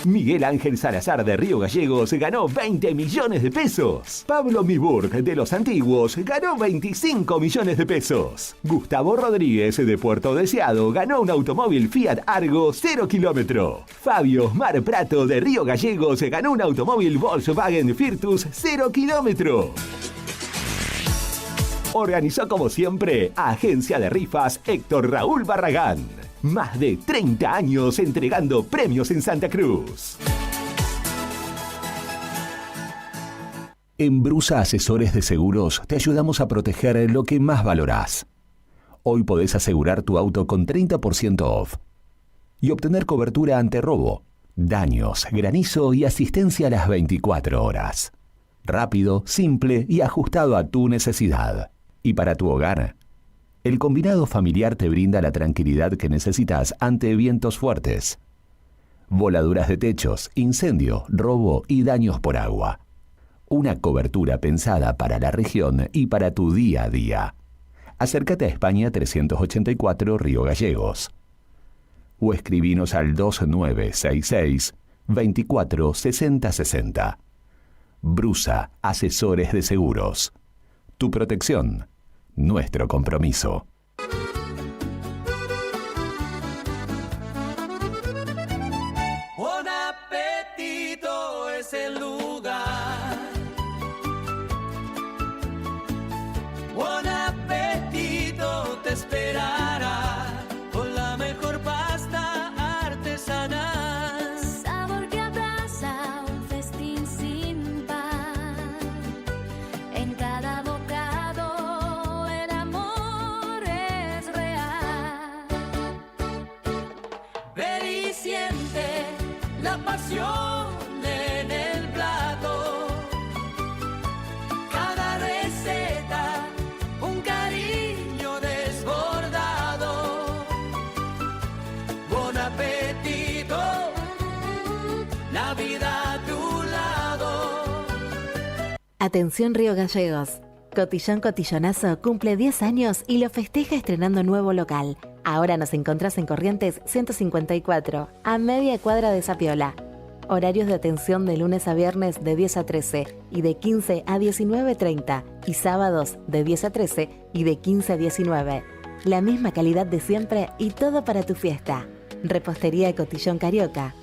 Miguel Ángel Salazar de Río Gallegos ganó 20 millones de pesos. Pablo Miburg de Los Antiguos ganó 25 millones de pesos. Gustavo Rodríguez de Puerto Deseado ganó un automóvil Fiat Argo 0 kilómetro. Fabio Mar Prato de Río Gallegos ganó un automóvil Volkswagen Virtus 0 kilómetro. Organizó como siempre Agencia de Rifas Héctor Raúl Barragán. Más de 30 años entregando premios en Santa Cruz. En Brusa Asesores de Seguros te ayudamos a proteger lo que más valorás. Hoy podés asegurar tu auto con 30% off y obtener cobertura ante robo, daños, granizo y asistencia a las 24 horas. Rápido, simple y ajustado a tu necesidad. Y para tu hogar, el combinado familiar te brinda la tranquilidad que necesitas ante vientos fuertes, voladuras de techos, incendio, robo y daños por agua. Una cobertura pensada para la región y para tu día a día. Acércate a España 384 Río Gallegos. O escribinos al 2966 24 60 60. Brusa Asesores de Seguros. Tu protección. Nuestro compromiso. Buen Apetito es el lugar. Buen Apetito te esperará con la mejor pasta artesanal. Sabor que abraza un festín sin par. En cada bocado el amor es real. Ven y siente la pasión en el plato. Cada receta, un cariño desbordado. Buen Apetito, Atención Río Gallegos. Cotillón Cotillonazo cumple 10 años y lo festeja estrenando nuevo local. Ahora nos encontrás en Corrientes 154, a media cuadra de Zapiola. Horarios de atención de lunes a viernes de 10 a 13 y de 15 a 19:30 y sábados de 10 a 13 y de 15 a 19. La misma calidad de siempre y todo para tu fiesta. Repostería Cotillón Carioca.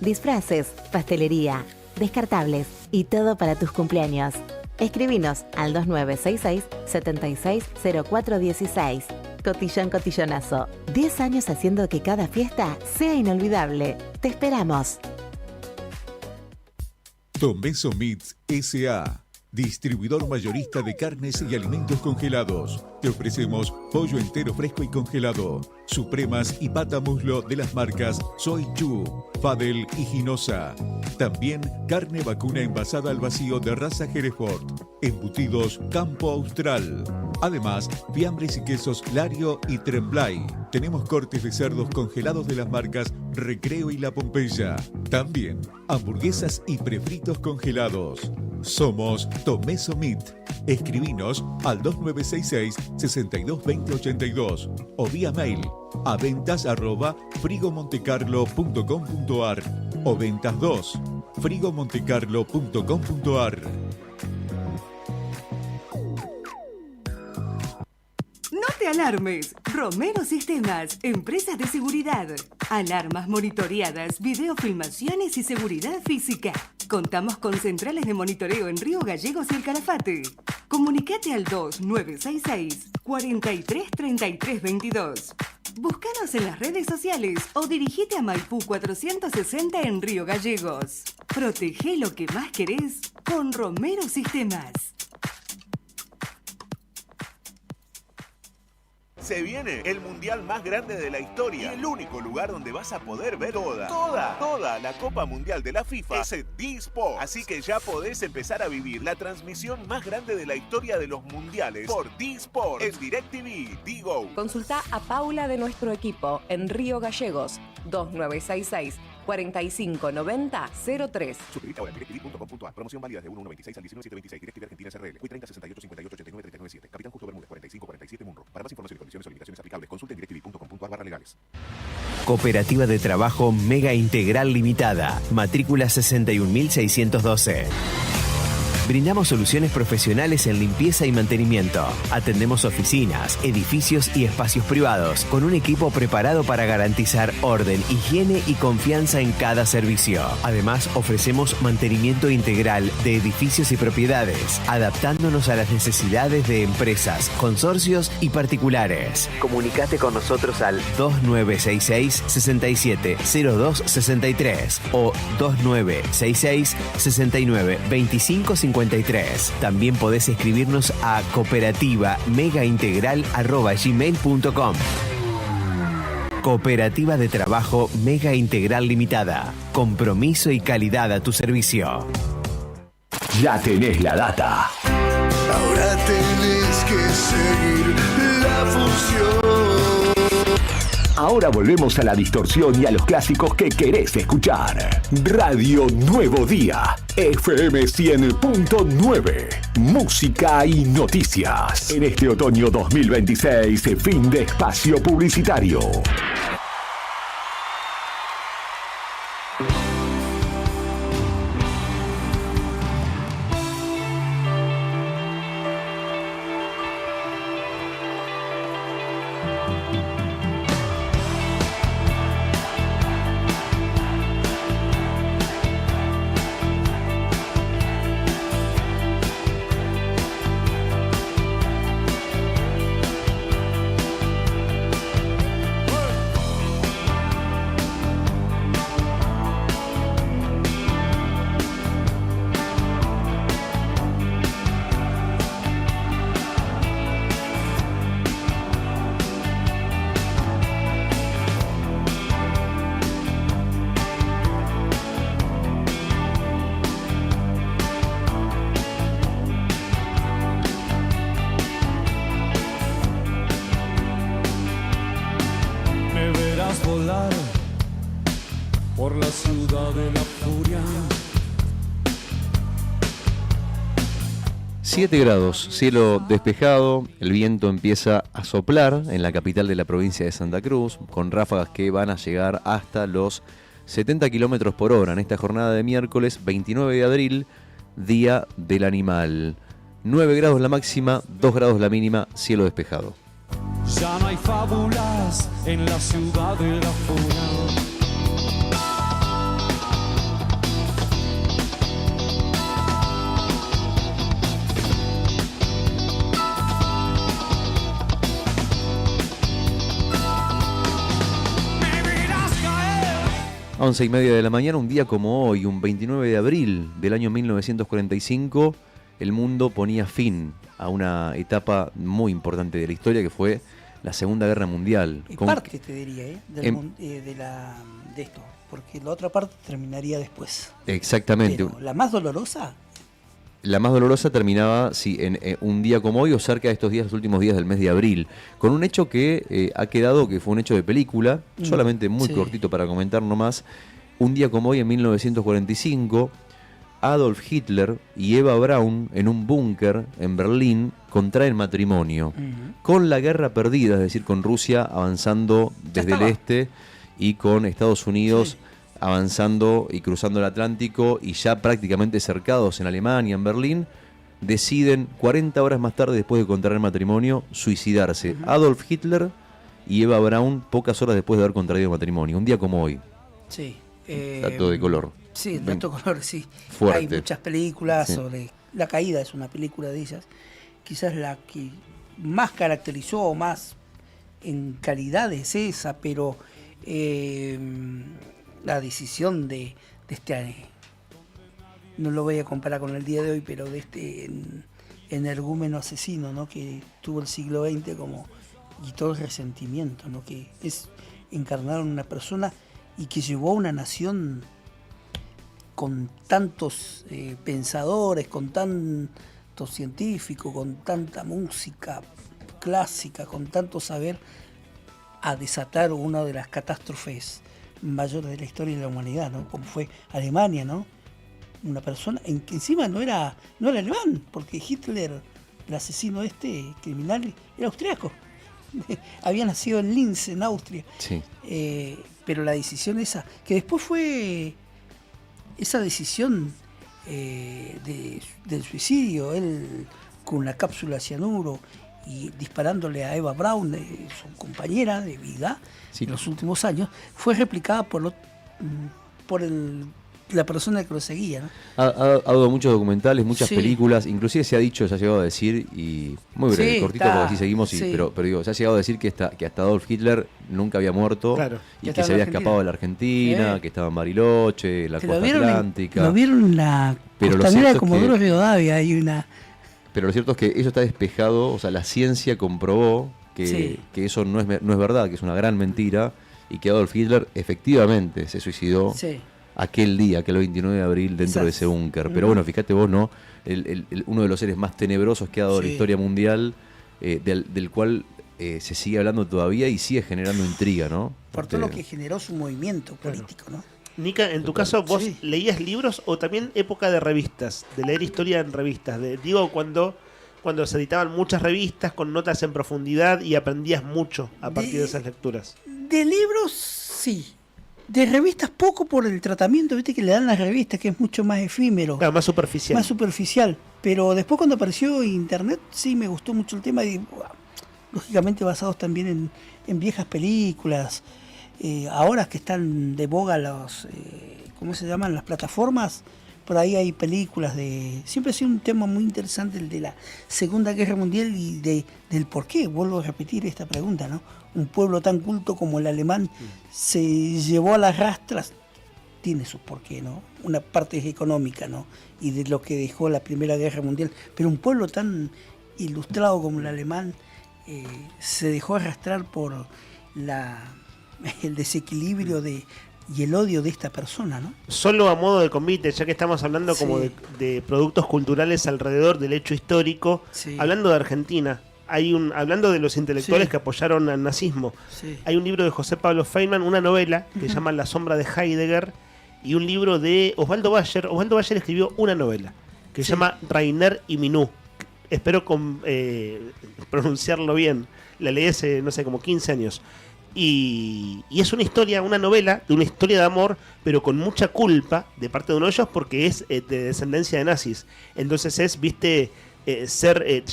Disfraces, pastelería, descartables y todo para tus cumpleaños. Escribinos al 2966-760416. Cotillón Cotillonazo. 10 años haciendo que cada fiesta sea inolvidable. Te esperamos. Tomeso Meats S.A., distribuidor mayorista de carnes y alimentos congelados. Te ofrecemos pollo entero fresco y congelado, supremas y pata muslo de las marcas Soy Chu, Fadel y Ginosa. También carne vacuna envasada al vacío de raza Hereford, embutidos Campo Austral. Además, fiambres y quesos Lario y Tremblay. Tenemos cortes de cerdos congelados de las marcas Recreo y La Pompeya. También hamburguesas y prefritos congelados. Somos Tomeso Meat. Escribinos al 2966-622082 o vía mail a ventas@frigomontecarlo.com.ar o ventas2 frigomontecarlo.com.ar. No te alarmes. Romero Sistemas, empresas de seguridad. Alarmas monitoreadas, videofilmaciones y seguridad física. Contamos con centrales de monitoreo en Río Gallegos y El Calafate. Comunicate al 2966-433322. Búscanos en las redes sociales o dirigite a Maipú 460 en Río Gallegos. Protege lo que más querés con Romero Sistemas. Se viene el mundial más grande de la historia y el único lugar donde vas a poder ver toda la Copa Mundial de la FIFA es D-Sport. Así que ya podés empezar a vivir la transmisión más grande de la historia de los mundiales por D-Sport en DirecTV, Digo. Consulta a Paula de nuestro equipo en Río Gallegos, 2966-4590-03. Suscríbete ahora en directv.com.ar. Promoción válida de 1/1/26 al 19/26. DirecTV Argentina SRL. Q 30 68 58 89 39 7. Capitán Justo Bermúdez 45 47 Munro. Para más información y condiciones o limitaciones aplicables, consulte en directv.com.ar/legales. Cooperativa de Trabajo Mega Integral Limitada. Matrícula 61.612. Brindamos soluciones profesionales en limpieza y mantenimiento. Atendemos oficinas, edificios y espacios privados con un equipo preparado para garantizar orden, higiene y confianza en cada servicio. Además, ofrecemos mantenimiento integral de edificios y propiedades, adaptándonos a las necesidades de empresas, consorcios y particulares. Comunicate con nosotros al 2966-670263 o 2966-692553. También podés escribirnos a cooperativa-megaintegral@gmail.com. Cooperativa de Trabajo Mega Integral Limitada. Compromiso y calidad a tu servicio. Ya tenés la data. Ahora tenés que seguir la función. Ahora volvemos a la distorsión y a los clásicos que querés escuchar. Radio Nuevo Día, FM 100.9. Música y noticias. En este otoño 2026, fin de espacio publicitario. Volar por la ciudad de la furia. 7 grados, cielo despejado, el viento empieza a soplar en la capital de la provincia de Santa Cruz, con ráfagas que van a llegar hasta los 70 kilómetros por hora en esta jornada de miércoles 29 de abril, Día del Animal. 9 grados la máxima, 2 grados la mínima, cielo despejado. Ya no hay fábulas en la ciudad de la furia. 11:30 de la mañana, un día como hoy, un 29 de abril del año 1945, el mundo ponía fin a una etapa muy importante de la historia que fue la Segunda Guerra Mundial. Parte, te diría, de esto, porque la otra parte terminaría después. Exactamente. Pero la más dolorosa... La más dolorosa terminaba, sí, en un día como hoy o cerca de estos días, los últimos días del mes de abril, con un hecho que ha quedado, que fue un hecho de película, solamente muy cortito para comentar nomás. Un día como hoy, en 1945, Adolf Hitler y Eva Braun, en un búnker en Berlín, contraen matrimonio, con la guerra perdida, es decir, con Rusia avanzando desde el este y con Estados Unidos avanzando y cruzando el Atlántico y ya prácticamente cercados en Alemania, en Berlín, deciden 40 horas más tarde, después de contraer matrimonio, suicidarse. Adolf Hitler y Eva Braun, pocas horas después de haber contraído matrimonio. Un día como hoy. Sí. Dato de color. Sí, dato de color, sí. Fuerte. Hay muchas películas sobre... La Caída es una película de ellas. Quizás la que más caracterizó o más en calidad es esa, pero... la decisión de este, no lo voy a comparar con el día de hoy, pero de este energúmeno asesino, ¿no?, que tuvo el siglo XX como, y todo el resentimiento, ¿no?, que es encarnar una persona y que llevó a una nación con tantos pensadores, con tantos científicos, con tanta música clásica, con tanto saber, a desatar una de las catástrofes mayores de la historia de la humanidad, ¿no?, como fue Alemania, ¿no? Una persona en que encima no era alemán, porque Hitler, el asesino criminal, era austriaco. Había nacido en Linz, en Austria. Sí. Pero la decisión esa, que después fue esa decisión del suicidio, él con una cápsula de cianuro y disparándole a Eva Braun, su compañera de vida, en los últimos años, fue replicada por la persona que lo seguía, ¿no? Ha dado muchos documentales, muchas películas, inclusive se ha dicho, se ha llegado a decir, y muy breve, cortito, porque así seguimos, pero digo, se ha llegado a decir que hasta Adolf Hitler nunca había muerto, y que se había escapado de la Argentina, que estaba en Bariloche, en la costa atlántica. Lo vieron en la costanera de Comodoro Rivadavia, hay una... Pero lo cierto es que eso está despejado, o sea, la ciencia comprobó que eso no es verdad, que es una gran mentira, y que Adolf Hitler efectivamente se suicidó aquel día, aquel 29 de abril, dentro de ese búnker. Pero bueno, fíjate vos, ¿no? Uno de los seres más tenebrosos que ha dado la historia mundial, del cual se sigue hablando todavía y sigue generando intriga, ¿no? Por todo lo que generó su movimiento político, ¿no? Nica, en tu caso, ¿vos leías libros o también época de revistas? De leer historia en revistas. Digo, cuando se editaban muchas revistas con notas en profundidad y aprendías mucho a partir de esas lecturas. De libros, sí. De revistas poco, por el tratamiento, viste, que le dan las revistas, que es mucho más efímero. Claro, más superficial. Más superficial. Pero después, cuando apareció internet, sí me gustó mucho el tema. Y, lógicamente basados también en viejas películas. Ahora que están de boga los, ¿cómo se llaman? Las plataformas, por ahí hay películas de... Siempre ha sido un tema muy interesante el de la Segunda Guerra Mundial y del por qué, vuelvo a repetir esta pregunta, ¿no? Un pueblo tan culto como el alemán se llevó a las rastras, tiene su porqué, ¿no? Una parte es económica, ¿no? Y de lo que dejó la Primera Guerra Mundial, pero un pueblo tan ilustrado como el alemán se dejó arrastrar por el desequilibrio y el odio de esta persona, ¿no? Solo a modo de convite, ya que estamos hablando como de productos culturales alrededor del hecho histórico, hablando de Argentina, hablando de los intelectuales que apoyaron al nazismo, hay un libro de José Pablo Feynman, una novela que se llama La sombra de Heidegger, y un libro de Osvaldo Bayer. Osvaldo Bayer escribió una novela que se llama Rainer y Minú, espero pronunciarlo bien. La leí hace, no sé, como 15 años. Y es una historia, una novela de una historia de amor, pero con mucha culpa de parte de uno de ellos porque es de descendencia de nazis. Entonces es,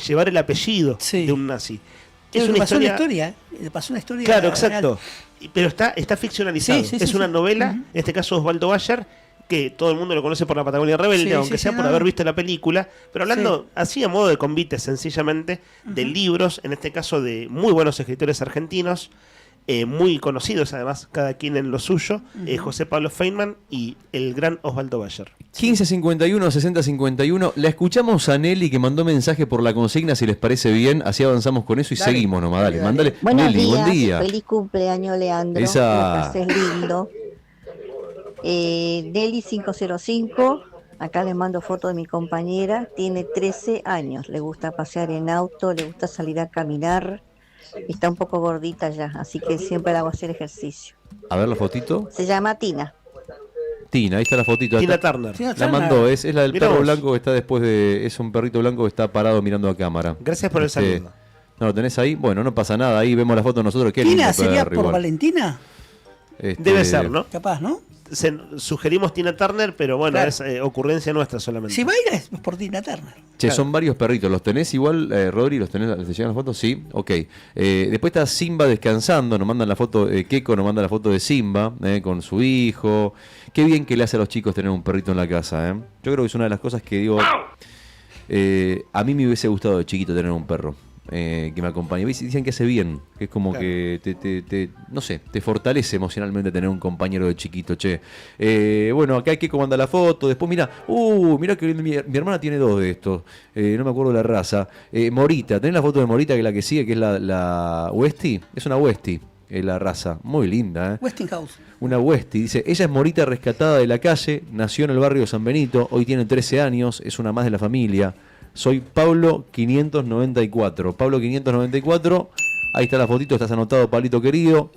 llevar el apellido de un nazi. Es una historia. Le pasó una historia. Claro, exacto. Pero está ficcionalizado. Es una novela, en este caso Osvaldo Bayer, que todo el mundo lo conoce por La Patagonia Rebelde, aunque sea por haber visto la película, pero hablando así a modo de convite, sencillamente, de libros, en este caso de muy buenos escritores argentinos, muy conocidos además, cada quien en lo suyo, José Pablo Feynman y el gran Osvaldo Bayer. 1551-6051, la escuchamos a Nelly que mandó mensaje por la consigna, si les parece bien, así avanzamos con eso y seguimos nomás, dale. Mandale. Buenos Nelly, días, buen día. Feliz cumpleaños, Leandro. Esa. Me parece lindo. Nelly 505, acá les mando foto de mi compañera, tiene 13 años, le gusta pasear en auto, le gusta salir a caminar, está un poco gordita ya, así que siempre la hago hacer ejercicio. A ver la fotito. Se llama Tina. Tina, ahí está la fotito. Tina Turner. La mandó, es la del Mirá perro vos. blanco que está después de... Es un perrito blanco que está parado mirando a cámara. Gracias por el saludo. ¿No lo tenés ahí? Bueno, no pasa nada, ahí vemos la foto nosotros. Qué ¿Tina lindo sería perro, por igual. Valentina? Debe ser, ¿no? Capaz, ¿no? Sugerimos Tina Turner, pero bueno, Claro. es ocurrencia nuestra solamente. Si baila es por Tina Turner. Che, son varios perritos. ¿Los tenés igual, Rodri? ¿Los tenés? ¿Les llegan las fotos? Sí, ok. Después está Simba descansando. Nos mandan la foto, Keiko nos manda la foto de Simba con su hijo. Qué bien que le hace a los chicos tener un perrito en la casa. Yo creo que es una de las cosas que digo. A mí me hubiese gustado de chiquito tener un perro que me acompañe. Dicen que hace bien, que es como que no sé, te fortalece emocionalmente tener un compañero de chiquito, che. Bueno, acá hay que comandar la foto. Después mira que mi hermana tiene 2 de estos. No me acuerdo la raza. Morita, ¿tenés la foto de Morita, que es la que sigue, que es la Westie? Es una Westie, la raza. Muy linda, Westinghouse. Una Westie. Dice, ella es Morita rescatada de la calle, nació en el barrio de San Benito, hoy tiene 13 años, es una más de la familia. Soy Pablo 594. Pablo 594, ahí está la fotito, estás anotado, Pablito querido.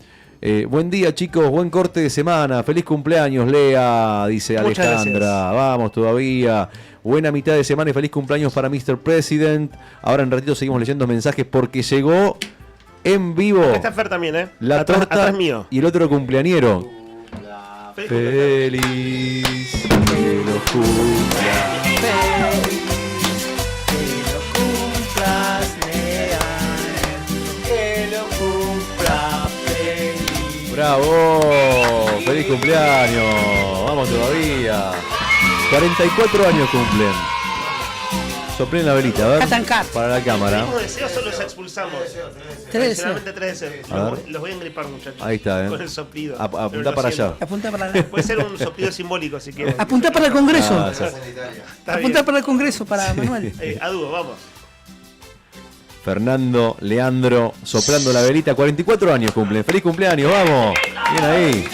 Buen día, chicos, buen corte de semana. Feliz cumpleaños, Lea, dice Muchas Alejandra. gracias. Vamos todavía. Buena mitad de semana y feliz cumpleaños para Mr. President. Ahora en ratito seguimos leyendo mensajes porque llegó en vivo Acá está Fer también, la atrás torta mío. y el otro cumpleañero. Feliz que lo cumpla. ¡Bravo! ¡Feliz cumpleaños! ¡Vamos todavía! 44 años cumplen. Soplen la velita, a ver. Para la cámara. ¿Tenemos deseos o los expulsamos? 3 Adicionalmente 3 deseos. A ver. Los voy a engripar, muchachos. Ahí está, Con el soplido. Pero Apuntá lo para siento. allá. Apunta para la... Puede ser un soplido simbólico si quieres. Apunta para el Congreso. Está Apunta bien. para el Congreso, para Manuel. A dúo, vamos. Fernando, Leandro, soplando la velita. 44 años cumplen. ¡Feliz cumpleaños! ¡Vamos! Bien ahí.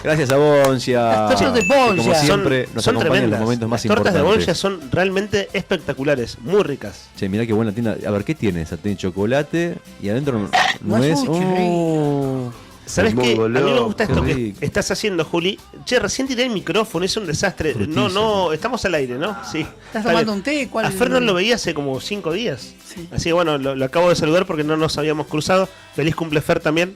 Gracias a Boncia. Las tortas de que Boncia como siempre nos son acompañan en los tremendas. momentos más Las tortas de importantes. Boncia son realmente espectaculares, muy ricas. Che, mirá qué buena tienda. A ver, ¿qué tiene esa? Tiene chocolate y adentro nuez. ¿Sabes qué? A mí me gusta esto qué que rico. estás haciendo, Juli. Che, recién tiré el micrófono, es un desastre. No, estamos al aire, ¿no? Sí. ¿Estás tomando un té? ¿Cuál? A Fer no lo veía hace como 5 días. Así que bueno, lo acabo de saludar porque no nos habíamos cruzado. Feliz cumple, Fer, también.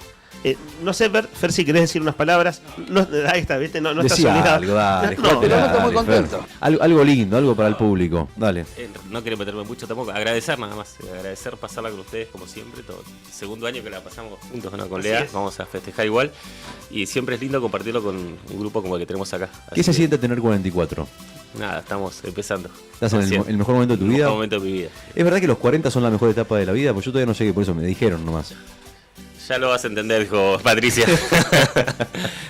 No sé, Fer, si querés decir unas palabras. No, ahí está, ¿viste? No estás Decía obligado. algo, dale. No, jugate, no, dale, muy contento. Fer. Algo lindo, algo para el público. Dale. No quiero meterme mucho tampoco, agradecer nada más, agradecer pasarla con ustedes como siempre, todo el segundo año que la pasamos juntos, ¿no? Con Así Lea, es. vamos a festejar igual y siempre es lindo compartirlo con un grupo como el que tenemos acá. ¿Qué Así se que, siente tener 44? Nada, estamos empezando. ¿Estás en Recién. el mejor momento de tu El vida? mejor momento de mi vida. ¿Es verdad que los 40 son la mejor etapa de la vida? Pues yo todavía no llegué, por eso me dijeron nomás. Ya lo vas a entender, dijo Patricia.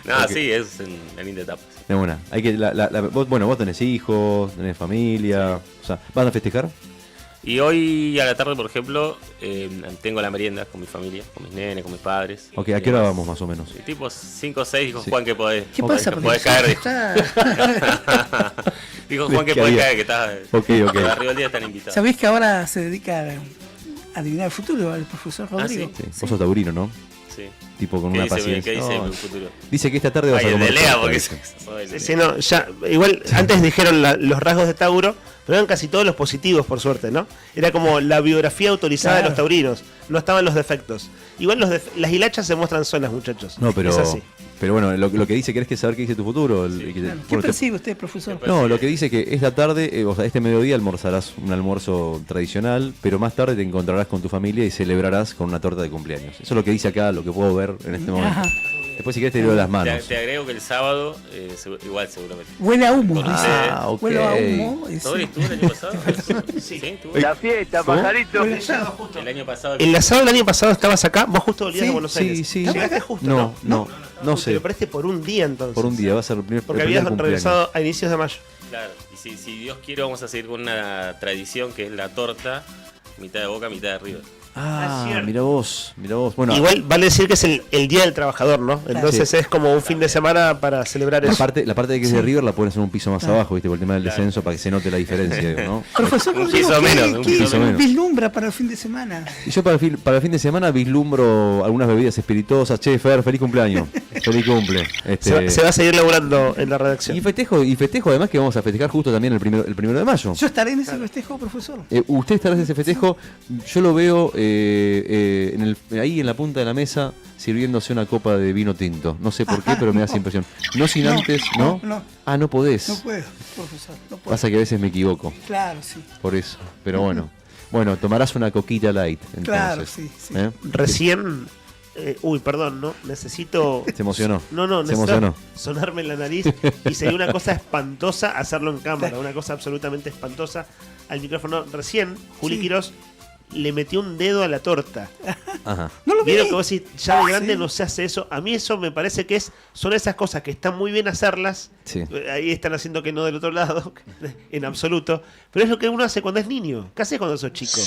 No, Ok. sí, es una linda etapa. sí. Es buena. Hay que, vos tenés hijos, tenés familia. O sea, ¿van a festejar? Y hoy a la tarde, por ejemplo, tengo la merienda con mi familia, con mis nenes, con mis padres. Ok, ¿a qué hora vamos más o menos? Sí, tipo 5 o 6, dijo Sí. Juan que podés, ¿Qué pasa? podés caer. Dijo Juan que ¿Qué podés había? caer, que estás Ok. arriba del día están invitados. ¿Sabés que ahora se dedica a adivinar el futuro el profesor Rodrigo? Sí. Vos sos taurino, ¿no? Sí. Tipo con ¿Qué una dice, paciencia. ¿qué dice No, el futuro? dice que esta tarde vas a Ay, el comer de Lea, torta, porque dice. Sí, no, ya, igual antes dijeron los rasgos de Tauro, pero eran casi todos los positivos, por suerte, ¿no? Era como la biografía autorizada de los taurinos, no estaban los defectos. Igual las hilachas se muestran solas, muchachos. No, pero, es así. pero bueno, lo que dice, ¿querés que saber qué dice tu futuro? ¿Qué percibe usted, profesor? No, lo que dice que esta tarde, o sea, este mediodía almorzarás un almuerzo tradicional, pero más tarde te encontrarás con tu familia y celebrarás con una torta de cumpleaños. Eso es lo que dice acá, lo que puedo ver en este momento. Ajá. Después si querés te leo las manos. Te agrego que el sábado, igual seguramente. Huele a humo, Con dice. ustedes. ok. Huele a humo. ¿Todo estuvo el año pasado? Sí, estuvo. La fiesta, ¿Cómo? pajarito. El año pasado. El asado del año pasado estabas acá, vos justo volvías Sí, de Buenos Aires. sí. Llegaste justo, No sé. Pero parece por un día entonces. Por un día, va a ser el primer Porque el primer habías cumpleaños. regresado a inicios de mayo. Claro, y si Dios quiere vamos a seguir con una tradición que es la torta, mitad de Boca, mitad de River. Mira vos. Bueno, Igual vale decir que es el Día del Trabajador, ¿no? Entonces es como un fin de semana para celebrar la eso. parte de que es de River la pueden hacer un piso más abajo, ¿viste? Por el tema del descenso, para que se note la diferencia, digo, ¿no? Profesor, Un piso menos, un ¿qué piso menos. vislumbra para el fin de semana? Y yo para el fin de semana vislumbro algunas bebidas espirituosas. Che, Fer, feliz cumpleaños. Feliz cumple. Se va a seguir laburando en la redacción. Y festejo además que vamos a festejar justo también el primero de mayo. Yo estaré en ese festejo, profesor. Usted estará en ese festejo. Yo lo veo ahí en la punta de la mesa sirviéndose una copa de vino tinto. No sé por qué, pero me da esa impresión. No sin antes, ¿no? Ah, no podés. No puedo, profesor. No puedo. Pasa que a veces me equivoco. Claro, sí. Por eso. Pero bueno. Bueno, tomarás una coquita light. Entonces, Claro, sí. Recién. Perdón, ¿no? Necesito. Se emocionó. No, Se necesito emocionó. sonarme en la nariz. Y sería una cosa espantosa hacerlo en cámara. Una cosa absolutamente espantosa al micrófono. Recién, Juli Quirós le metió un dedo a la torta. Ajá. No lo vi. Vieron que vos decís, ya de grande no se hace eso. A mí eso me parece que son esas cosas que están muy bien hacerlas. Sí. Ahí están haciendo que no del otro lado, en absoluto. Pero es lo que uno hace cuando es niño. ¿Qué haces cuando sos chico?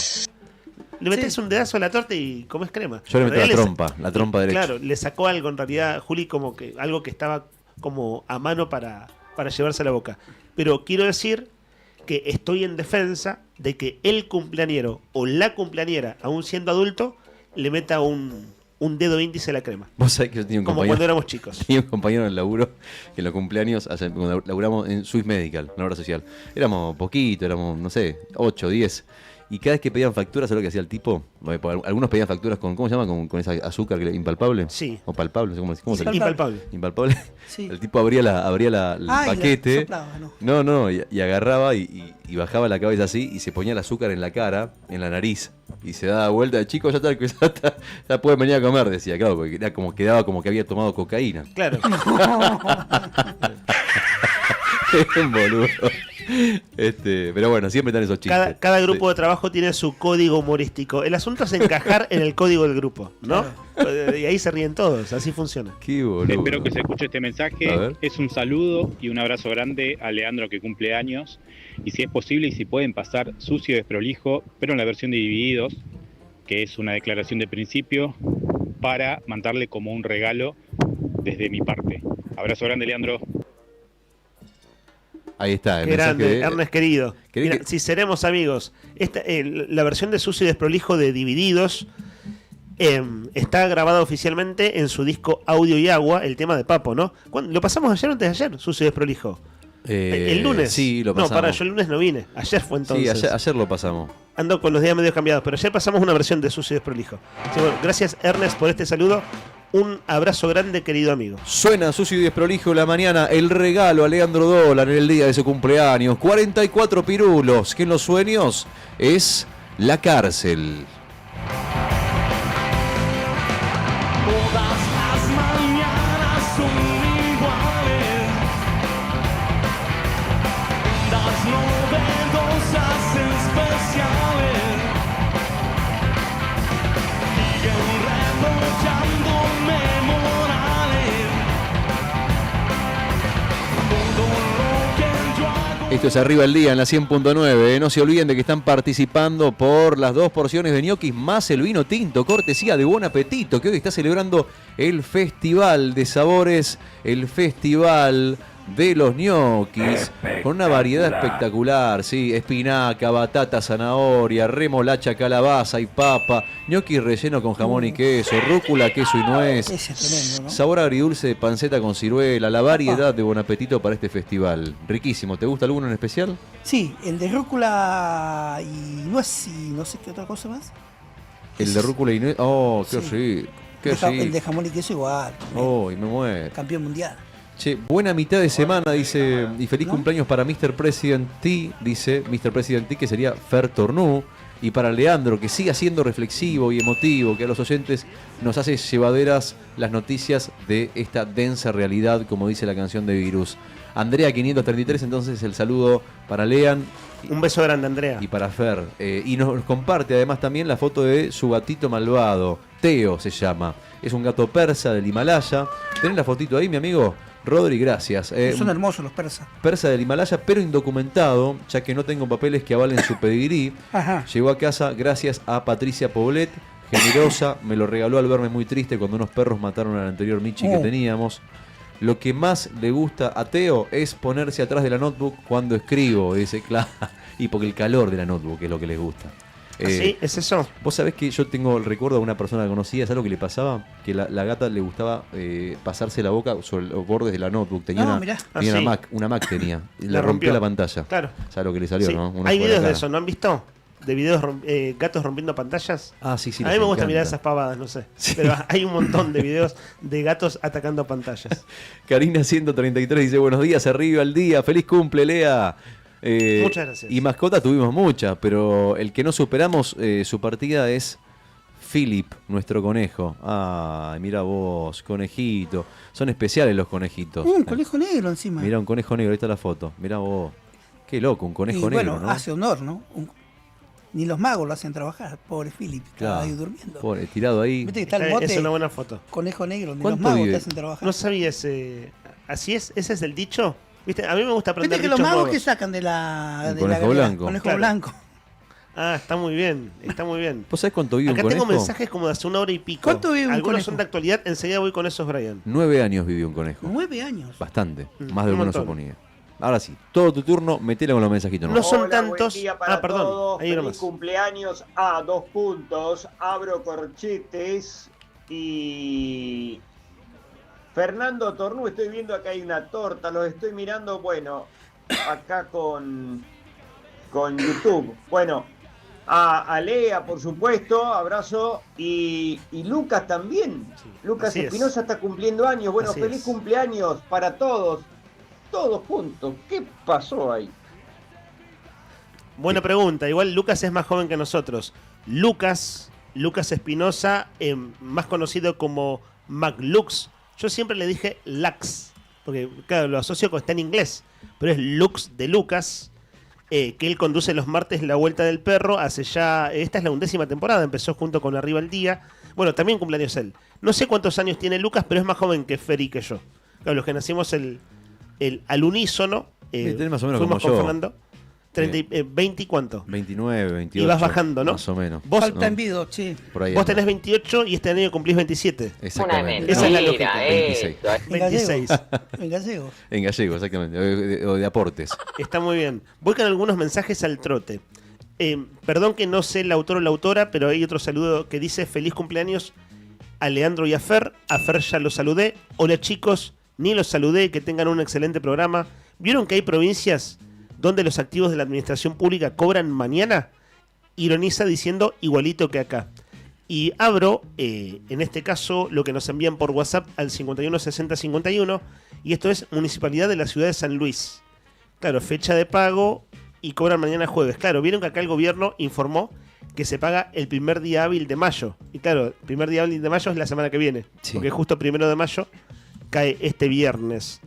Le metes un dedazo a la torta y comes crema. Yo le En meto realidad la trompa derecha. Claro, le sacó algo en realidad, Juli, como que algo que estaba como a mano para llevarse a la boca. Pero quiero decir que estoy en defensa de que el cumpleañero o la cumpleañera, aún siendo adulto, le meta un dedo índice a la crema. Vos sabés que yo tenía un Como compañero. cuando éramos chicos. Tenía un compañero en el laburo que en los cumpleaños, cuando laburamos en Swiss Medical, una obra social. Éramos poquito, éramos, no sé, 8, 10. Y cada vez que pedían facturas, ¿sabes lo que hacía el tipo? Algunos pedían facturas con, ¿cómo se llama? Con esa azúcar impalpable. Sí. O palpable, no sé cómo se llama. Impalpable. Impalpable. Sí. El tipo abría el paquete. Soplaba, ¿no? No, y agarraba y bajaba la cabeza así y se ponía el azúcar en la cara, en la nariz. Y se daba vuelta, chicos, ya pueden venir a comer, decía, claro, porque quedaba como que había tomado cocaína. Claro. Un boludo. Pero bueno, siempre están esos chistes. Cada grupo de trabajo tiene su código humorístico. El asunto es encajar en el código del grupo, ¿no? Y ahí se ríen todos, así funciona. Qué boludo. Espero que se escuche este A mensaje. ver. Es un saludo y un abrazo grande a Leandro, que cumple años. Y si es posible y si pueden pasar Sucio y Desprolijo, pero en la versión de Divididos, que es una declaración de principio, para mandarle como un regalo desde mi parte. Abrazo grande, Leandro. Ahí está. Qué grande, Ernest querido. ¿Querés Mira, si seremos amigos, la versión de Sucio y Desprolijo de Divididos está grabada oficialmente en su disco Audio y Agua, el tema de Papo, ¿no? ¿Lo pasamos ayer o antes de ayer, Sucio y Desprolijo? ¿El lunes? Sí, lo pasamos. No, yo el lunes no vine. Ayer fue entonces. Sí, ayer lo pasamos. Ando con los días medio cambiados, pero ayer pasamos una versión de Sucio y Desprolijo. Sí, bueno, gracias, Ernest, por este saludo. Un abrazo grande, querido amigo. Suena Sucio y Desprolijo la mañana, el regalo a Leandro Dólar en el día de su cumpleaños. 44 pirulos, que en los sueños es la cárcel. Todas las mañanas son iguales, las novedosas especiales siguen reprochándome morales. Todo lo que yo hago. Esto es Arriba el Día en la 100.9. No se olviden de que están participando por las 2 porciones de ñoquis más el vino tinto, cortesía de Buen Apetito, que hoy está celebrando el Festival de Sabores, el Festival de los ñoquis, con una variedad espectacular, sí, espinaca, batata, zanahoria, remolacha, calabaza y papa, ñoquis relleno con jamón y queso, rúcula, queso y nuez, Ese es tremendo, ¿no? sabor agridulce de panceta con ciruela, la variedad de buen apetito para este festival. Riquísimo, ¿te gusta alguno en especial? Sí, el de rúcula y nuez y no sé qué otra cosa más. El de rúcula y nuez, oh, qué Sí. rico, qué El de rico. jamón y queso igual. Oh, y me muero. Campeón mundial. Che, buena mitad de semana, dice, y feliz cumpleaños para Mr. President T, dice Mr. President T, que sería Fer Tornú, y para Leandro, que siga siendo reflexivo y emotivo, que a los oyentes nos hace llevaderas las noticias de esta densa realidad, como dice la canción de Virus. Andrea 533, entonces el saludo para Lean. Un beso grande, Andrea. Y para Fer. Y nos comparte además también la foto de su gatito malvado. Teo se llama. Es un gato persa del Himalaya. ¿Tenés la fotito ahí, mi amigo? Rodri, gracias. Son hermosos los persas. Persa del Himalaya, pero indocumentado, ya que no tengo papeles que avalen su pedigrí. Ajá. Llegó a casa gracias a Patricia Poblet, generosa. Me lo regaló al verme muy triste cuando unos perros mataron al anterior Michi que teníamos. Lo que más le gusta a Teo es ponerse atrás de la notebook cuando escribo. Dice, claro. Y porque el calor de la notebook es lo que les gusta. ¿Sí? ¿Es eso? Vos sabés que yo tengo el recuerdo de una persona que conocía, ¿sabes lo que le pasaba? Que la gata le gustaba pasarse la boca sobre los bordes de la notebook. Tenía mirá. tenía Ah, sí. una Mac tenía. Y La le rompió rompió. la pantalla. Claro. ¿Sabes lo que le salió, Sí. no? Una Hay por videos acá. de eso, ¿no han visto? De videos gatos rompiendo pantallas. Ah, sí, sí. A mí les me gusta encanta. mirar esas pavadas, no sé. Pero hay un montón de videos de gatos atacando pantallas. Karina 133 dice, buenos días, arriba al día, feliz cumple, Lea. Muchas gracias. Y mascotas tuvimos muchas, pero el que no superamos su partida es Philip, nuestro conejo. Ay, mira vos, conejito. Son especiales los conejitos. Un conejo negro encima. Mira un conejo negro, ahí está la foto. Mira vos. Qué loco, un conejo y negro, bueno, ¿no? hace honor, ¿no? Ni los magos lo hacen trabajar. Pobre Philip, estaba Claro. ahí durmiendo. Pobre, tirado ahí. Viste que está el mote, Es una buena foto. conejo negro, ni los ¿Cuánto magos vive? te hacen trabajar. No sabía ese. ¿Así es? ¿Ese es el dicho? ¿Viste? A mí me gusta aprender Viste que los dichos magos nuevos. que sacan de la... Un de conejo la blanco. Conejo Claro. blanco. Ah, está muy bien, está muy bien. ¿Vos sabés cuánto vive Acá un tengo conejo? mensajes como de hace una hora y pico. ¿Cuánto vive un Algunos conejo? son de actualidad, enseguida voy con esos, Brian. 9 años vivió un conejo. 9 años. Bastante. Mm, Más de lo un que uno montón. suponía. Ahora sí, todo tu turno, metela con los mensajitos. No nomás. son Hola, tantos. buen día para Perdón. todos. Ahí Feliz nomás. cumpleaños a 2 puntos. Abro corchetes y Fernando Tornú, estoy viendo acá hay una torta, los estoy mirando, bueno, acá con YouTube. Bueno, a Lea, por supuesto, abrazo, y Lucas también. Lucas así es. Espinosa está cumpliendo años. Bueno, Así feliz es. cumpleaños para todos. Todos juntos. ¿Qué pasó ahí? Buena pregunta. Igual Lucas es más joven que nosotros. Lucas Espinosa, más conocido como McLux. Yo siempre le dije Lux, porque claro, lo asocio con está en inglés, pero es Lux de Lucas, que él conduce los martes La Vuelta del Perro. Hace ya, esta es la 11ª temporada, empezó junto con Arriba el Día. Bueno, también cumpleaños él. No sé cuántos años tiene Lucas, pero es más joven que Fer y que yo. Claro, los que nacimos al unísono, Tenés más o menos fuimos como con yo. Fernando. 20 y cuánto. 29, 28. Y vas bajando, ¿no? Más o menos. Vos, Falta envido, che. Por ahí vos anda. tenés 28 y este año cumplís 27. Exactamente. Esa es la lógica. 26. En 26. gallego. En gallego. En gallego, exactamente. O de aportes. Está muy bien. Voy con algunos mensajes al trote. Perdón que no sé el autor o la autora, pero hay otro saludo que dice feliz cumpleaños a Leandro y a Fer. A Fer ya los saludé. Hola chicos, ni los saludé, que tengan un excelente programa. ¿Vieron que hay provincias donde los activos de la administración pública cobran mañana? Ironiza diciendo igualito que acá. Y abro, en este caso, lo que nos envían por WhatsApp al 516051. Y esto es Municipalidad de la Ciudad de San Luis. Claro, fecha de pago y cobran mañana jueves. Claro, vieron que acá el gobierno informó que se paga el primer día hábil de mayo. Y claro, el primer día hábil de mayo es la semana que viene. Sí. Porque justo 1 de mayo cae este viernes.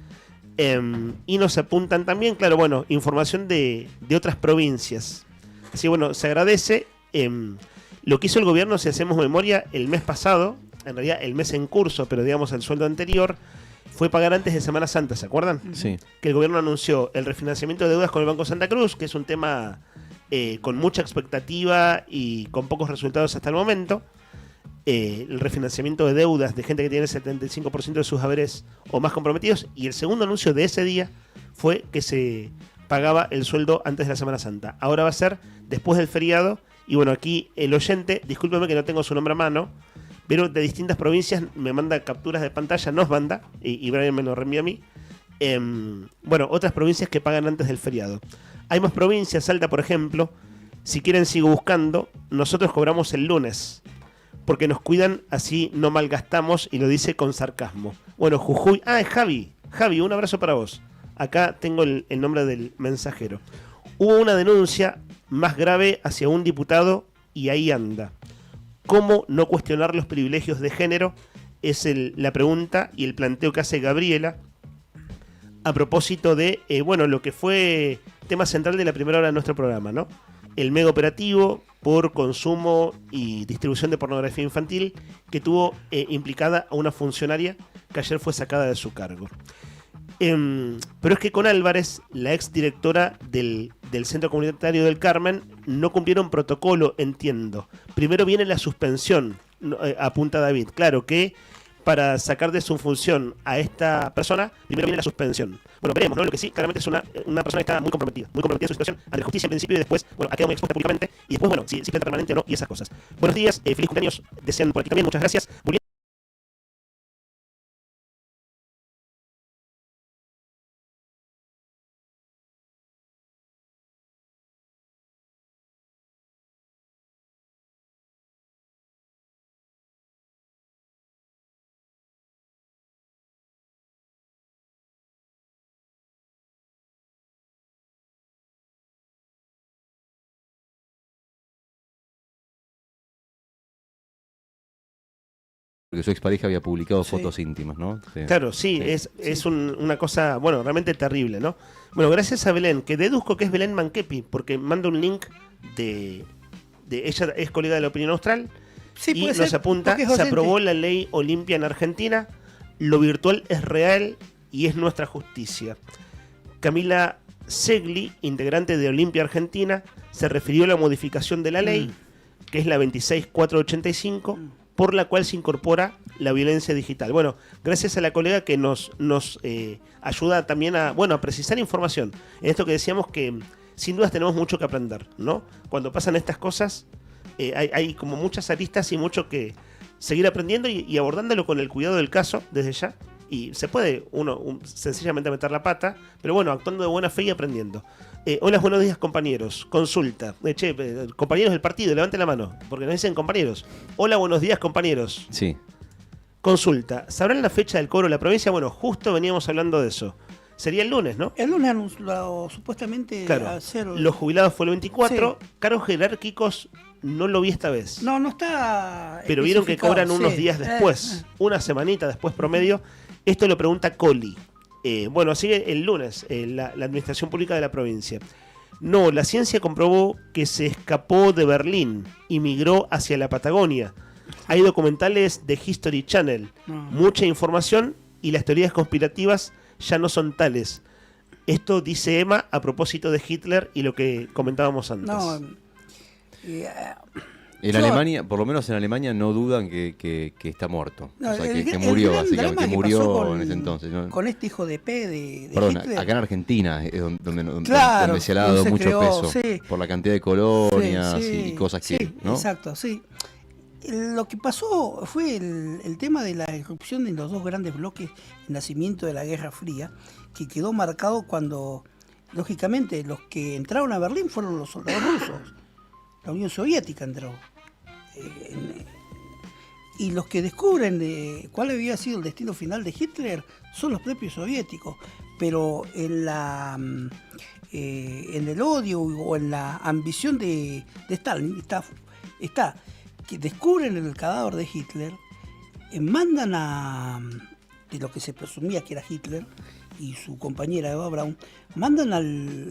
Y nos apuntan también, claro, bueno, información de otras provincias. Así bueno, se agradece. Lo que hizo el gobierno, si hacemos memoria, el mes pasado, en realidad el mes en curso, pero digamos el sueldo anterior, fue pagar antes de Semana Santa, ¿se acuerdan? Sí. Que el gobierno anunció el refinanciamiento de deudas con el Banco Santa Cruz, que es un tema con mucha expectativa y con pocos resultados hasta el momento. el refinanciamiento de deudas de gente que tiene el 75% de sus haberes o más comprometidos. Y el segundo anuncio de ese día fue que se pagaba el sueldo antes de la Semana Santa. Ahora va a ser después del feriado. Y bueno, aquí el oyente, discúlpeme que no tengo su nombre a mano, pero de distintas provincias me manda capturas de pantalla, nos manda, y Brian me lo reenvía a mí. Bueno, otras provincias que pagan antes del feriado. Hay más provincias, Salta por ejemplo. Si quieren sigo buscando. Nosotros cobramos el lunes, porque nos cuidan, así no malgastamos, y lo dice con sarcasmo. Bueno, Jujuy, es Javi, un abrazo para vos. Acá tengo el nombre del mensajero. Hubo una denuncia más grave hacia un diputado y ahí anda. ¿Cómo no cuestionar los privilegios de género? Es la pregunta y el planteo que hace Gabriela a propósito de, lo que fue tema central de la primera hora de nuestro programa, ¿no? El mega operativo por consumo y distribución de pornografía infantil que tuvo implicada a una funcionaria que ayer fue sacada de su cargo. Pero es que con Álvarez, la ex directora del Centro Comunitario del Carmen, no cumplieron protocolo, entiendo. Primero viene la suspensión, apunta David. Claro que para sacar de su función a esta persona, primero viene la suspensión. Bueno, veremos, ¿no? Lo que sí, claramente es una persona que está muy comprometida en su situación ante la justicia en principio, y después, ha quedado muy expuesta públicamente, y después, si planta permanente o no, y esas cosas. Buenos días, feliz cumpleaños, desean por aquí también, muchas gracias. Porque su expareja había publicado fotos íntimas, ¿no? Sí. Claro, sí. Es una cosa, realmente terrible, ¿no? Bueno, gracias a Belén, que deduzco que es Belén Manquepi, porque manda un link de ella es colega de la Opinión Austral, y nos apunta, se aprobó la ley Olimpia en Argentina, lo virtual es real y es nuestra justicia. Camila Segli, integrante de Olimpia Argentina, se refirió a la modificación de la ley, que es la 26485, por la cual se incorpora la violencia digital. Bueno, gracias a la colega que nos ayuda también a precisar información. En esto que decíamos que sin dudas tenemos mucho que aprender, ¿no? Cuando pasan estas cosas, hay como muchas aristas y mucho que seguir aprendiendo y abordándolo con el cuidado del caso desde ya. Y se puede uno sencillamente meter la pata, pero actuando de buena fe y aprendiendo. Hola, buenos días, compañeros. Consulta. Compañeros del partido, levanten la mano, porque nos dicen compañeros. Hola, buenos días, compañeros. Sí. Consulta. ¿Sabrán la fecha del cobro de la provincia? Bueno, justo veníamos hablando de eso. Sería el lunes, ¿no? El lunes supuestamente claro. Hacer... Los jubilados fue el 24. Sí. Cargos jerárquicos no lo vi esta vez. No está. Pero vieron que cobran unos días después. Una semanita después promedio. Esto lo pregunta Coli. Sigue el lunes, la Administración Pública de la provincia. No, la ciencia comprobó que se escapó de Berlín y migró hacia la Patagonia. Hay documentales de History Channel, mucha información, y las teorías conspirativas ya no son tales. Esto dice Emma a propósito de Hitler y lo que comentábamos antes. En Alemania, por lo menos en Alemania, no dudan que está muerto. Que murió, básicamente. Que murió en ese entonces, ¿no? Con este hijo de P de Perdón, Hitler. acá en Argentina es donde se le ha dado mucho peso. Sí. Por la cantidad de colonias y cosas que. Sí, ¿no? Exacto, sí. Lo que pasó fue el tema de la irrupción de los dos grandes bloques, el nacimiento de la Guerra Fría, que quedó marcado cuando, lógicamente, los que entraron a Berlín fueron los soldados rusos. La Unión Soviética entró. Y los que descubren cuál había sido el destino final de Hitler son los propios soviéticos. Pero en el odio o en la ambición de Stalin está que descubren el cadáver de Hitler, mandan de lo que se presumía que era Hitler y su compañera Eva Braun, mandan al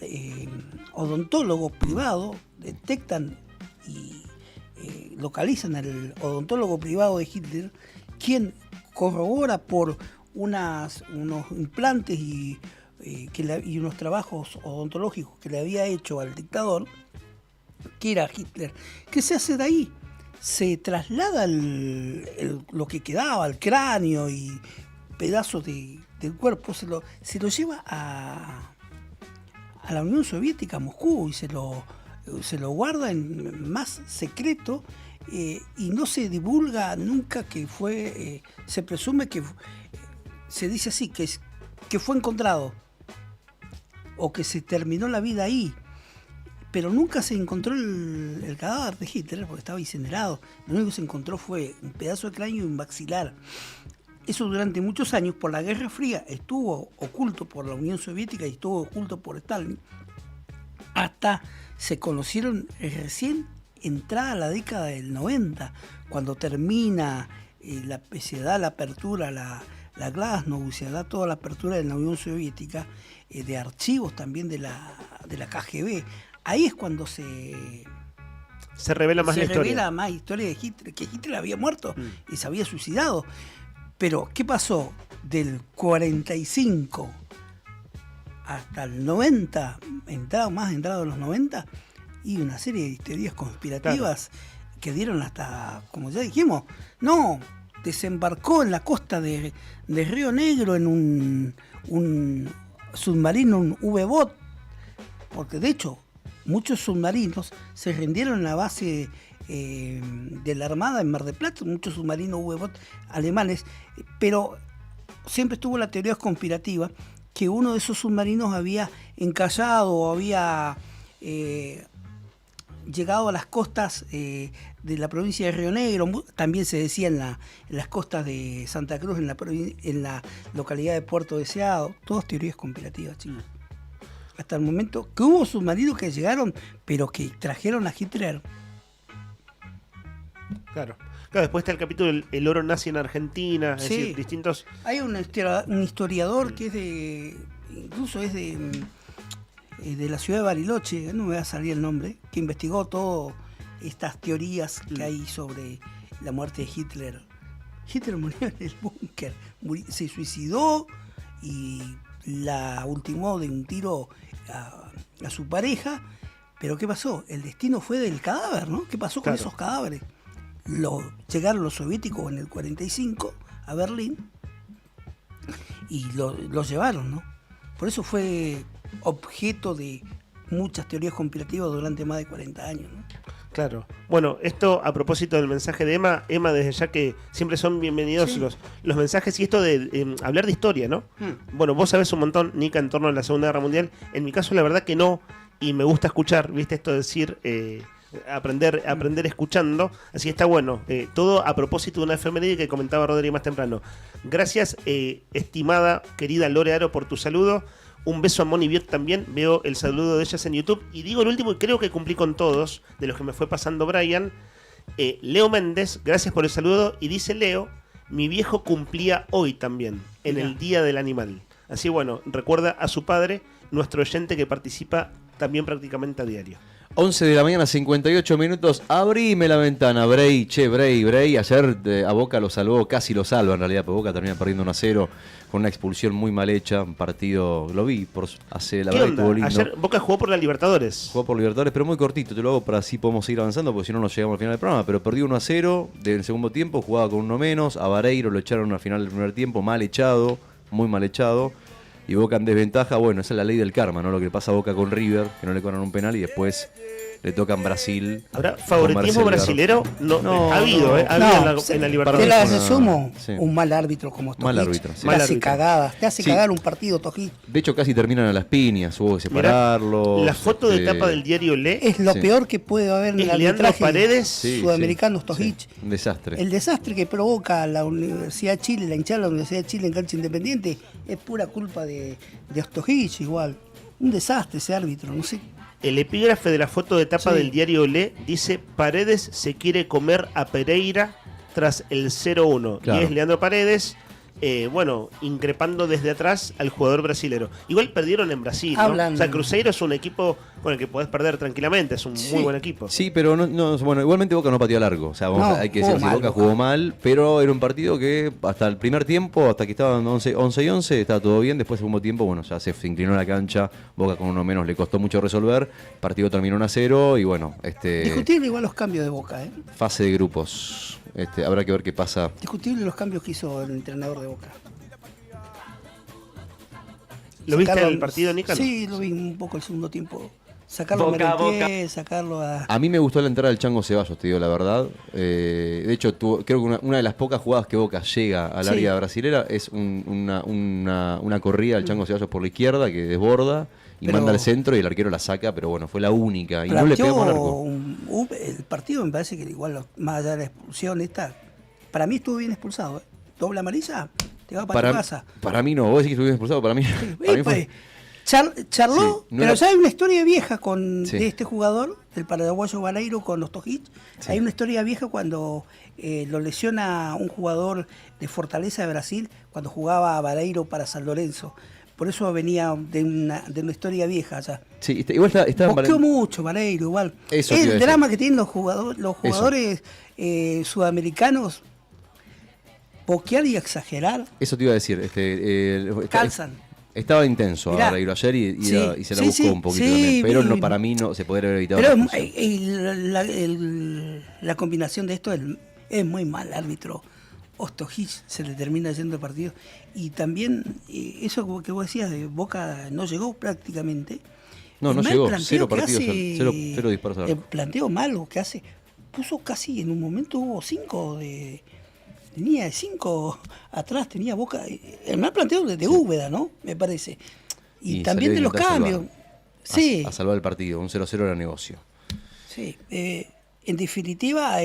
odontólogo privado, detectan y localizan al odontólogo privado de Hitler, quien corrobora por unos implantes y unos trabajos odontológicos que le había hecho al dictador, que era Hitler. ¿Qué se hace de ahí? se traslada lo que quedaba, el cráneo y pedazos del cuerpo, se lo lleva a la Unión Soviética, a Moscú, y se lo guarda en más secreto, y no se divulga nunca que fue, se presume que, se dice así, que fue encontrado, o que se terminó la vida ahí. Pero nunca se encontró el cadáver de Hitler porque estaba incinerado. Lo único que se encontró fue un pedazo de cráneo y un maxilar. Eso durante muchos años, por la Guerra Fría, estuvo oculto por la Unión Soviética y estuvo oculto por Stalin. Hasta se conocieron recién entrada la década del 90, cuando termina, se da la apertura, la Glasnost, se da toda la apertura de la Unión Soviética, de archivos también de la KGB. Ahí es cuando se revela más la historia. Se revela más historia de Hitler, que Hitler había muerto y se había suicidado. Pero, ¿qué pasó? Del 45 hasta el 90, entrado en los 90, y una serie de teorías conspirativas que dieron hasta, como ya dijimos, desembarcó en la costa de Río Negro en un submarino, un V-Boot, porque de hecho muchos submarinos se rindieron en la base de la Armada en Mar del Plata, muchos submarinos V-Boot alemanes, pero siempre estuvo la teoría conspirativa que uno de esos submarinos había encallado o había llegado a las costas de la provincia de Río Negro. También se decía en las costas de Santa Cruz, en la localidad de Puerto Deseado. Todas teorías conspirativas, chicos. Hasta el momento que hubo submarinos que llegaron, pero que trajeron a Hitler. Claro, después está el capítulo El oro nazi en Argentina, es decir, distintos... Hay un historiador que es incluso es de la ciudad de Bariloche, no me va a salir el nombre, que investigó todas estas teorías que hay sobre la muerte de Hitler. Hitler murió en el búnker, se suicidó y la ultimó de un tiro a su pareja. Pero ¿qué pasó? El destino fue del cadáver, ¿no? ¿Qué pasó con esos cadáveres? Llegaron los soviéticos en el 45 a Berlín y los llevaron, ¿no? Por eso fue objeto de muchas teorías conspirativas durante más de 40 años, ¿no? Claro. Bueno, esto a propósito del mensaje de Emma, desde ya que siempre son bienvenidos los mensajes y esto de hablar de historia, ¿no? Bueno, vos sabés un montón, Nica, en torno a la Segunda Guerra Mundial. En mi caso, la verdad que no, y me gusta escuchar, ¿viste? Esto de decir, aprender escuchando, así está bueno. Todo a propósito de una efeméride que comentaba Rodri más temprano. Gracias, estimada, querida Lore Aro, por tu saludo. Un beso a Moni Biot también, veo el saludo de ellas en YouTube. Y digo el último, y creo que cumplí con todos, de los que me fue pasando Brian. Leo Méndez, gracias por el saludo. Y dice Leo, mi viejo cumplía hoy también, en el Día del Animal. Así bueno, recuerda a su padre, nuestro oyente que participa también prácticamente a diario. 11 de la mañana, 58 minutos. Abrime la ventana, Bray. Bray. Ayer a Boca lo salvó, casi lo salva en realidad, pero Boca termina perdiendo 1-0 con una expulsión muy mal hecha. Un partido, lo vi, la verdad estuvo lindo. Ayer Boca jugó por la Libertadores. Jugó por Libertadores, pero muy cortito. Te lo hago para así podemos seguir avanzando, porque si no nos llegamos al final del programa. Pero perdió 1-0 del segundo tiempo, jugaba con uno menos. A Vareiro lo echaron al final del primer tiempo, mal echado, muy mal echado. Y Boca en desventaja, bueno, esa es la ley del karma, ¿no? Lo que pasa a Boca con River, que no le cobran un penal y después le toca en Brasil. ¿Habrá favoritismo brasilero? No, ha habido, en la Libertadores. Te la resumo, un mal árbitro como Tojic. Mal árbitro, sí. Te hace cagar un partido, Tojic. De hecho, casi terminan a las piñas, hubo que separarlo. La foto de tapa del diario Le es lo peor que puede haber en el arbitraje Paredes, sudamericanos, Tojic. Sí, un desastre. El desastre que provoca la Universidad de Chile, la hinchada de la Universidad de Chile en cancha independiente, es pura culpa de Tojic igual. Un desastre ese árbitro, no sé. El epígrafe de la foto de tapa del diario Le dice: Paredes se quiere comer a Pereira tras el 0-1. Claro. Y es Leandro Paredes bueno, increpando desde atrás al jugador brasilero. Igual perdieron en Brasil, ¿no? Hablan. O sea, Cruzeiro es un equipo con el que podés perder tranquilamente, es un muy buen equipo. Sí, pero bueno, igualmente Boca no pateó largo. O sea, hay que decir que Boca jugó mal, pero era un partido que hasta el primer tiempo, hasta que estaban 11 y 11, estaba todo bien. Después, segundo tiempo, bueno, ya se inclinó la cancha. Boca con uno menos le costó mucho resolver. El partido terminó 1-0 y bueno, Discutible igual los cambios de Boca, fase de grupos. Habrá que ver qué pasa. Discutible los cambios que hizo el entrenador de Boca. ¿Lo viste en el partido, Nico? Sí, lo vi un poco el segundo tiempo. Sacarlo Boca, a Merentier, sacarlo a... A mí me gustó la entrada del Chango Ceballos, te digo la verdad. De hecho, creo que una de las pocas jugadas que Boca llega al área brasilera es una corrida del Chango Ceballos por la izquierda que desborda y manda al centro y el arquero la saca, pero bueno, fue la única. Y no le pegó con arco. El partido me parece que igual, más allá de la expulsión para mí estuvo bien expulsado. Doble amarilla, te va para tu casa. Para mí no, vos decís que estuvo bien expulsado, para mí, para mí fue... Charló, no pero era... ya hay una historia vieja de este jugador, el paraguayo Balairo con los Tojic. Hay una historia vieja cuando lo lesiona un jugador de Fortaleza de Brasil, cuando jugaba Balairo para San Lorenzo. Por eso venía de una historia vieja ya. Sí, igual estaba Bosqueó mucho Balairo, igual. Eso el drama que tienen los jugadores sudamericanos, boquear y exagerar. Eso te iba a decir. Calzan. Estaba intenso Balairo ayer y se la buscó un poquito también. Pero no, para mí no se podría haber evitado. Pero la combinación de esto es muy mal árbitro. Ostojic se le termina yendo el partido. Y también eso que vos decías de Boca no llegó prácticamente. No llegó, 0 partidos, 0 disparos al arco. El planteo malo que hace, puso casi en un momento hubo 5 tenía 5 atrás, tenía Boca, el mal planteo de Úbeda, ¿no? Me parece. Y también de los cambios. A salvar el partido, un 0-0 era negocio. Sí, en definitiva,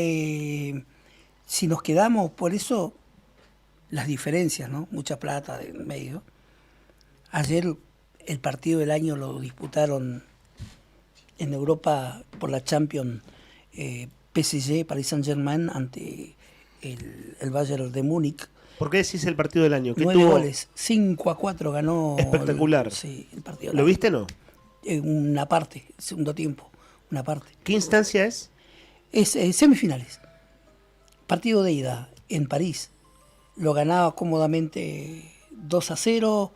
si nos quedamos por eso, las diferencias, ¿no? Mucha plata en medio. Ayer el partido del año lo disputaron en Europa por la Champions PSG, Paris Saint-Germain, ante el Bayern de Múnich. ¿Por qué decís el partido del año? 9 goles, 5-4 ganó. Espectacular. El partido. ¿Lo viste o no? Una parte, segundo tiempo, una parte. ¿Qué instancia es? Es semifinales. Partido de ida en París. Lo ganaba cómodamente 2-0.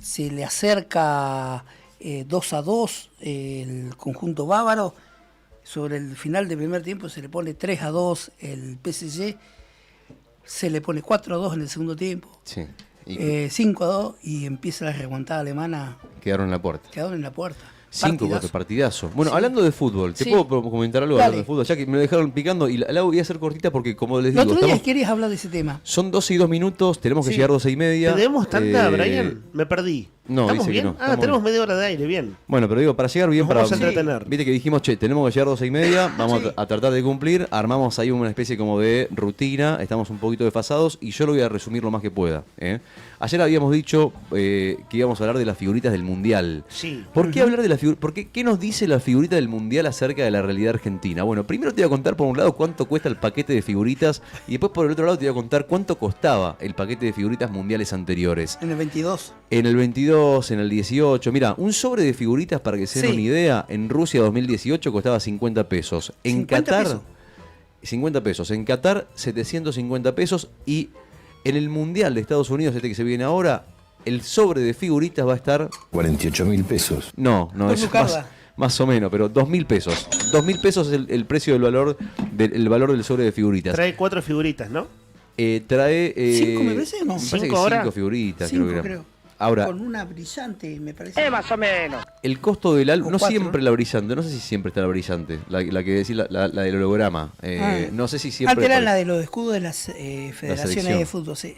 Se le acerca 2-2 el conjunto bávaro. Sobre el final del primer tiempo se le pone 3-2 el PSG, se le pone 4-2 en el segundo tiempo, 5-2 y empieza la remontada alemana. Quedaron en la puerta. 5-4, partidazo. Bueno, hablando de fútbol, ¿te puedo comentar algo hablando de fútbol? Ya que me dejaron picando y la voy a hacer cortita porque, como les digo, el otro día querías hablar de ese tema. Son 12 y 2 minutos, tenemos que llegar 12 y media. ¿Tenemos tanta, Brian? Me perdí. No, ¿estamos dice bien? que no. Tenemos media hora de aire, bien. Bueno, pero digo, para llegar bien, vamos a entretener. Viste que dijimos, tenemos que llegar 12 y media, vamos a tratar de cumplir, armamos ahí una especie como de rutina, estamos un poquito desfasados y yo lo voy a resumir lo más que pueda. Ayer habíamos dicho que íbamos a hablar de las figuritas del Mundial. Sí. ¿Por qué hablar de las figuritas? ¿Qué nos dice la figurita del Mundial acerca de la realidad argentina? Bueno, primero te voy a contar por un lado cuánto cuesta el paquete de figuritas y después por el otro lado te voy a contar cuánto costaba el paquete de figuritas mundiales anteriores. En el 22. En el 22, en el 18. Mira, un sobre de figuritas, para que se den una idea, en Rusia 2018 costaba 50 pesos. En Qatar, 50 pesos. En Qatar, 750 pesos. Y en el Mundial de Estados Unidos, que se viene ahora, el sobre de figuritas va a estar... 48.000 pesos. No, es más o menos, pero 2.000 pesos. 2.000 pesos es el precio del valor del sobre de figuritas. Trae 4 figuritas, ¿no? Trae... 5 me parece, ¿no? 5 figuritas, 5 creo que creo. Ahora, con una brillante, me parece. Más o menos. El costo del álbum, no 4, siempre la brillante, no sé si siempre está la brillante, la que decís, la del holograma. No sé si siempre. Antes era la de los escudos de las federaciones de fútbol, sí.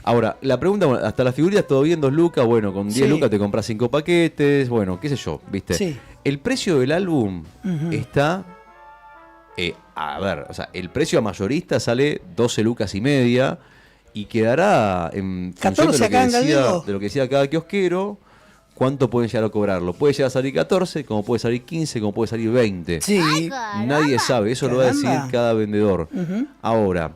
Ahora, la pregunta, bueno, hasta las figuritas todo bien, 2 lucas, bueno, con 10 lucas te compras 5 paquetes, bueno, qué sé yo, ¿viste? Sí. El precio del álbum está, a ver, o sea, el precio a mayorista sale 12 lucas y media y quedará en función de lo que decía cada kiosquero, cuánto pueden llegar a cobrarlo. Puede llegar a salir 14, como puede salir 15, como puede salir 20. Sí. Nadie sabe, eso lo va a decir cada vendedor. Ahora,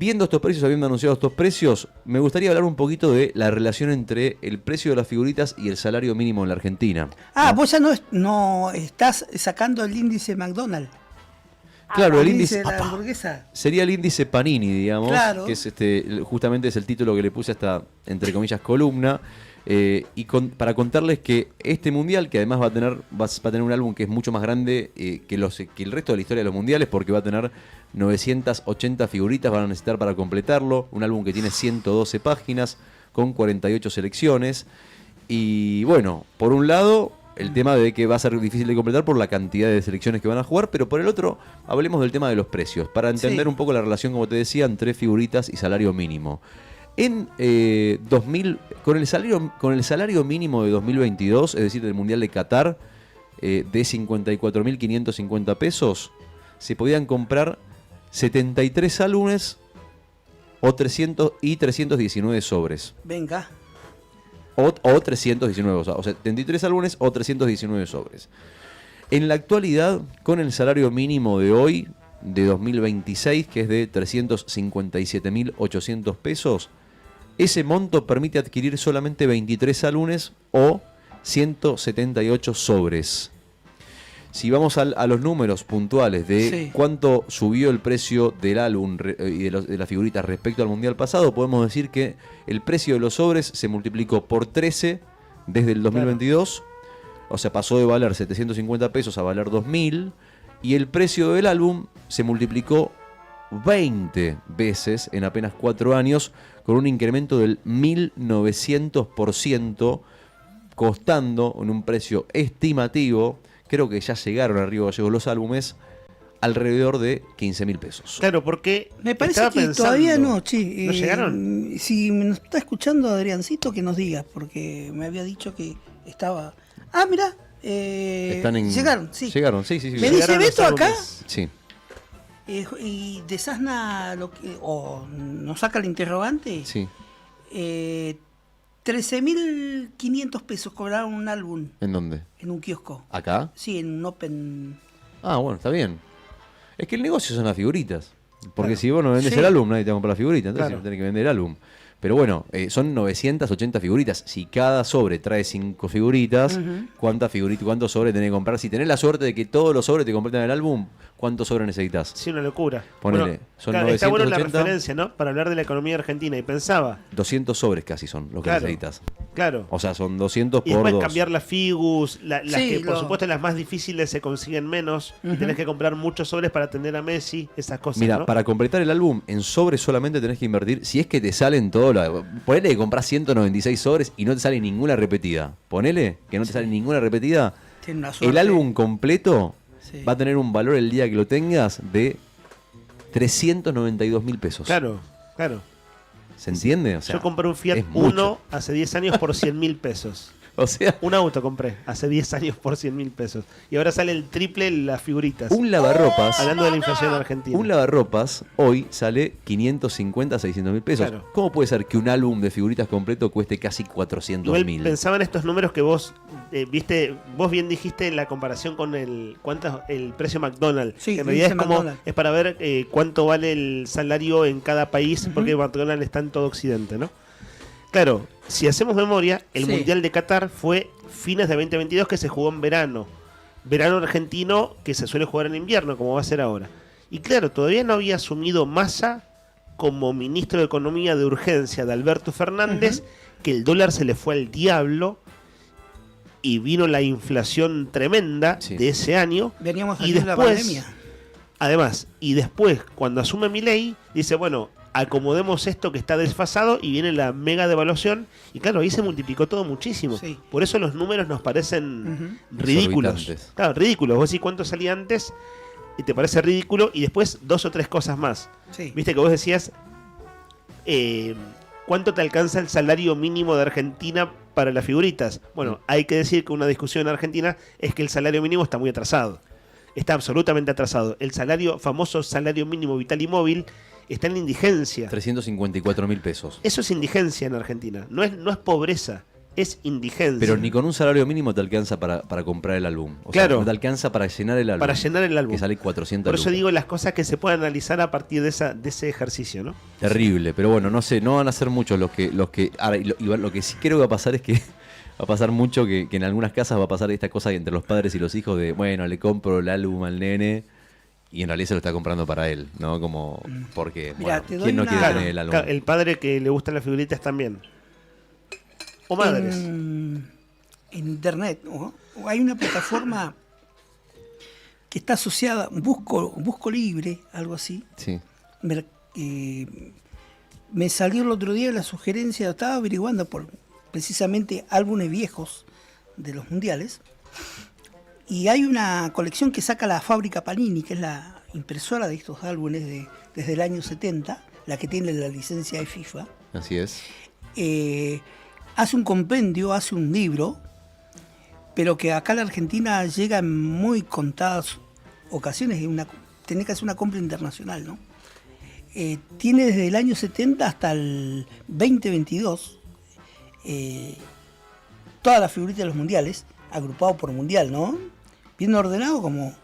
Viendo estos precios, habiendo anunciado estos precios, me gustaría hablar un poquito de la relación entre el precio de las figuritas y el salario mínimo en la Argentina. Vos ya no estás sacando el índice McDonald's. Claro, el índice de la hamburguesa. sería el índice Panini, digamos, Claro. que es justamente es el título que le puse a esta, entre comillas, columna. Para contarles que este mundial, que además va a tener un álbum que es mucho más grande que el resto de la historia de los mundiales, porque va a tener 980 figuritas, van a necesitar para completarlo, un álbum que tiene 112 páginas con 48 selecciones. Y bueno, por un lado, el tema de que va a ser difícil de completar por la cantidad de selecciones que van a jugar, pero por el otro, hablemos del tema de los precios, para entender un poco la relación, como te decía, entre figuritas y salario mínimo. En 2000, con el salario mínimo de 2022, es decir, del Mundial de Qatar, de 54.550 pesos, se podían comprar 73 álbumes o 319 sobres. Venga. O 319, o sea, 73 álbumes o 319 sobres. En la actualidad, con el salario mínimo de hoy, de 2026, que es de 357.800 pesos, ese monto permite adquirir solamente 23 álbumes o 178 sobres. Si vamos a los números puntuales de cuánto subió el precio del álbum y de las figuritas respecto al mundial pasado, podemos decir que el precio de los sobres se multiplicó por 13 desde el 2022, o sea, pasó de valer 750 pesos a valer 2.000, y el precio del álbum se multiplicó 20 veces en apenas 4 años, con un incremento del 1900%, costando en un precio estimativo, creo que ya llegaron a Río Gallegos los álbumes, alrededor de 15.000 pesos. Claro, porque me parece que todavía no, che. ¿No llegaron? Si nos está escuchando Adriancito, que nos diga, porque me había dicho que estaba... mirá, llegaron, sí. Llegaron, sí. ¿Me dice Beto acá? Sí. Y de Sasna nos saca el interrogante. Sí. 13.500 pesos cobraron un álbum. ¿En dónde? En un kiosco. ¿Acá? Sí, en un Open. Bueno, está bien. Es que el negocio son las figuritas. Porque si vos no vendés el álbum, nadie te va a comprar la figurita. Entonces tenés que vender el álbum. Pero bueno, son 980 figuritas. Si cada sobre trae 5 figuritas, ¿cuántos sobres tenés que comprar? Si tenés la suerte de que todos los sobres te completan el álbum, ¿cuántos sobres necesitas? Sí, una locura. Ponele, son 980. Está buena la referencia, ¿no? Para hablar de la economía argentina. Y pensaba... 200 sobres casi son los que necesitas. Claro. O sea, son 200 y por 2. Y después cambiar las figus, las que por supuesto las más difíciles se consiguen menos. Y tenés que comprar muchos sobres para atender a Messi, esas cosas. Mira, ¿no? para completar el álbum, en sobres solamente tenés que invertir, si es que te salen todos, ponele que compras 196 sobres y no te sale ninguna repetida. Ponele que no te sale ninguna repetida. El álbum completo va a tener un valor el día que lo tengas de 392.000 pesos. Claro. ¿Se entiende? O sea, yo compré un Fiat Uno hace 10 años por 100.000 pesos. O sea, un auto compré hace 10 años por 100.000 pesos. Y ahora sale el triple las figuritas. Un lavarropas. Hablando de la inflación argentina. Un lavarropas hoy sale 550, 600.000 pesos. Claro. ¿Cómo puede ser que un álbum de figuritas completo cueste casi 400.000? Pensaba en estos números que vos viste, vos bien dijiste en la comparación con el precio McDonald's. Sí, que en realidad McDonald's. Es para ver cuánto vale el salario en cada país, porque McDonald's está en todo Occidente, ¿no? Claro, si hacemos memoria, el Mundial de Qatar fue fines de 2022, que se jugó en verano. Verano argentino que se suele jugar en invierno, como va a ser ahora. Y claro, todavía no había asumido Massa como ministro de Economía de urgencia de Alberto Fernández, que el dólar se le fue al diablo y vino la inflación tremenda de ese año. Veníamos y de la pandemia. Además, y después, cuando asume Milei, dice, bueno, acomodemos esto que está desfasado, y viene la mega devaluación, y claro, ahí se multiplicó todo muchísimo. Por eso los números nos parecen ridículos. Claro, ridículos. Vos decís cuánto salía antes y te parece ridículo, y después 2 o 3 cosas más. Viste que vos decías ¿cuánto te alcanza el salario mínimo de Argentina para las figuritas? Bueno, hay que decir que una discusión en Argentina es que el salario mínimo está muy atrasado. Está absolutamente atrasado. El famoso salario mínimo vital y móvil está en la indigencia. 354.000 pesos. Eso es indigencia en Argentina. No es pobreza. es indigencia. Pero ni con un salario mínimo te alcanza para comprar el álbum. O Claro. sea, no te alcanza para llenar el álbum. Para llenar el álbum. Que sale 400 Por eso lucas. digo las cosas que se pueden analizar a partir de ese ejercicio, ¿no? Terrible, pero bueno, no sé, no van a ser muchos los que ahora, lo que sí creo que va a pasar es que va a pasar mucho que en algunas casas va a pasar esta cosa entre los padres y los hijos de, bueno, le compro el álbum al nene y en realidad se lo está comprando para él, ¿no? Como, porque, Mirá, bueno, te doy ¿quién no una- quiere tener el álbum? Claro, el padre que le gustan las figuritas también. O madres. En internet, ¿no? Hay una plataforma que está asociada, Busco Libre, algo así. Sí. Me salió el otro día la sugerencia, estaba averiguando por precisamente álbumes viejos de los mundiales. Y hay una colección que saca la fábrica Panini, que es la impresora de estos álbumes desde el año 70, la que tiene la licencia de FIFA. Así es. Hace un compendio, hace un libro, pero que acá a la Argentina llega en muy contadas ocasiones, tenés que hacer una compra internacional, ¿no? Tiene desde el año 70 hasta el 2022 todas las figuritas de los mundiales, agrupado por mundial, ¿no? Bien ordenado, como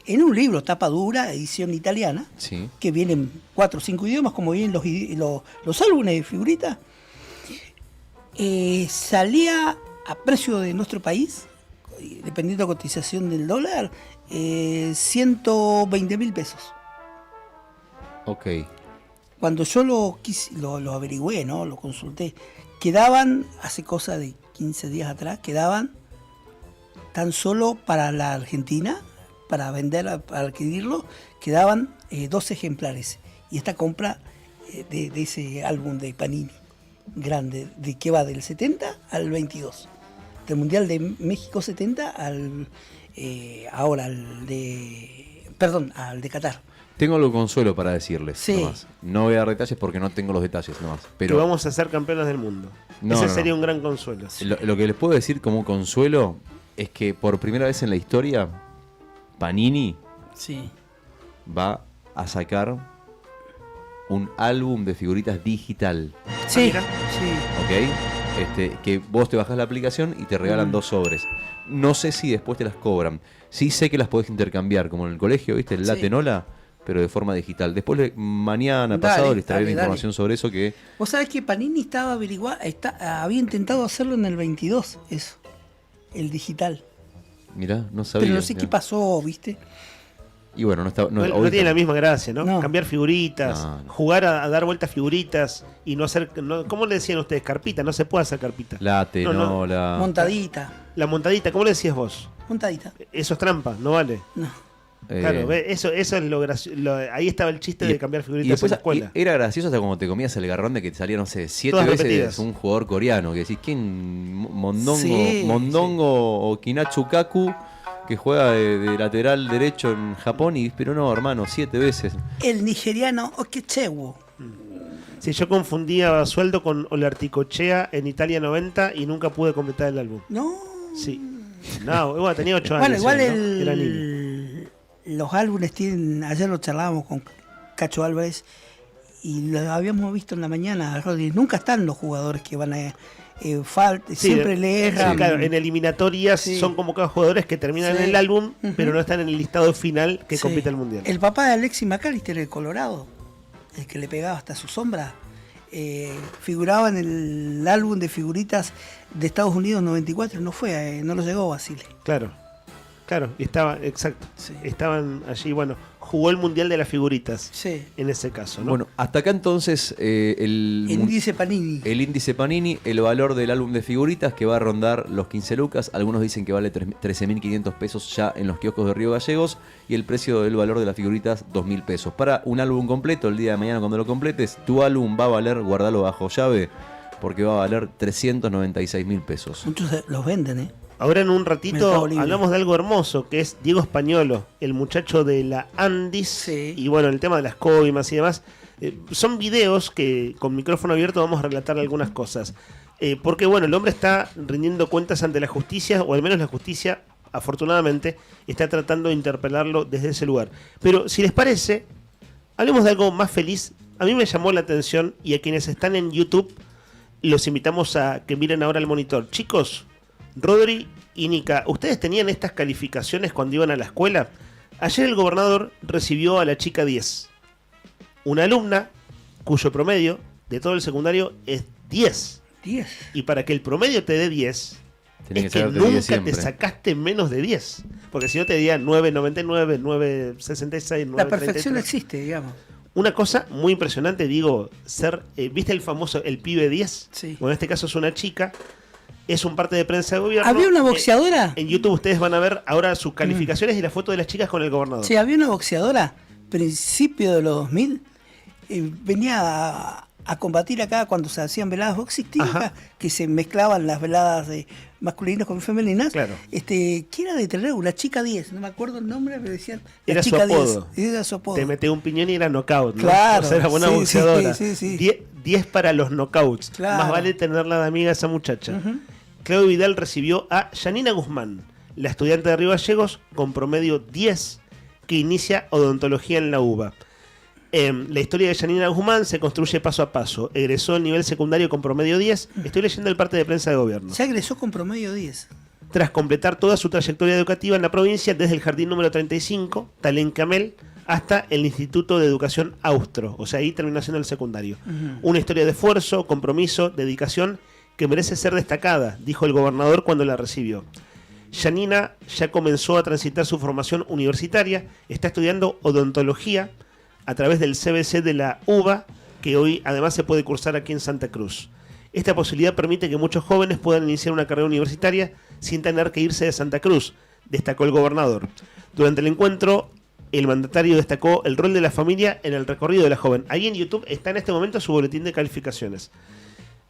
en un libro, tapa dura, edición italiana, Sí. que vienen 4 o 5 idiomas, como vienen los álbumes de figuritas. Salía a precio de nuestro país, dependiendo de la cotización del dólar, 120.000 pesos. Ok. Cuando yo lo averigüé, ¿no? Lo consulté, quedaban, hace cosa de 15 días atrás, quedaban tan solo para la Argentina, para vender, para adquirirlo, quedaban 2 ejemplares. Y esta compra de ese álbum de Panini grande, de que va del 70 al 22. Del Mundial de México 70 al al de Qatar. Tengo algo consuelo para decirles. Sí. Nomás. No voy a dar detalles porque no tengo los detalles nomás. Pero Que vamos a ser campeones del mundo. No, Ese no, sería no. un gran consuelo. Lo que les puedo decir como consuelo es que por primera vez en la historia, Panini Sí. va a sacar un álbum de figuritas digital. Sí, ¿Ok? Que vos te bajás la aplicación y te regalan 2 sobres. No sé si después te las cobran. Sí sé que las podés intercambiar, como en el colegio, ¿viste? El Sí. Latenola, pero de forma digital. Después, mañana, Dale, pasado, les traeré dale, información sobre eso que... Vos sabés que Panini estaba averiguando, había intentado hacerlo en el 22, eso, el digital. Mirá, no sabía. Pero no sé qué pasó, ¿viste? Y bueno, no está... No hoy tiene está- la misma gracia, ¿no? Cambiar figuritas, No. jugar a dar vueltas figuritas y no hacer... ¿Cómo le decían ustedes? Carpita, no se puede hacer carpita. La tenola... Montadita. La montadita, ¿cómo le decías vos? Montadita. Eso es trampa, no vale. No. Claro, ¿ve? Eso es lo gracioso. Ahí estaba el chiste de cambiar Y figuritas después en la escuela. era gracioso hasta cuando te comías el garrón de que te salía, no sé, 7 Todas veces repetidas. un jugador coreano. Que decís, ¿quién? Mondongo, Sí, Mondongo o Kinatsu Kaku, que juega de lateral derecho en Japón. Pero no, hermano, 7 veces. El nigeriano Okechewo. Sí, yo confundía Sueldo con Olarticochea en Italia 90 y nunca pude completar el álbum. No. Sí. No, bueno, tenía 8 Bueno, años. igual ¿no? Era niño. los álbumes tienen, ayer lo charlábamos con Cacho Álvarez y lo habíamos visto en la mañana, Rodri, nunca están los jugadores que van a Sí, siempre le erran. sí, claro, en eliminatorias son convocados jugadores que terminan Sí. en el álbum, pero no están en el listado final que Sí. compite el mundial. El papá de Alexis McAllister, el Colorado, el que le pegaba hasta su sombra, figuraba en el álbum de figuritas de Estados Unidos 94, no lo llegó a Basile. Claro, y estaba, exacto. Estaban allí, bueno, jugó el mundial de las figuritas. En ese caso, ¿no? Bueno, hasta acá entonces el Índice Panini. El índice Panini, el valor del álbum de figuritas que va a rondar los 15 lucas. Algunos dicen que vale 13.500 pesos ya en los kioscos de Río Gallegos. Y el precio del valor de las figuritas, 2.000 pesos. Para un álbum completo, el día de mañana cuando lo completes, tu álbum va a valer, guardalo bajo llave, porque va a valer 396.000 pesos. Muchos los venden, ¿eh? Ahora en un ratito Mercado Libre. hablamos de algo hermoso, que es Diego Españolo, el muchacho de la Andis, y bueno, el tema de las coimas y demás. Son videos que con micrófono abierto vamos a relatar algunas cosas. Porque bueno, el hombre está rindiendo cuentas ante la justicia, o al menos la justicia, afortunadamente, está tratando de interpelarlo desde ese lugar. Pero si les parece, hablemos de algo más feliz. A mí me llamó la atención, y a quienes están en YouTube, los invitamos a que miren ahora el monitor. Chicos, Rodri y Nica, ¿ustedes tenían estas calificaciones cuando iban a la escuela? Ayer el gobernador recibió a la chica 10. Una alumna cuyo promedio de todo el secundario es 10. 10. Y para que el promedio te dé 10, Tenés es que que sacarte 10 nunca te siempre. sacaste menos de 10. Porque si no te diría 9,99, 9,66, 9,33. La perfección existe, digamos. Una cosa muy impresionante, digo, ¿viste el famoso el pibe 10? Sí. Bueno, en este caso es una chica, es un parte de prensa de gobierno. ¿Había una boxeadora? En YouTube ustedes van a ver ahora sus calificaciones y la foto de las chicas con el gobernador. Sí, había una boxeadora, principio de los 2000, venía a combatir acá cuando se hacían veladas boxísticas, que se mezclaban las veladas de masculinas con femeninas. Claro. Que era de Terreu, la chica 10, no me acuerdo el nombre, pero decían la Era su chica apodo. 10. Era su apodo. Te metió un piñón y era knockout, ¿no? Claro, O sea, era buena sí, boxeadora. sí. 10 para los knockouts. Claro. Más vale tenerla de amiga esa muchacha. Claudio Vidal recibió a Yanina Guzmán, la estudiante de Río Gallegos, con promedio 10, que inicia odontología en la UBA. La historia de Yanina Guzmán se construye paso a paso. Egresó al nivel secundario con promedio 10. Estoy leyendo el parte de prensa de gobierno. Se egresó con promedio 10. Tras completar toda su trayectoria educativa en la provincia, desde el jardín número 35, Talén Camel, hasta el Instituto de Educación Austro. O sea, ahí terminó siendo el secundario. Una historia de esfuerzo, compromiso, dedicación, que merece ser destacada, dijo el gobernador cuando la recibió. Yanina ya comenzó a transitar su formación universitaria, está estudiando odontología a través del CBC de la UBA, que hoy además se puede cursar aquí en Santa Cruz. Esta posibilidad permite que muchos jóvenes puedan iniciar una carrera universitaria sin tener que irse de Santa Cruz, destacó el gobernador. Durante el encuentro, el mandatario destacó el rol de la familia en el recorrido de la joven. Ahí en YouTube está en este momento su boletín de calificaciones.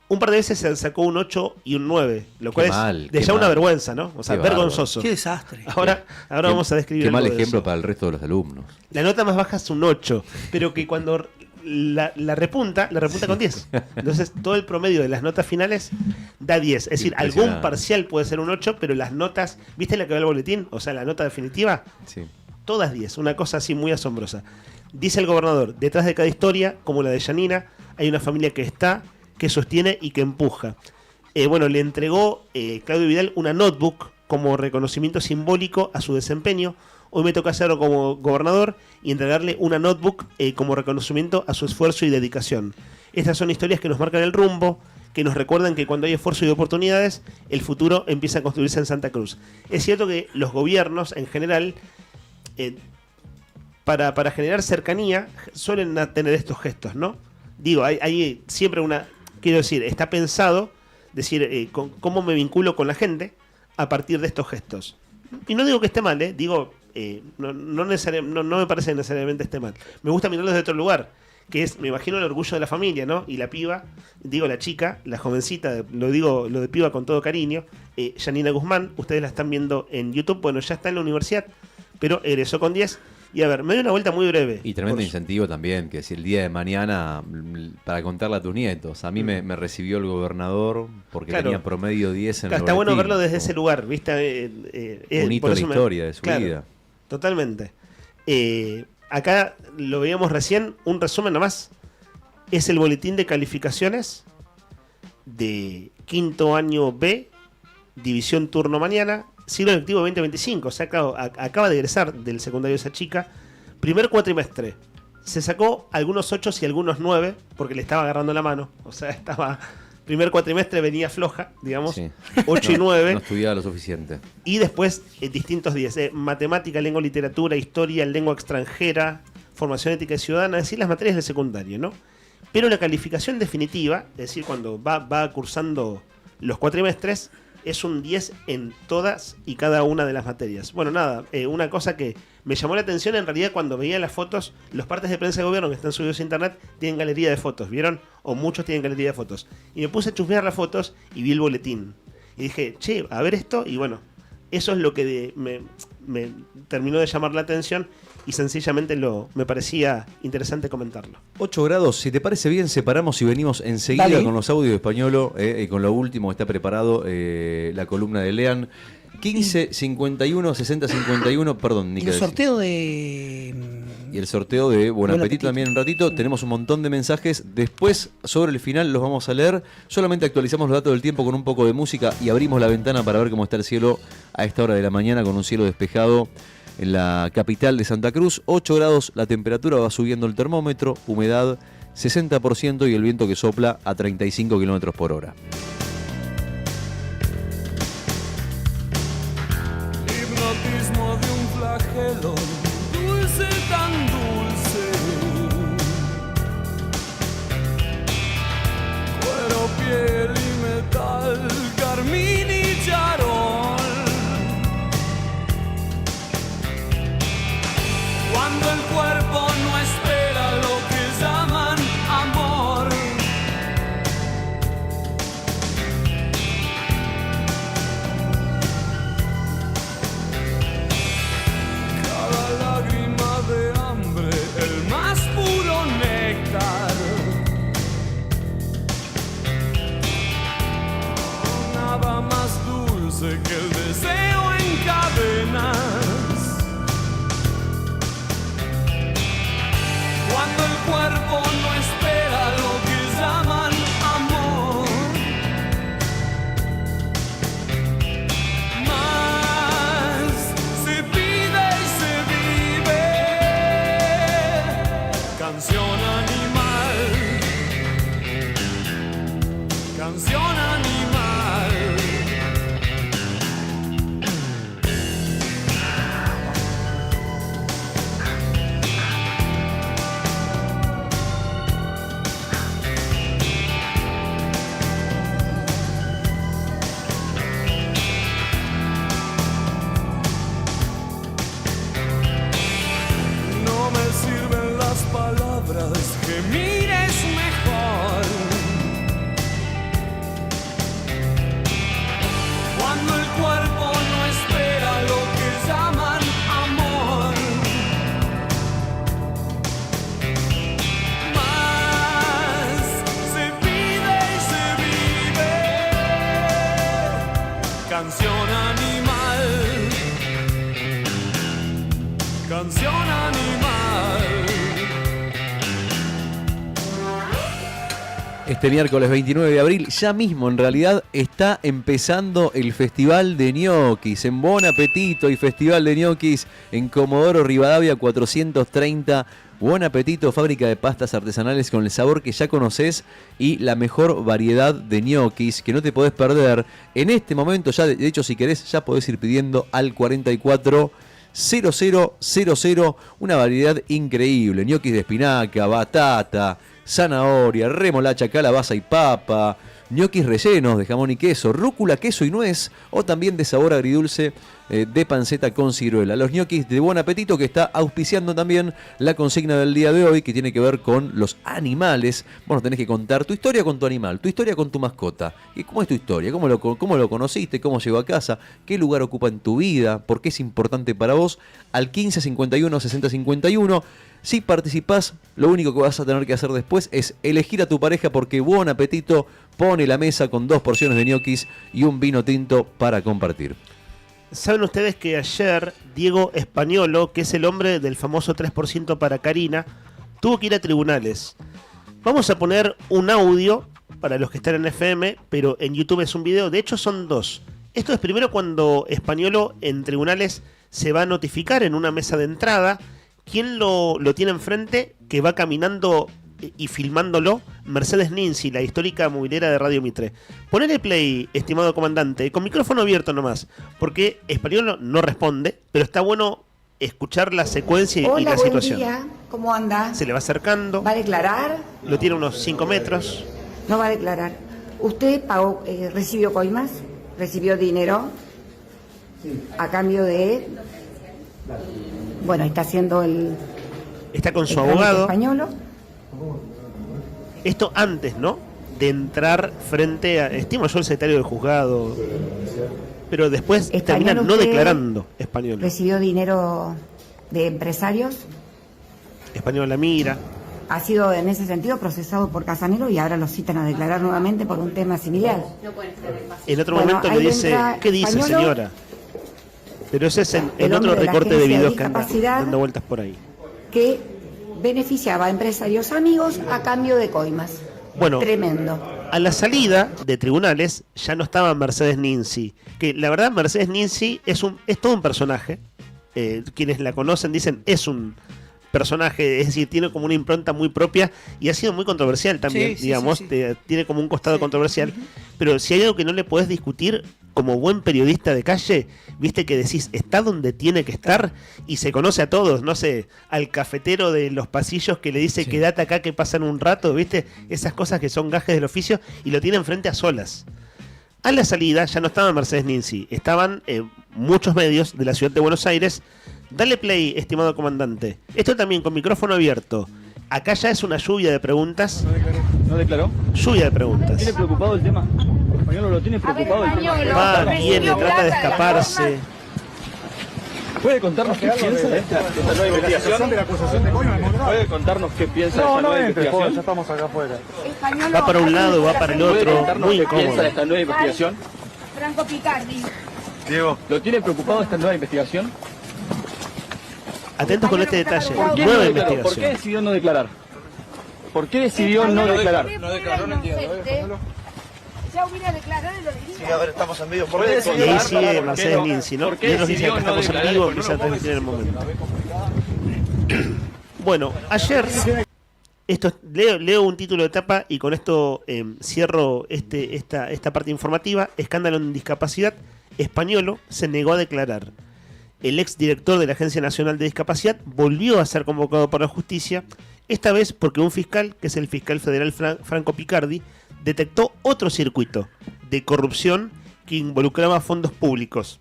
Un par de veces se sacó un 8 y un 9, lo cual es de ya una vergüenza, ¿no? O sea, Qué vergonzoso. Qué desastre. Ahora vamos a describir Qué mal algo de ejemplo eso. para el resto de los alumnos. La nota más baja es un 8, pero que cuando la repunta con 10. Entonces todo el promedio de las notas finales da 10. Es decir, algún Impresionante. parcial puede ser un 8, pero las notas, ¿viste la que va el boletín? O sea, la nota definitiva, Sí. todas 10. Una cosa así muy asombrosa. Dice el gobernador, detrás de cada historia, como la de Yanina, hay una familia que está, que sostiene y que empuja. Bueno, le entregó Claudio Vidal una notebook como reconocimiento simbólico a su desempeño. Hoy me toca hacerlo como gobernador y entregarle una notebook como reconocimiento a su esfuerzo y dedicación. Estas son historias que nos marcan el rumbo, que nos recuerdan que cuando hay esfuerzo y oportunidades, el futuro empieza a construirse en Santa Cruz. Es cierto que los gobiernos en general, para generar cercanía, suelen tener estos gestos, ¿no? Digo, hay siempre una... Quiero decir, está pensado decir cómo me vinculo con la gente a partir de estos gestos. Y no digo que esté mal, digo, no me parece que necesariamente esté mal. Me gusta mirarlo desde otro lugar, que es, me imagino, el orgullo de la familia, ¿no? Y la piba, digo la chica, la jovencita, lo de piba con todo cariño, Yanina Guzmán, ustedes la están viendo en YouTube, bueno, ya está en la universidad, pero egresó con 10. Y a ver, me doy una vuelta muy breve. Y tremendo incentivo también, que si el día de mañana, para contarle a tus nietos, a mí me recibió el gobernador porque Claro. tenía promedio 10 en el Está bueno boletín. verlo desde ese lugar, ¿viste? Un hito por de la eso historia de su claro, vida. Totalmente. Acá lo veíamos recién, un resumen nomás. Es el boletín de calificaciones de quinto año B, división turno mañana, siglo lectivo 2025. O sea, acaba de egresar del secundario esa chica. Primer cuatrimestre. Se sacó algunos 8 y algunos 9 porque le estaba agarrando la mano. O sea, estaba... Primer cuatrimestre venía floja, digamos. Sí. 8 y 9. No estudiaba lo suficiente. Y después distintos 10. Matemática, lengua, literatura, historia, lengua extranjera, formación ética y ciudadana, es decir, las materias del secundario, ¿no? Pero la calificación definitiva, es decir, cuando va cursando los cuatrimestres, es un 10 en todas y cada una de las materias. Bueno, nada, una cosa que me llamó la atención en realidad cuando veía las fotos, los partes de prensa de gobierno que están subidos a internet tienen galería de fotos, ¿vieron? O muchos tienen galería de fotos. Y me puse a chusmear las fotos y vi el boletín. Y dije, che, a ver esto, y bueno, eso es lo que me terminó de llamar la atención y sencillamente me parecía interesante comentarlo. 8 grados, si te parece bien, separamos y venimos enseguida Dale. con los audios de Españolo, y con lo último que está preparado, la columna de Lean. 15, 51, 60, 51, perdón, Y Nica. el sorteo de y el sorteo de Buen Apetito también un ratito. Tenemos un montón de mensajes. Después, sobre el final, los vamos a leer. Solamente actualizamos los datos del tiempo con un poco de música y abrimos la ventana para ver cómo está el cielo a esta hora de la mañana con un cielo despejado en la capital de Santa Cruz. 8 grados la temperatura, va subiendo el termómetro, humedad 60% y el viento que sopla a 35 kilómetros por hora. Hipnotismo de un flagelo, dulce tan dulce. Cuero, piel y metal, carmín y charol. Cuando el cuerpo no espera lo que llaman amor. Cada lágrima de hambre, el más puro néctar. Nada más dulce que el deseo en cadenas. Cuando el cuerpo no espera lo que llaman amor. Más se pide y se vive. Canción animal. Canción animal. No me sirven las palabras, que mires mejor. Cuando el cuerpo no espera lo que llaman amor. Más se pide y se vive. Canción animal. Canción animal. Este miércoles 29 de abril, ya mismo en realidad, está empezando el Festival de Ñoquis. En Buen Apetito y Festival de Ñoquis en Comodoro Rivadavia 430. Buen Apetito, fábrica de pastas artesanales con el sabor que ya conoces y la mejor variedad de ñoquis que no te podés perder. En este momento, ya de hecho, si querés, ya podés ir pidiendo al 44 0000, una variedad increíble. Ñoquis de espinaca, batata, zanahoria, remolacha, calabaza y papa, ñoquis rellenos de jamón y queso, rúcula, queso y nuez, o también de sabor agridulce de panceta con ciruela. Los ñoquis de Buen Apetito, que está auspiciando también la consigna del día de hoy, que tiene que ver con los animales. Bueno, tenés que contar tu historia con tu animal, tu historia con tu mascota. ¿Y cómo es tu historia? ¿Cómo lo conociste? ¿Cómo llegó a casa? ¿Qué lugar ocupa en tu vida? ¿Por qué es importante para vos? Al 15 51 60 51. Si participás, lo único que vas a tener que hacer después es elegir a tu pareja, porque Buen Apetito pone la mesa con 2 porciones de ñoquis y un vino tinto para compartir. ¿Saben ustedes que ayer Diego Españolo, que es el hombre del famoso 3% para Karina, tuvo que ir a tribunales? Vamos a poner un audio para los que están en FM, pero en YouTube es un video. De hecho son 2. Esto es primero cuando Españolo en tribunales se va a notificar en una mesa de entrada. ¿Quién lo tiene enfrente? Que va caminando y filmándolo, Mercedes Ninzi, la histórica movilera de Radio Mitre. Ponele play, estimado comandante, con micrófono abierto nomás, porque Español no responde, pero está bueno escuchar la secuencia y la situación. Hola, buen día. ¿Cómo anda? Se le va acercando. ¿Va a declarar? Lo tiene unos 5 metros. No va a declarar. ¿Usted pagó, recibió coimas? ¿Recibió dinero? Sí. ¿A cambio de...? Bueno, está haciendo el... Está con su abogado. Españolo. Esto antes, ¿no? De entrar frente a... Estimo yo el secretario del juzgado. Pero después termina no declarando Español. ¿Recibió dinero de empresarios? Español la mira. Ha sido en ese sentido procesado por Casanelo y ahora lo citan a declarar nuevamente por un tema similar. En otro momento le dice, ¿qué dice, señora? Pero ese es en otro recorte de videos que anda dando vueltas por ahí. que beneficiaba a empresarios amigos a cambio de coimas. Bueno, tremendo. A la salida de tribunales ya no estaba Mercedes Ninzi, que la verdad Mercedes Ninzi es todo un personaje. Quienes la conocen dicen es un personaje, es decir, tiene como una impronta muy propia y ha sido muy controversial también, digamos, tiene como un costado controversial, pero si hay algo que no le podés discutir como buen periodista de calle, viste que decís, está donde tiene que estar y se conoce a todos, no sé, al cafetero de los pasillos que le dice quédate acá que pasan un rato, viste, esas cosas que son gajes del oficio y lo tienen frente a solas. A la salida ya no estaba Mercedes Ninzi, estaban muchos medios de la ciudad de Buenos Aires. Dale play, estimado comandante. Esto también con micrófono abierto. Acá ya es una lluvia de preguntas. ¿No declaró? Lluvia de preguntas. ¿Tiene preocupado el tema? Españolo, ¿lo tiene preocupado el tema? Va, viene, trata de escaparse. ¿Puede contarnos qué piensa de esta nueva investigación? ¿Puede contarnos qué piensa de esta nueva investigación? Ya estamos acá afuera. Va para un lado, va para el otro. Muy ¿Qué incómodo. piensa de esta nueva investigación? Franco Picardi. Diego, ¿lo tiene preocupado esta nueva investigación? Atentos con este detalle. ¿Por qué Nueva no declaró? investigación. ¿Por qué decidió no declarar? ¿Por qué decidió no declarar? No declaró, no entiendo. Ya hubiera declarado y lo diría. Sí, a ver, estamos en vivo. Y ahí sigue Mercedes Ninzi, ¿no? ¿Por qué Y otros dicen que decidió no estamos en declarar? vivo, empieza a transmitir en el momento. Bueno, ayer leo un título de tapa y con esto cierro esta parte informativa. Escándalo en discapacidad. Españolo se negó a declarar. El exdirector de la Agencia Nacional de Discapacidad volvió a ser convocado por la justicia, esta vez porque un fiscal, que es el fiscal federal Franco Picardi, detectó otro circuito de corrupción que involucraba fondos públicos.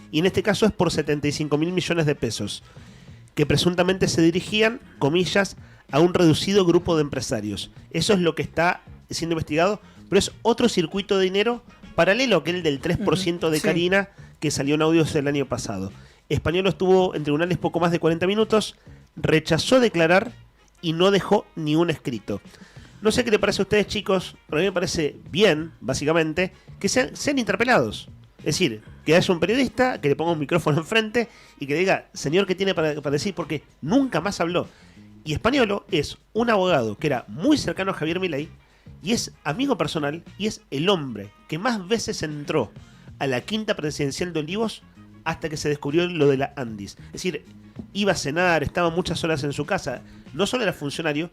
Y en este caso es por 75.000 millones de pesos, que presuntamente se dirigían, comillas, a un reducido grupo de empresarios. Eso es lo que está siendo investigado, pero es otro circuito de dinero paralelo a aquel del 3% de Karina, que salió en audios el año pasado. Españolo estuvo en tribunales poco más de 40 minutos, rechazó declarar y no dejó ni un escrito. No sé qué le parece a ustedes, chicos, pero a mí me parece bien, básicamente, que sean interpelados. Es decir, que haya un periodista que le ponga un micrófono enfrente y que diga, señor, ¿qué tiene para decir? Porque nunca más habló. Y Españolo es un abogado que era muy cercano a Javier Milei y es amigo personal y es el hombre que más veces entró a la quinta presidencial de Olivos hasta que se descubrió lo de la Andis. Es decir, iba a cenar, estaba muchas horas en su casa. No solo era funcionario,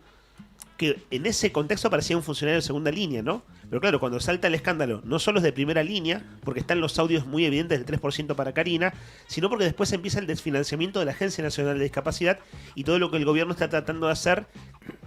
que en ese contexto parecía un funcionario de segunda línea, ¿no? Pero claro, cuando salta el escándalo, no solo es de primera línea, porque están los audios muy evidentes del 3% para Karina, sino porque después empieza el desfinanciamiento de la Agencia Nacional de Discapacidad y todo lo que el gobierno está tratando de hacer,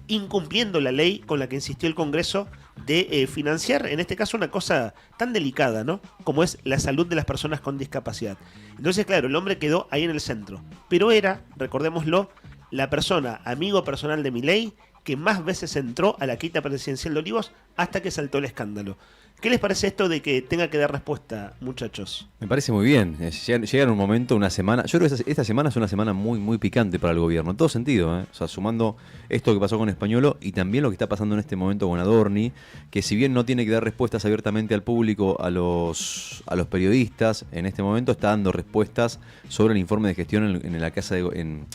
incumpliendo la ley con la que insistió el Congreso de financiar, en este caso, una cosa tan delicada, ¿no? Como es la salud de las personas con discapacidad. Entonces, claro, el hombre quedó ahí en el centro. Pero era, recordémoslo, la persona, amigo personal de Milei, que más veces entró a la quinta presidencial de Olivos hasta que saltó el escándalo. ¿Qué les parece esto de que tenga que dar respuesta, muchachos? Me parece muy bien. Llega en un momento, una semana. Yo creo que esta semana es una semana muy, muy picante para el gobierno, en todo sentido, ¿eh? O sea, sumando esto que pasó con Españolo y también lo que está pasando en este momento con Adorni, que si bien no tiene que dar respuestas abiertamente al público, a los periodistas, en este momento está dando respuestas sobre el informe de gestión en la casa en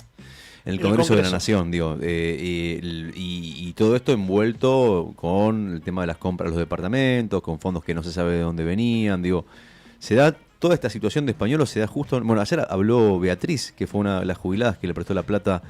el Congreso de la Nación, digo, y todo esto envuelto con el tema de las compras de los departamentos, con fondos que no se sabe de dónde venían, digo, se da toda esta situación de Españolo, se da justo, bueno, ayer habló Beatriz, que fue una de las jubiladas que le prestó la plata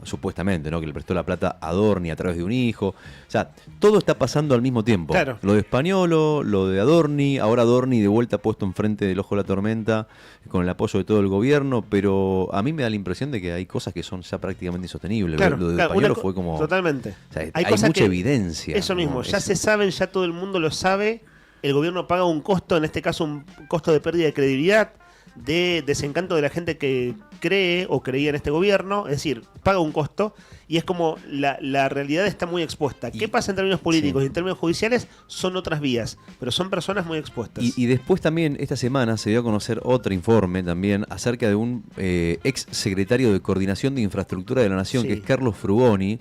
supuestamente, ¿no? Que le prestó la plata a Adorni a través de un hijo, o sea, todo está pasando al mismo tiempo, claro. Lo de Españolo, lo de Adorni, ahora Adorni de vuelta puesto enfrente del ojo de la tormenta, con el apoyo de todo el gobierno, pero a mí me da la impresión de que hay cosas que son ya prácticamente insostenibles. Claro, lo de claro, Españolo fue como... Totalmente. O sea, hay mucha que, evidencia. Eso mismo, ¿no? ya se saben, ya todo el mundo lo sabe. El gobierno paga un costo, en este caso un costo de pérdida de credibilidad, de desencanto de la gente que cree o creía en este gobierno, es decir, paga un costo y es como la realidad está muy expuesta. ¿Qué pasa en términos políticos y en términos judiciales? Son otras vías, pero son personas muy expuestas. Y después también esta semana se dio a conocer otro informe también acerca de un ex secretario de Coordinación de Infraestructura de la Nación, que es Carlos Frugoni,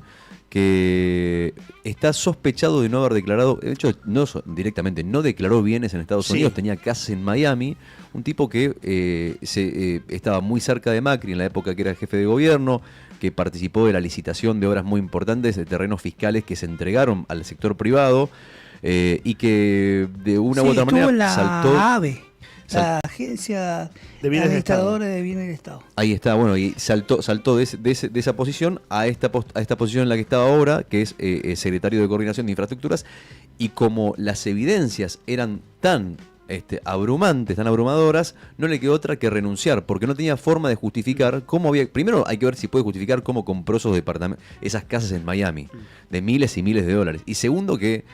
que está sospechado de no haber declarado, de hecho no directamente, no declaró bienes en Estados Unidos, tenía casas en Miami, un tipo que estaba muy cerca de Macri en la época que era jefe de gobierno, que participó de la licitación de obras muy importantes de terrenos fiscales que se entregaron al sector privado y que de una u otra manera saltó... AVE. La Agencia Administradora de Bienes del Estado. Ahí está, bueno, y saltó de esa posición a esta posición en la que estaba ahora, que es secretario de Coordinación de Infraestructuras, y como las evidencias eran tan abrumantes, tan abrumadoras, no le quedó otra que renunciar, porque no tenía forma de justificar cómo había... Primero hay que ver si puede justificar cómo compró esos departamentos, esas casas en Miami, de miles y miles de dólares. Y segundo que...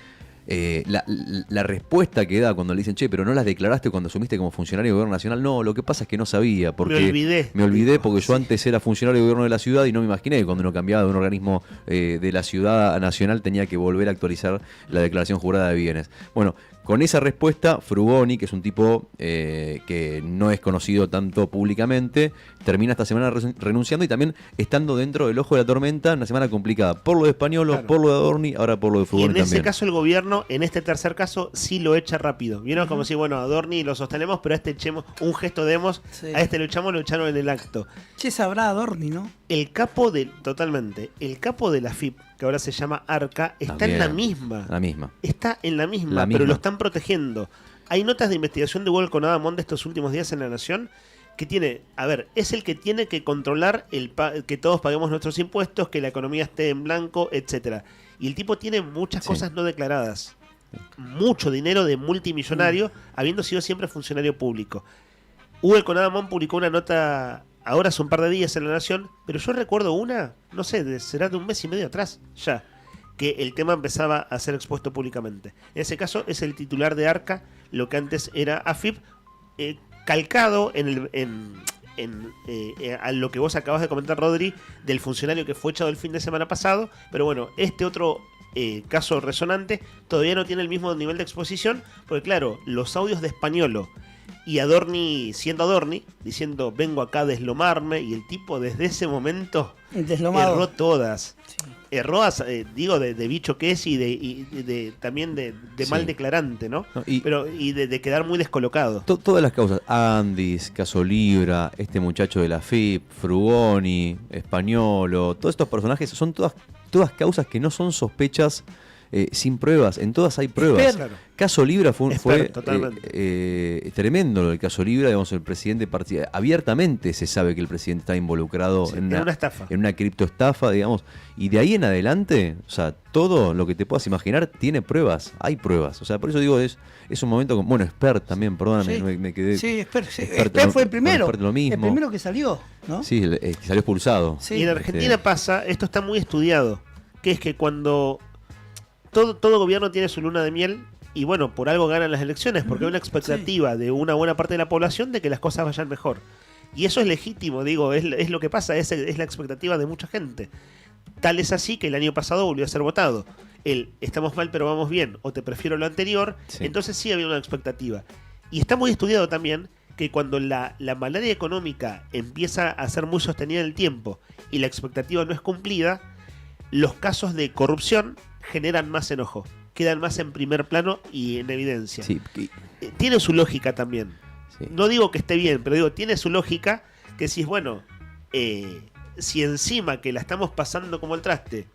la respuesta que da cuando le dicen, che, pero no las declaraste cuando asumiste como funcionario de gobierno nacional. No, lo que pasa es que no sabía, porque me olvidé porque yo antes era funcionario de gobierno de la ciudad y no me imaginé que cuando uno cambiaba de un organismo de la ciudad a nacional tenía que volver a actualizar la declaración jurada de bienes. Bueno, con esa respuesta, Frugoni, que es un tipo que no es conocido tanto públicamente, termina esta semana renunciando y también estando dentro del ojo de la tormenta, una semana complicada, por lo de Españolo, por lo de Adorni, ahora por lo de Frugoni también. Y en ese caso el gobierno, en este tercer caso, sí lo echa rápido. Vieron como si, bueno, Adorni lo sostenemos, pero a este echemos, un gesto demos, a este lo echaron en el acto. Che, sabrá Adorni, ¿no? El capo de la FIP, que ahora se llama ARCA, está también, en la misma. Está en la misma, pero lo están protegiendo. Hay notas de investigación de Hugo Conadamón de estos últimos días en La Nación que tiene, es el que tiene que controlar que todos paguemos nuestros impuestos, que la economía esté en blanco, etcétera. Y el tipo tiene muchas cosas no declaradas. Mucho dinero de multimillonario, habiendo sido siempre funcionario público. Hugo Conadamón publicó una nota ahora hace un par de días en La Nación, pero yo recuerdo no sé, será de un mes y medio atrás ya, que el tema empezaba a ser expuesto públicamente. En ese caso es el titular de ARCA, lo que antes era AFIP, calcado a lo que vos acabas de comentar, Rodri, del funcionario que fue echado el fin de semana pasado, pero bueno, este otro caso resonante todavía no tiene el mismo nivel de exposición, porque claro, los audios de Españolo y Adorni, siendo Adorni, diciendo vengo acá a deslomarme, y el tipo desde ese momento erró todas. Sí. Erró, de bicho que es y también de mal declarante, ¿no? Y de quedar muy descolocado. Todas las causas, Andis, Caso Libra, este muchacho de la FIP, Frugoni, Españolo, todos estos personajes son todas causas que no son sospechas sin pruebas. En todas hay pruebas. Claro. Caso Libra fue tremendo lo del Caso Libra, digamos, el presidente abiertamente se sabe que el presidente está involucrado en una estafa, en una criptoestafa, digamos, y de ahí en adelante, o sea, todo lo que te puedas imaginar tiene pruebas, hay pruebas, o sea, por eso digo, es un momento como, bueno, Expert también, perdóname, me quedé. Sí, Expert fue el primero, lo mismo. El primero que salió, ¿no? Sí, salió expulsado. Sí. Y en Argentina pasa, esto está muy estudiado, que es que cuando todo gobierno tiene su luna de miel, y bueno, por algo ganan las elecciones, porque hay una expectativa de una buena parte de la población de que las cosas vayan mejor. Y eso es legítimo, digo, es lo que pasa, es la expectativa de mucha gente. Tal es así que el año pasado volvió a ser votado. Estamos mal pero vamos bien, o te prefiero lo anterior, entonces sí había una expectativa. Y está muy estudiado también que cuando la malaria económica empieza a ser muy sostenida en el tiempo y la expectativa no es cumplida, los casos de corrupción generan más enojo, quedan más en primer plano y en evidencia. Sí. Tiene su lógica también. Sí. No digo que esté bien, pero digo, tiene su lógica que si es bueno, si encima que la estamos pasando como el traste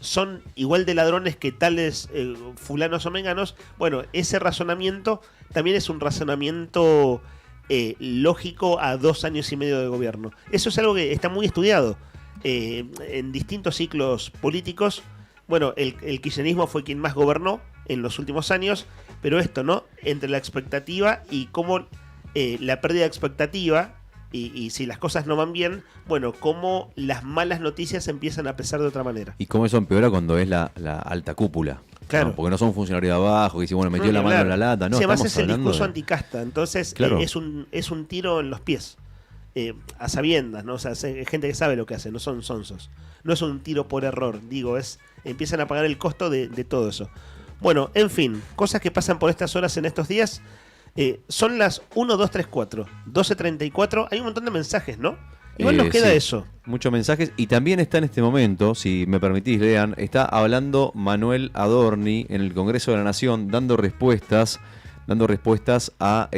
son igual de ladrones que tales fulanos o menganos, bueno, ese razonamiento también es un razonamiento lógico a 2 años y medio de gobierno. Eso es algo que está muy estudiado en distintos ciclos políticos. Bueno, el kirchnerismo fue quien más gobernó en los últimos años, pero esto, ¿no? Entre la expectativa y cómo la pérdida de expectativa y si las cosas no van bien, bueno, cómo las malas noticias empiezan a pesar de otra manera. Y cómo eso empeora cuando es la alta cúpula. Claro. ¿No? Porque no son funcionarios de abajo que dicen, bueno, metió la mano en la lata. No, si además es el discurso anticasta, entonces claro. Es un tiro en los pies. A sabiendas, ¿no? O sea, gente que sabe lo que hace, no son sonsos. No es un tiro por error, digo, empiezan a pagar el costo de todo eso. Bueno, en fin, cosas que pasan por estas horas en estos días. Son las 1, 2, 3, 4, 12:34. Hay un montón de mensajes, ¿no? Igual nos queda eso. Muchos mensajes. Y también está en este momento, si me permitís, lean, está hablando Manuel Adorni en el Congreso de la Nación, dando respuestas a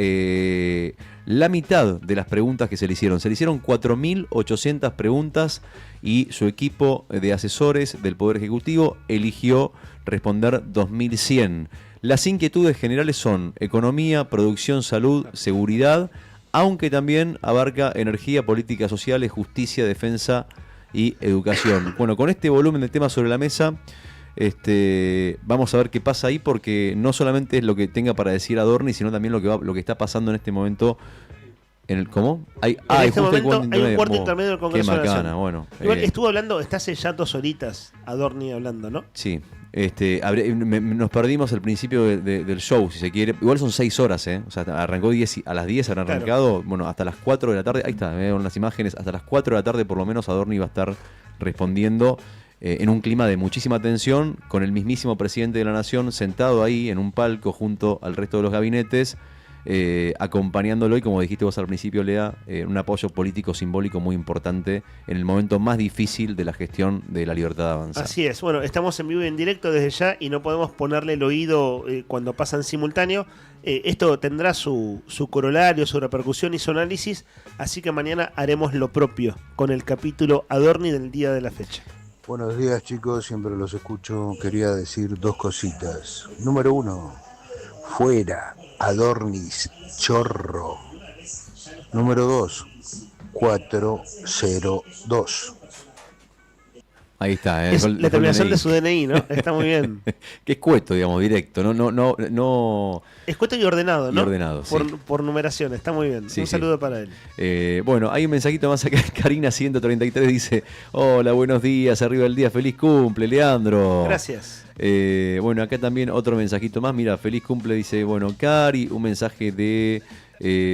la mitad de las preguntas que se le hicieron. Se le hicieron 4.800 preguntas y su equipo de asesores del Poder Ejecutivo eligió responder 2.100. Las inquietudes generales son economía, producción, salud, seguridad, aunque también abarca energía, políticas sociales, justicia, defensa y educación. Bueno, con este volumen de temas sobre la mesa, vamos a ver qué pasa ahí, porque no solamente es lo que tenga para decir Adorni, sino también lo que está pasando en este momento. ¿Cómo? En este momento hay un cuarto intermedio del Congreso qué de la macana, Nación. bueno. Igual estuvo hablando, está hace ya 2 horitas Adorni hablando, ¿no? Sí. Nos perdimos el principio del show, si se quiere. Igual son 6 horas, ¿eh? O sea, arrancó a las 10 habrán arrancado. Bueno, hasta las 4 de la tarde. Ahí está, con las imágenes. Hasta las 4 de la tarde, por lo menos, Adorni va a estar respondiendo en un clima de muchísima tensión, con el mismísimo presidente de la Nación sentado ahí en un palco junto al resto de los gabinetes, acompañándolo, y como dijiste vos al principio, Lea, un apoyo político simbólico muy importante en el momento más difícil de la gestión de la libertad de avanzar. Así es, bueno, estamos en vivo y en directo desde ya y no podemos ponerle el oído cuando pasa en simultáneo. Esto tendrá su corolario, su repercusión y su análisis, así que mañana haremos lo propio con el capítulo Adorni del día de la fecha. Buenos días, chicos, siempre los escucho. Quería decir 2 cositas. Número 1, fuera Adornis chorro. Número 2, 402. Ahí está, es la terminación de su DNI, ¿no? Está muy bien. Que es cuesto, digamos, directo. No. Es cuesto y ordenado, ¿no? Y ordenado, sí. Por numeración, está muy bien. Sí, un saludo para él. Bueno, hay un mensajito más acá. Karina 133 dice: hola, buenos días, arriba el día, feliz cumple, Leandro. Gracias. Bueno, acá también otro mensajito más. Mira, feliz cumple, dice, bueno, Cari, un mensaje de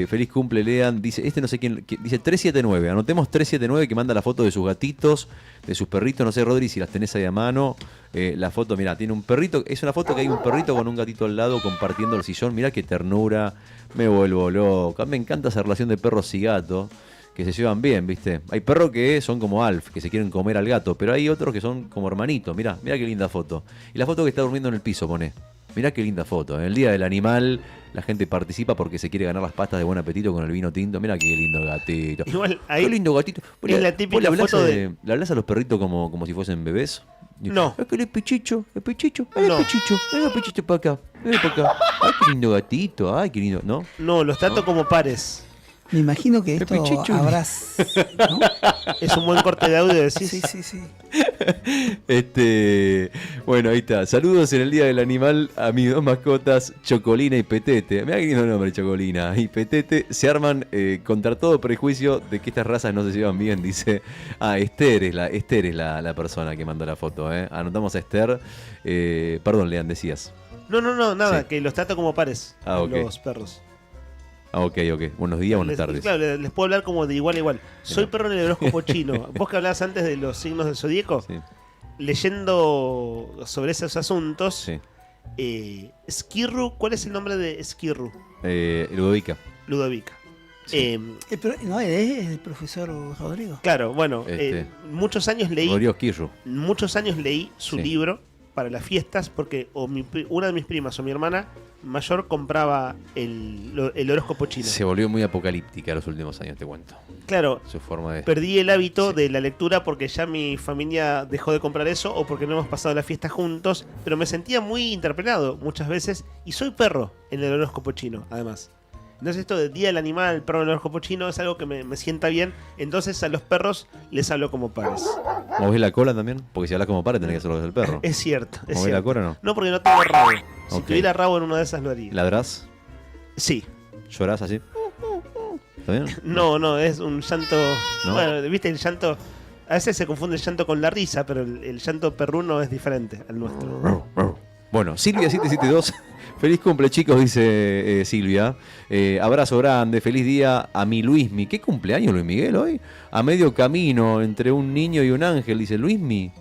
feliz cumple, Lean, dice, no sé quién, dice 379, anotemos 379, que manda la foto de sus gatitos, de sus perritos, no sé, Rodri, si las tenés ahí a mano, la foto, mirá, tiene un perrito, es una foto que hay un perrito con un gatito al lado compartiendo el sillón, mirá qué ternura, me vuelvo loco, me encanta esa relación de perros y gatos, que se llevan bien, ¿viste? Hay perros que son como Alf, que se quieren comer al gato, pero hay otros que son como hermanitos, mirá qué linda foto, y la foto que está durmiendo en el piso, pone. Mirá qué linda foto. En el Día del Animal la gente participa porque se quiere ganar las pastas de buen apetito con el vino tinto. Mirá qué lindo gatito. Igual ahí qué lindo gatito. Es la típica foto ¿Le hablás a los perritos como si fuesen bebés? No. Es que el pichicho. El pichicho para acá. Ven para acá. Ay, qué lindo gatito. Ay, qué lindo. ¿No? No, los trato como pares. Me imagino que esto habrás, ¿no? Es un buen corte de audio, decís. Sí. Bueno, ahí está. Saludos en el Día del Animal a mis 2 mascotas, Chocolina y Petete. Mirá qué lindo nombre, Chocolina y Petete. Se arman contra todo prejuicio de que estas razas no se llevan bien, dice. Esther es la persona que mandó la foto. Anotamos a Esther. Perdón, Lean, decías. No, nada, Sí. Que los trato como pares, ok. los perros. Ok. Buenos días, buenas tardes. Claro, les puedo hablar como de igual a igual. Soy perro en el horóscopo chino. Vos que hablabas antes de los signos del zodíaco, leyendo sobre esos asuntos, Skirru, ¿cuál es el nombre de Skirru? Ludovica. No, es el profesor Rodrigo. Claro, bueno, muchos años leí su libro para las fiestas porque una de mis primas o mi hermana mayor compraba el horóscopo chino. Se volvió muy apocalíptica los últimos años, te cuento. Claro, su forma de... perdí el hábito de la lectura porque ya mi familia dejó de comprar eso o porque no hemos pasado la fiesta juntos, pero me sentía muy interpelado muchas veces y soy perro en el horóscopo chino, además. Entonces esto de Día del Animal, perro en el horóscopo chino es algo que me sienta bien, entonces a los perros les hablo como pares. ¿Movés la cola también? Porque si hablas como pares tenés que hacerlo del perro. Es cierto. ¿Movés la cola o no? No, porque no tengo rabo. Si tuviera rabo en una de esas lo haría. ¿Ladrás? Sí. ¿Llorás así? ¿Está bien? No, es un llanto... ¿No? Bueno, viste, el llanto... A veces se confunde el llanto con la risa, pero el llanto perruno es diferente al nuestro. Bueno, Silvia772, feliz cumple, chicos, dice Silvia. Abrazo grande, feliz día a mi Luismi. ¿Qué cumpleaños Luis Miguel hoy? A medio camino entre un niño y un ángel, dice Luismi.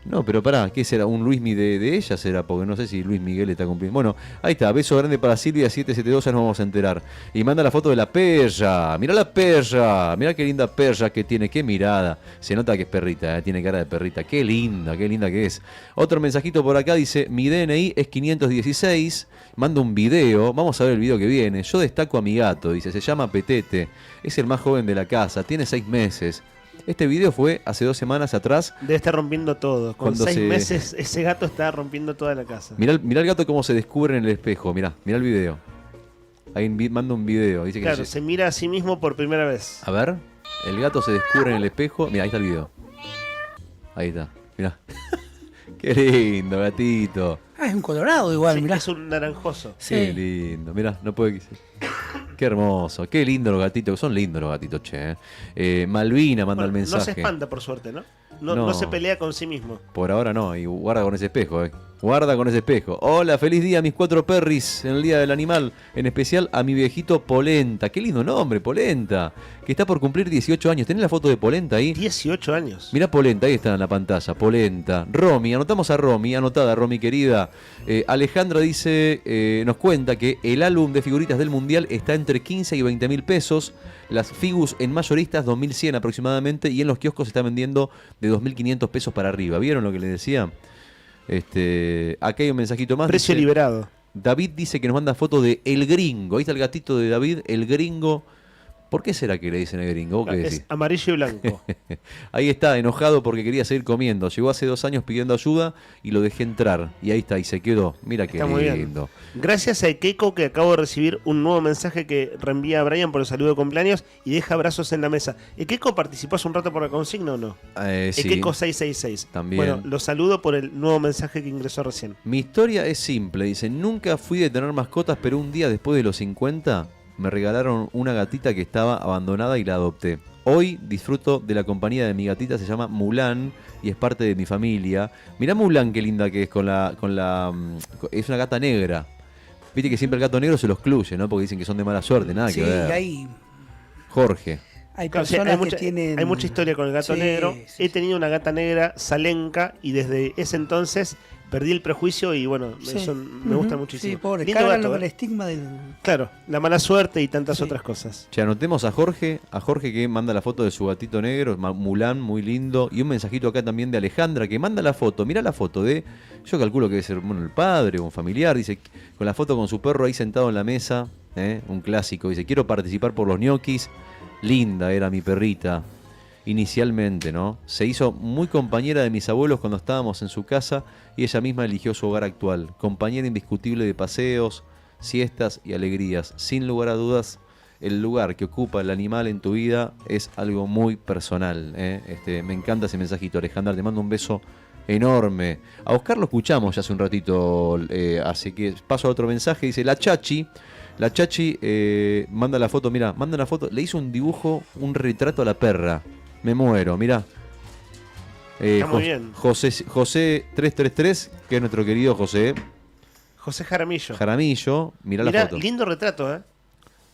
No, pero pará, ¿qué será? ¿Un Luismi de ella será? Porque no sé si Luis Miguel está cumpliendo. Bueno, ahí está, beso grande para Silvia 772, ya nos vamos a enterar. Y manda la foto de la perra. Mirá la perra, mirá qué linda perra que tiene, qué mirada. Se nota que es perrita, tiene cara de perrita. Qué linda que es. Otro mensajito por acá dice, mi DNI es 516. Manda un video, vamos a ver el video que viene. Yo destaco a mi gato, dice, se llama Petete. Es el más joven de la casa, tiene 6 meses. Este video fue hace 2 semanas atrás. Debe estar rompiendo todo. Con Cuando 6 meses ese gato está rompiendo toda la casa. Mirá el gato cómo se descubre en el espejo. Mirá el video. Ahí manda un video. Dice que claro, se mira a sí mismo por primera vez. A ver, el gato se descubre en el espejo. Mirá, ahí está el video. Ahí está, mirá. Qué lindo, gatito. Es un colorado igual, Sí, mirá. es un naranjoso. Qué lindo, mirá, no puede ser. Qué hermoso, qué lindo los gatitos, son lindos los gatitos, che. Malvina manda el mensaje. No se espanta, por suerte, ¿no? No se pelea con sí mismo. Por ahora no, y guarda con ese espejo, Guarda con ese espejo. Hola, feliz día a mis 4 perris en el Día del Animal. En especial a mi viejito Polenta. Qué lindo nombre, Polenta. Que está por cumplir 18 años. ¿Tenés la foto de Polenta ahí? 18 años. Mirá Polenta, ahí está en la pantalla. Polenta. Romy, anotamos a Romy. Anotada, Romy querida. Alejandra dice, nos cuenta que el álbum de figuritas del Mundial está entre 15 y 20 mil pesos. Las figus en mayoristas 2100 aproximadamente. Y en los kioscos se está vendiendo de 2500 pesos para arriba. ¿Vieron lo que les decía? Acá hay un mensajito más. Precio dice, liberado. David dice que nos manda foto de El Gringo. Ahí está el gatito de David, El Gringo. ¿Por qué será que le dicen El Gringo? ¿Vos qué decís? Es amarillo y blanco. Ahí está, enojado porque quería seguir comiendo. Llegó hace 2 años pidiendo ayuda y lo dejé entrar. Y ahí está, y se quedó. Mira qué Está muy lindo. bien. Gracias a Keiko, que acabo de recibir un nuevo mensaje que reenvía a Brian por el saludo de cumpleaños y deja abrazos en la mesa. ¿Keiko participó hace un rato por la consigna o no? Sí. Keiko 666. También. Bueno, lo saludo por el nuevo mensaje que ingresó recién. Mi historia es simple. Dice, nunca fui de tener mascotas, pero un día después de los 50 me regalaron una gatita que estaba abandonada y la adopté. Hoy disfruto de la compañía de mi gatita, se llama Mulan y es parte de mi familia. Mirá Mulan qué linda que es es una gata negra. Viste que siempre el gato negro se lo excluye, ¿no? Porque dicen que son de mala suerte, nada que ver. Hay Jorge. personas que tienen... Hay mucha historia con el gato negro. He tenido una gata negra salenca y desde ese entonces perdí el prejuicio y bueno, eso me gusta muchísimo. Sí, pobre, Lindo cargan gato, con el estigma del... Claro, la mala suerte y tantas otras cosas. Che, anotemos a Jorge que manda la foto de su gatito negro, Mulan, muy lindo, y un mensajito acá también de Alejandra que manda la foto, mirá la foto de, yo calculo que debe ser el padre o un familiar, dice, con la foto con su perro ahí sentado en la mesa, un clásico, dice, quiero participar por los ñoquis, linda era mi perrita, inicialmente, ¿no? Se hizo muy compañera de mis abuelos cuando estábamos en su casa y ella misma eligió su hogar actual. Compañera indiscutible de paseos, siestas y alegrías. Sin lugar a dudas, el lugar que ocupa el animal en tu vida es algo muy personal. Me encanta ese mensajito, Alejandra. Te mando un beso enorme. A Oscar lo escuchamos ya hace un ratito, así que paso a otro mensaje. Dice, la Chachi manda la foto, mira, manda una foto. Le hizo un dibujo, un retrato a la perra. Me muero, mirá. Está muy bien. José 333, que es nuestro querido José. José Jaramillo. Mirá la foto. Lindo retrato, ¿eh?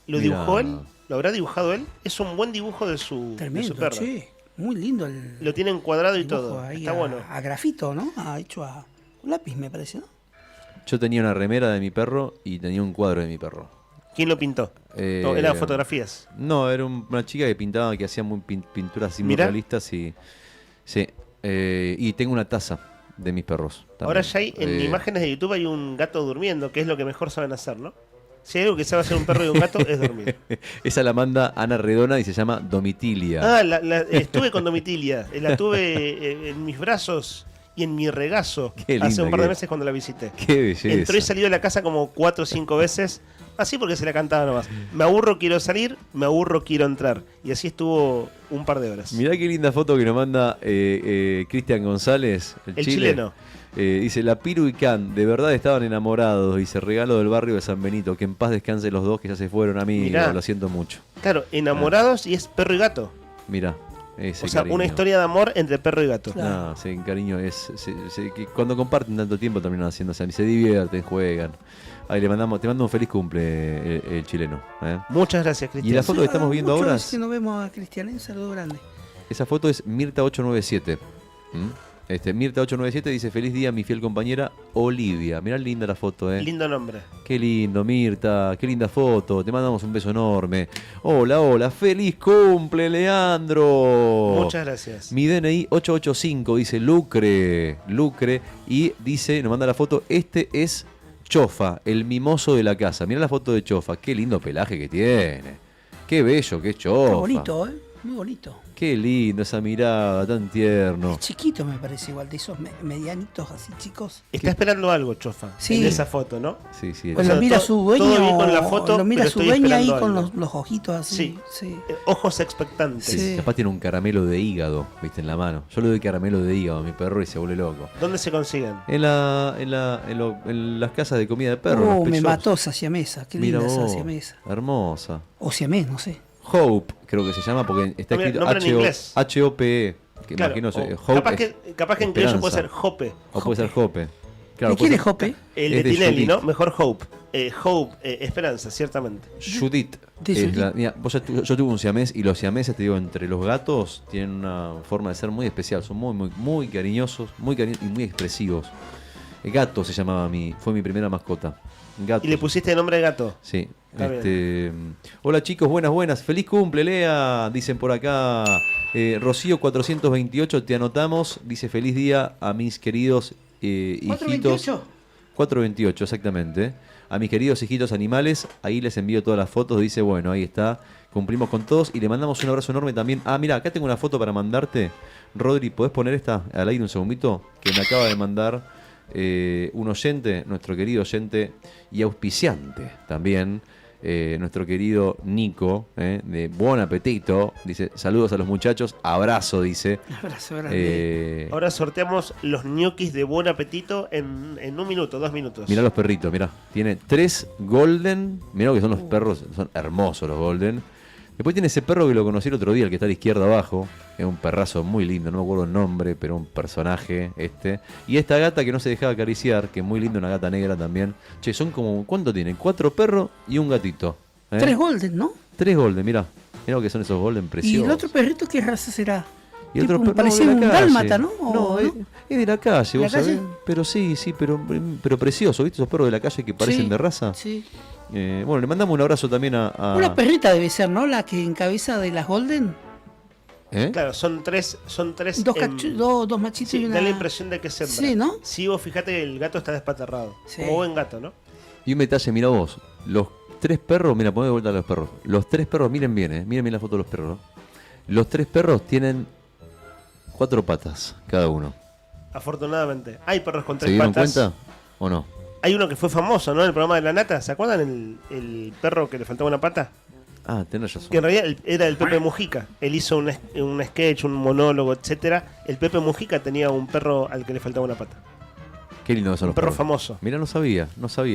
¿Lo dibujó él? ¿Lo habrá dibujado él? Es un buen dibujo de su perro. Sí, muy lindo. Lo tiene encuadrado y todo. Está bueno. A grafito, ¿no? Hecho a lápiz, me parece, ¿no? Yo tenía una remera de mi perro y tenía un cuadro de mi perro. ¿Quién lo pintó? No, ¿eran fotografías? No, era una chica que pintaba, que hacía pinturas así muy realistas y... Sí. Y tengo una taza de mis perros. También. Ahora ya hay, en imágenes de YouTube hay un gato durmiendo, que es lo que mejor saben hacer, ¿no? Si hay algo que sabe hacer un perro y un gato es dormir. Esa la manda Ana Redona y se llama Domitilia. Estuve con Domitilia. La tuve en mis brazos y en mi regazo hace un par de meses cuando la visité. Qué belleza. Entró y salió de la casa como 4 o 5 veces. Así porque se la cantaba nomás. Me aburro, quiero salir, me aburro, quiero entrar. Y así estuvo un par de horas. Mirá qué linda foto que nos manda Cristian González, el chileno. Dice, la Piru y Can, de verdad estaban enamorados. Dice, regalo del barrio de San Benito. Que en paz descansen los dos que ya se fueron, amigos. Lo siento mucho. Claro, enamorados y es perro y gato. Mirá. O sea, una historia de amor entre perro y gato. No, sí, cariño, que cuando comparten tanto tiempo terminan haciéndose, se divierten, juegan. Ahí te mando un feliz cumple el chileno. Muchas gracias, Cristian. Y la foto que estamos viendo ahora. Si nos vemos a Cristian, un saludo grande. Esa foto es Mirta897. Mirta 897 dice: feliz día, mi fiel compañera Olivia. Mirá linda la foto, Lindo nombre. Qué lindo, Mirta, qué linda foto. Te mandamos un beso enorme. Hola, feliz cumple, Leandro. Muchas gracias. Mi DNI 885 dice Lucre. Y dice, nos manda la foto, este es Chofa, el mimoso de la casa. Mirá la foto de Chofa, qué lindo pelaje que tiene. Qué bello que es Chofa. Qué bonito, muy bonito. Qué lindo esa mirada, tan tierno. Es chiquito me parece igual, de esos medianitos así chicos. Está esperando algo, Chofa, en esa foto, ¿no? Sí. Pues lo mira su dueño, todo bien con la foto, lo mira pero su estoy dueña ahí esperando con algo. los ojitos así. Sí. Ojos expectantes. Sí. Capaz tiene un caramelo de hígado, viste, en la mano. Yo le doy caramelo de hígado a mi perro y se vuelve loco. ¿Dónde se consiguen? En las casas de comida de perro. Me mató esa siamesa, qué linda esa siamesa. Hermosa. O siamés, no sé. Hope, creo que se llama, porque está escrito nombre en inglés. H-O-P-E. Que Claro, imagino, Hope capaz que en inglés puede ser esperanza. Hope. O puede ser Hope. Claro, ¿Y quién es Hope? El es de Tinelli, Judith. ¿no? Mejor Hope. Esperanza, ciertamente. Judith. Mira, yo tuve un siamés y los siameses, te digo, entre los gatos tienen una forma de ser muy especial. Son muy cariñosos, y muy expresivos. El gato se llamaba fue mi primera mascota. Gato. ¿Y le pusiste el nombre de gato? Sí. Está Hola chicos, buenas. Feliz cumple, Lea. Dicen por acá. Rocío 428, te anotamos. Dice feliz día a mis queridos hijitos. 428, exactamente. A mis queridos hijitos animales. Ahí les envío todas las fotos. Dice, bueno, ahí está. Cumplimos con todos y le mandamos un abrazo enorme también. Mira, acá tengo una foto para mandarte. Rodri, ¿podés poner esta al aire un segundito? Que me acaba de mandar un oyente, nuestro querido oyente y auspiciante también. Nuestro querido Nico, de Buen Apetito, dice, saludos a los muchachos, abrazo, dice. Abrazo grande. Ahora sorteamos los ñoquis de Buen Apetito en 1 minuto, 2 minutos. Mirá los perritos, mirá. Tiene 3 golden, mirá lo que son los perros, son hermosos los golden. Después tiene ese perro que lo conocí el otro día, el que está a la izquierda abajo. Es un perrazo muy lindo, no me acuerdo el nombre, pero un personaje Y esta gata que no se dejaba acariciar, que es muy linda, una gata negra también. Che, son como, ¿cuánto tienen? 4 perros y un gatito. 3 golden, ¿no? 3 golden, mirá. Mirá lo que son esos golden preciosos. ¿Y el otro perrito qué raza será? Y el otro perro parecía de la un calle. dálmata, ¿no? No, es de la calle, ¿De vos la sabés. calle? Pero sí, pero precioso, ¿viste? Esos perros de la calle que parecen de raza. Sí. Bueno, le mandamos un abrazo también a... Una perrita debe ser, ¿no? La que encabeza de las golden. Claro, son tres. Dos machitos Sí, y una... da la impresión de que es hembra. Sí, ¿no? Sí, vos fijate que el gato está despatarrado. Como buen gato, ¿no? Y un detalle, mira vos, los 3 perros, mira, poné de vuelta a los perros. Los 3 perros, miren bien, miren bien la foto de los perros, ¿no? Los 3 perros tienen 4 patas, cada uno. Afortunadamente. Hay perros con 3 ¿Se dieron patas. cuenta o no? Hay uno que fue famoso, ¿no? En el programa de La Nata. ¿Se acuerdan el perro que le faltaba una pata? Tenés razón. Que en realidad era el Pepe Mujica. Él hizo un sketch, un monólogo, etcétera. El Pepe Mujica tenía un perro al que le faltaba una pata. Qué lindo son los perro perros. famoso. Mira, no sabía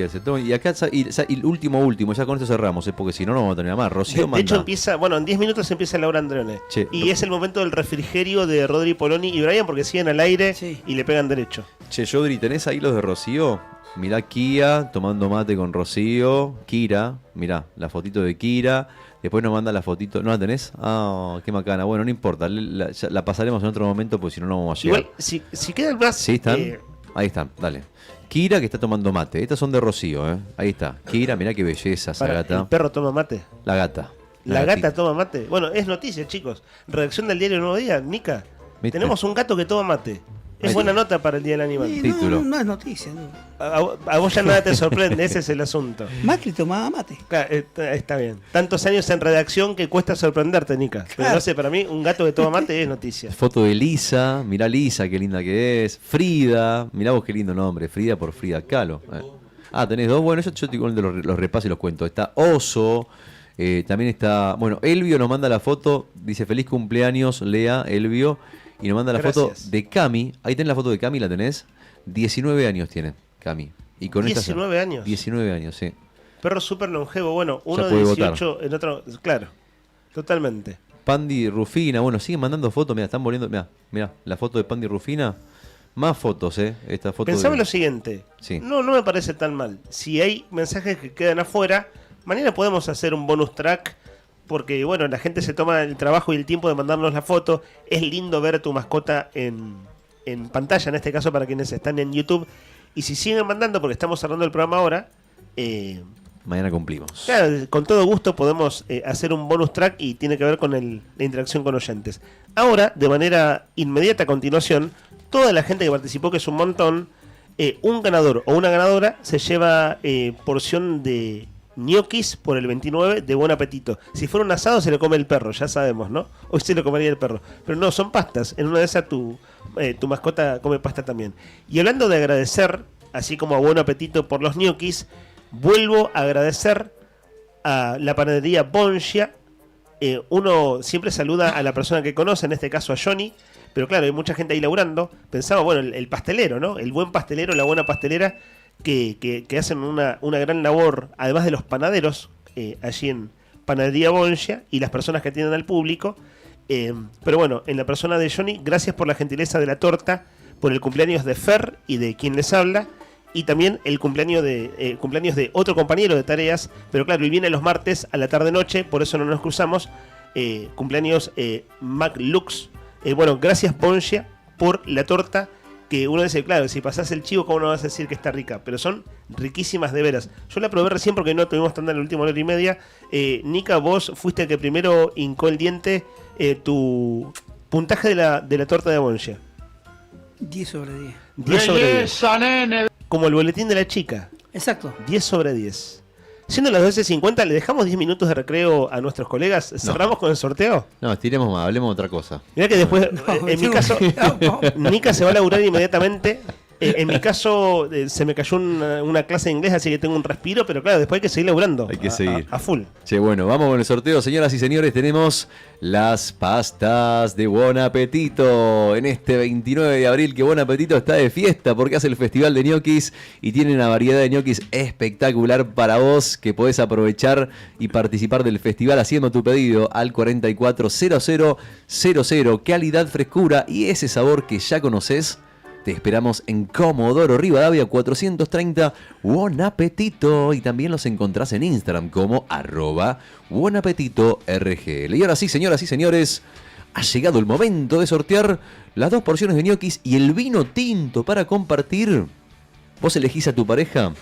ese. Y acá, y último, ya con esto cerramos, porque si no, no vamos a tener más. Rocío De hecho, empieza, en 10 minutos empieza Laura Andreone. Y es el momento del refrigerio de Rodri Poloni y Brian porque siguen al aire y le pegan derecho. Che, Yodri, ¿tenés ahí los de Rocío? Mirá Kia tomando mate con Rocío. Kira, mirá, la fotito de Kira. Después nos manda la fotito. ¿No la tenés? Qué macana. Bueno, no importa. La pasaremos en otro momento porque si no, no vamos a llegar. Igual, si quedan más... ¿Sí están? Ahí están, dale. Kira que está tomando mate. Estas son de Rocío, Ahí está. Kira, mirá qué belleza esa gata. ¿El perro toma mate? La gata. La gata toma mate. Bueno, es noticia, chicos. Redacción del diario Nuevo Día. Nica, tenemos un gato que toma mate. Es buena nota para el Día del Animal. Título. No es noticia. No. A vos ya nada te sorprende, ese es el asunto. Macri tomaba mate. Claro, está bien. Tantos años en redacción que cuesta sorprenderte, Nica. Pero no sé, para mí un gato que toma mate es noticia. Foto de Lisa, mirá Lisa, qué linda que es. Frida, mirá vos qué lindo nombre, Frida por Frida Kahlo. Tenés 2, bueno, yo igual los repaso y los cuento. Está Oso, también está, bueno, Elvio nos manda la foto, dice feliz cumpleaños, Lea, Elvio. Y nos manda la foto de Cami. Ahí tenés la foto de Cami, ¿la tenés? 19 años tiene Cami. Y con 19 años. 19 años, sí. Perro súper longevo. Bueno, uno ya de puede 18, votar. en otro... Claro, totalmente. Pandy Rufina, bueno, siguen mandando fotos. Mira, están volviendo... Mira, la foto de Pandy Rufina. Más fotos, Esta foto Pensame lo siguiente. Sí. No me parece tan mal. Si hay mensajes que quedan afuera, mañana podemos hacer un bonus track. Porque, bueno, la gente se toma el trabajo y el tiempo de mandarnos la foto. Es lindo ver a tu mascota en en pantalla, en este caso para quienes están en YouTube. Y si siguen mandando, porque estamos cerrando el programa ahora, mañana cumplimos. Claro, con todo gusto podemos hacer un bonus track y tiene que ver con la interacción con oyentes. Ahora, de manera inmediata a continuación, toda la gente que participó, que es un montón, un ganador o una ganadora se lleva porción de ñoquis por el 29 de Buen Apetito. Si fuera un asado se le come el perro, ya sabemos, ¿no? Hoy se le comería el perro. Pero no, son pastas. En una de esas tu mascota come pasta también. Y hablando de agradecer, así como a Buen Apetito por los ñoquis, vuelvo a agradecer a la panadería Bongia. Uno siempre saluda a la persona que conoce, en este caso a Johnny, pero claro, hay mucha gente ahí laburando. Pensaba, bueno, el pastelero, ¿no? El buen pastelero, la buena pastelera, que hacen una gran labor, además de los panaderos, allí en Panadería Bongia, y las personas que atienden al público. Pero bueno, en la persona de Johnny, gracias por la gentileza de la torta, por el cumpleaños de Fer y de quien les habla, y también el cumpleaños de otro compañero de tareas, pero claro, él viene los martes a la tarde-noche, por eso no nos cruzamos. Cumpleaños MacLux. Bueno, gracias Bongia por la torta, que uno dice, claro, si pasás el chivo, ¿cómo no vas a decir que está rica? Pero son riquísimas de veras. Yo la probé recién porque no tuvimos tanta en la última hora y media. Nica, vos fuiste el que primero hincó el diente. Tu puntaje de la torta de Bongia. 10 sobre 10. 10 sobre 10. Nene. Como el boletín de la chica. Exacto. 10 sobre 10. Siendo las 12:50, ¿le dejamos 10 minutos de recreo a nuestros colegas? ¿Cerramos con el sorteo? No, estiremos más, hablemos de otra cosa. Mirá que después, en mi caso, Nica se va a laburar inmediatamente. En mi caso, se me cayó una clase de inglés, así que tengo un respiro, pero claro, después hay que seguir laburando. Hay que seguir. A full. Che, bueno, vamos con el sorteo, señoras y señores. Tenemos las pastas de Buen Apetito en este 29 de abril, que Buen Apetito está de fiesta porque hace el festival de ñoquis y tiene una variedad de ñoquis espectacular para vos, que podés aprovechar y participar del festival haciendo tu pedido al 440000. Calidad, frescura y ese sabor que ya conoces. Te esperamos en Comodoro Rivadavia 430 Buen Apetito, y también los encontrás en Instagram como @buenapetitorgl. Y ahora sí, señoras y señores, ha llegado el momento de sortear las 2 porciones de ñoquis y el vino tinto para compartir. Vos elegís a tu pareja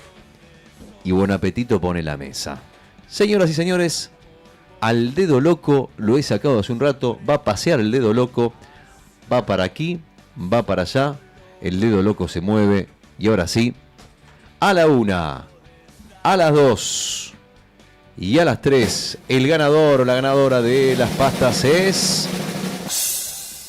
y Buen Apetito pone la mesa. Señoras y señores, al dedo loco lo he sacado hace un rato. Va a pasear el dedo loco, va para aquí, va para allá. El dedo loco se mueve y ahora sí, a la 1, a las 2 y a las 3, el ganador o la ganadora de las pastas es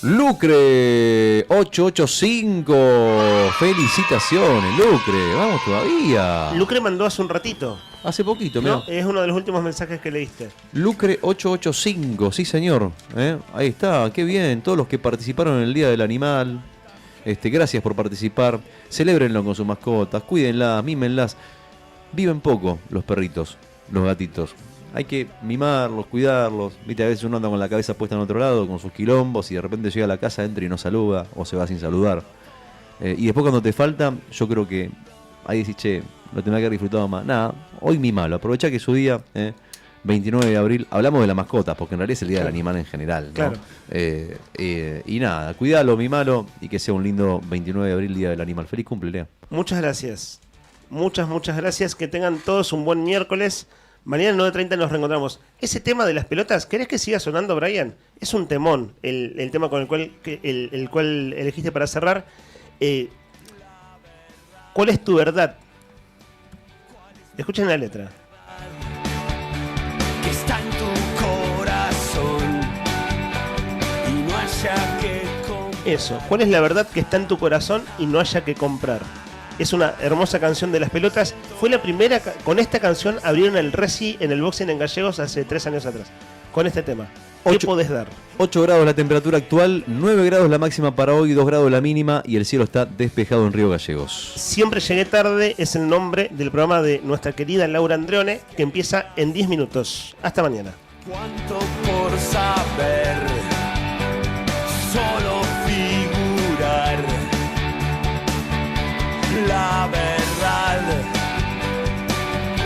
Lucre 885. Felicitaciones, Lucre, vamos todavía. Lucre mandó hace un ratito. Hace poquito, ¿no? Es uno de los últimos mensajes que leíste. Lucre 885, sí señor. Ahí está, qué bien, todos los que participaron en el Día del Animal. Gracias por participar. Celébrenlo con sus mascotas, cuídenlas, mímenlas. Viven poco los perritos, los gatitos. Hay que mimarlos, cuidarlos. Viste, a veces uno anda con la cabeza puesta en otro lado, con sus quilombos, y de repente llega a la casa, entra y no saluda, o se va sin saludar. Y después cuando te falta, yo creo que ahí decís, che, lo tendrá que haber disfrutado más. Nada, hoy mimalo, aprovechá que es su día, 29 de abril, hablamos de las mascotas, porque en realidad es el Día del Animal en general, ¿no? Claro. Y nada, cuidalo, mimalo, y que sea un lindo 29 de abril, Día del Animal. Feliz cumple, Lea. Muchas gracias. Muchas gracias. Que tengan todos un buen miércoles. Mañana 9:30 nos reencontramos. Ese tema de las pelotas, ¿querés que siga sonando, Brian? Es un temón, el tema con el cual elegiste para cerrar. ¿Cuál es tu verdad? Escuchen la letra. Que está en tu corazón y no haya que comprar. Eso, ¿cuál es la verdad que está en tu corazón y no haya que comprar? Es una hermosa canción de Las Pelotas. Fue la primera, con esta canción abrieron el Reci en el boxing en Gallegos hace 3 años atrás. Con este tema. ¿Qué podés dar? 8 grados la temperatura actual, 9 grados la máxima para hoy, 2 grados la mínima, y el cielo está despejado en Río Gallegos. Siempre llegué tarde es el nombre del programa de nuestra querida Laura Andreone, que empieza en 10 minutos. Hasta mañana. Cuánto por saber, solo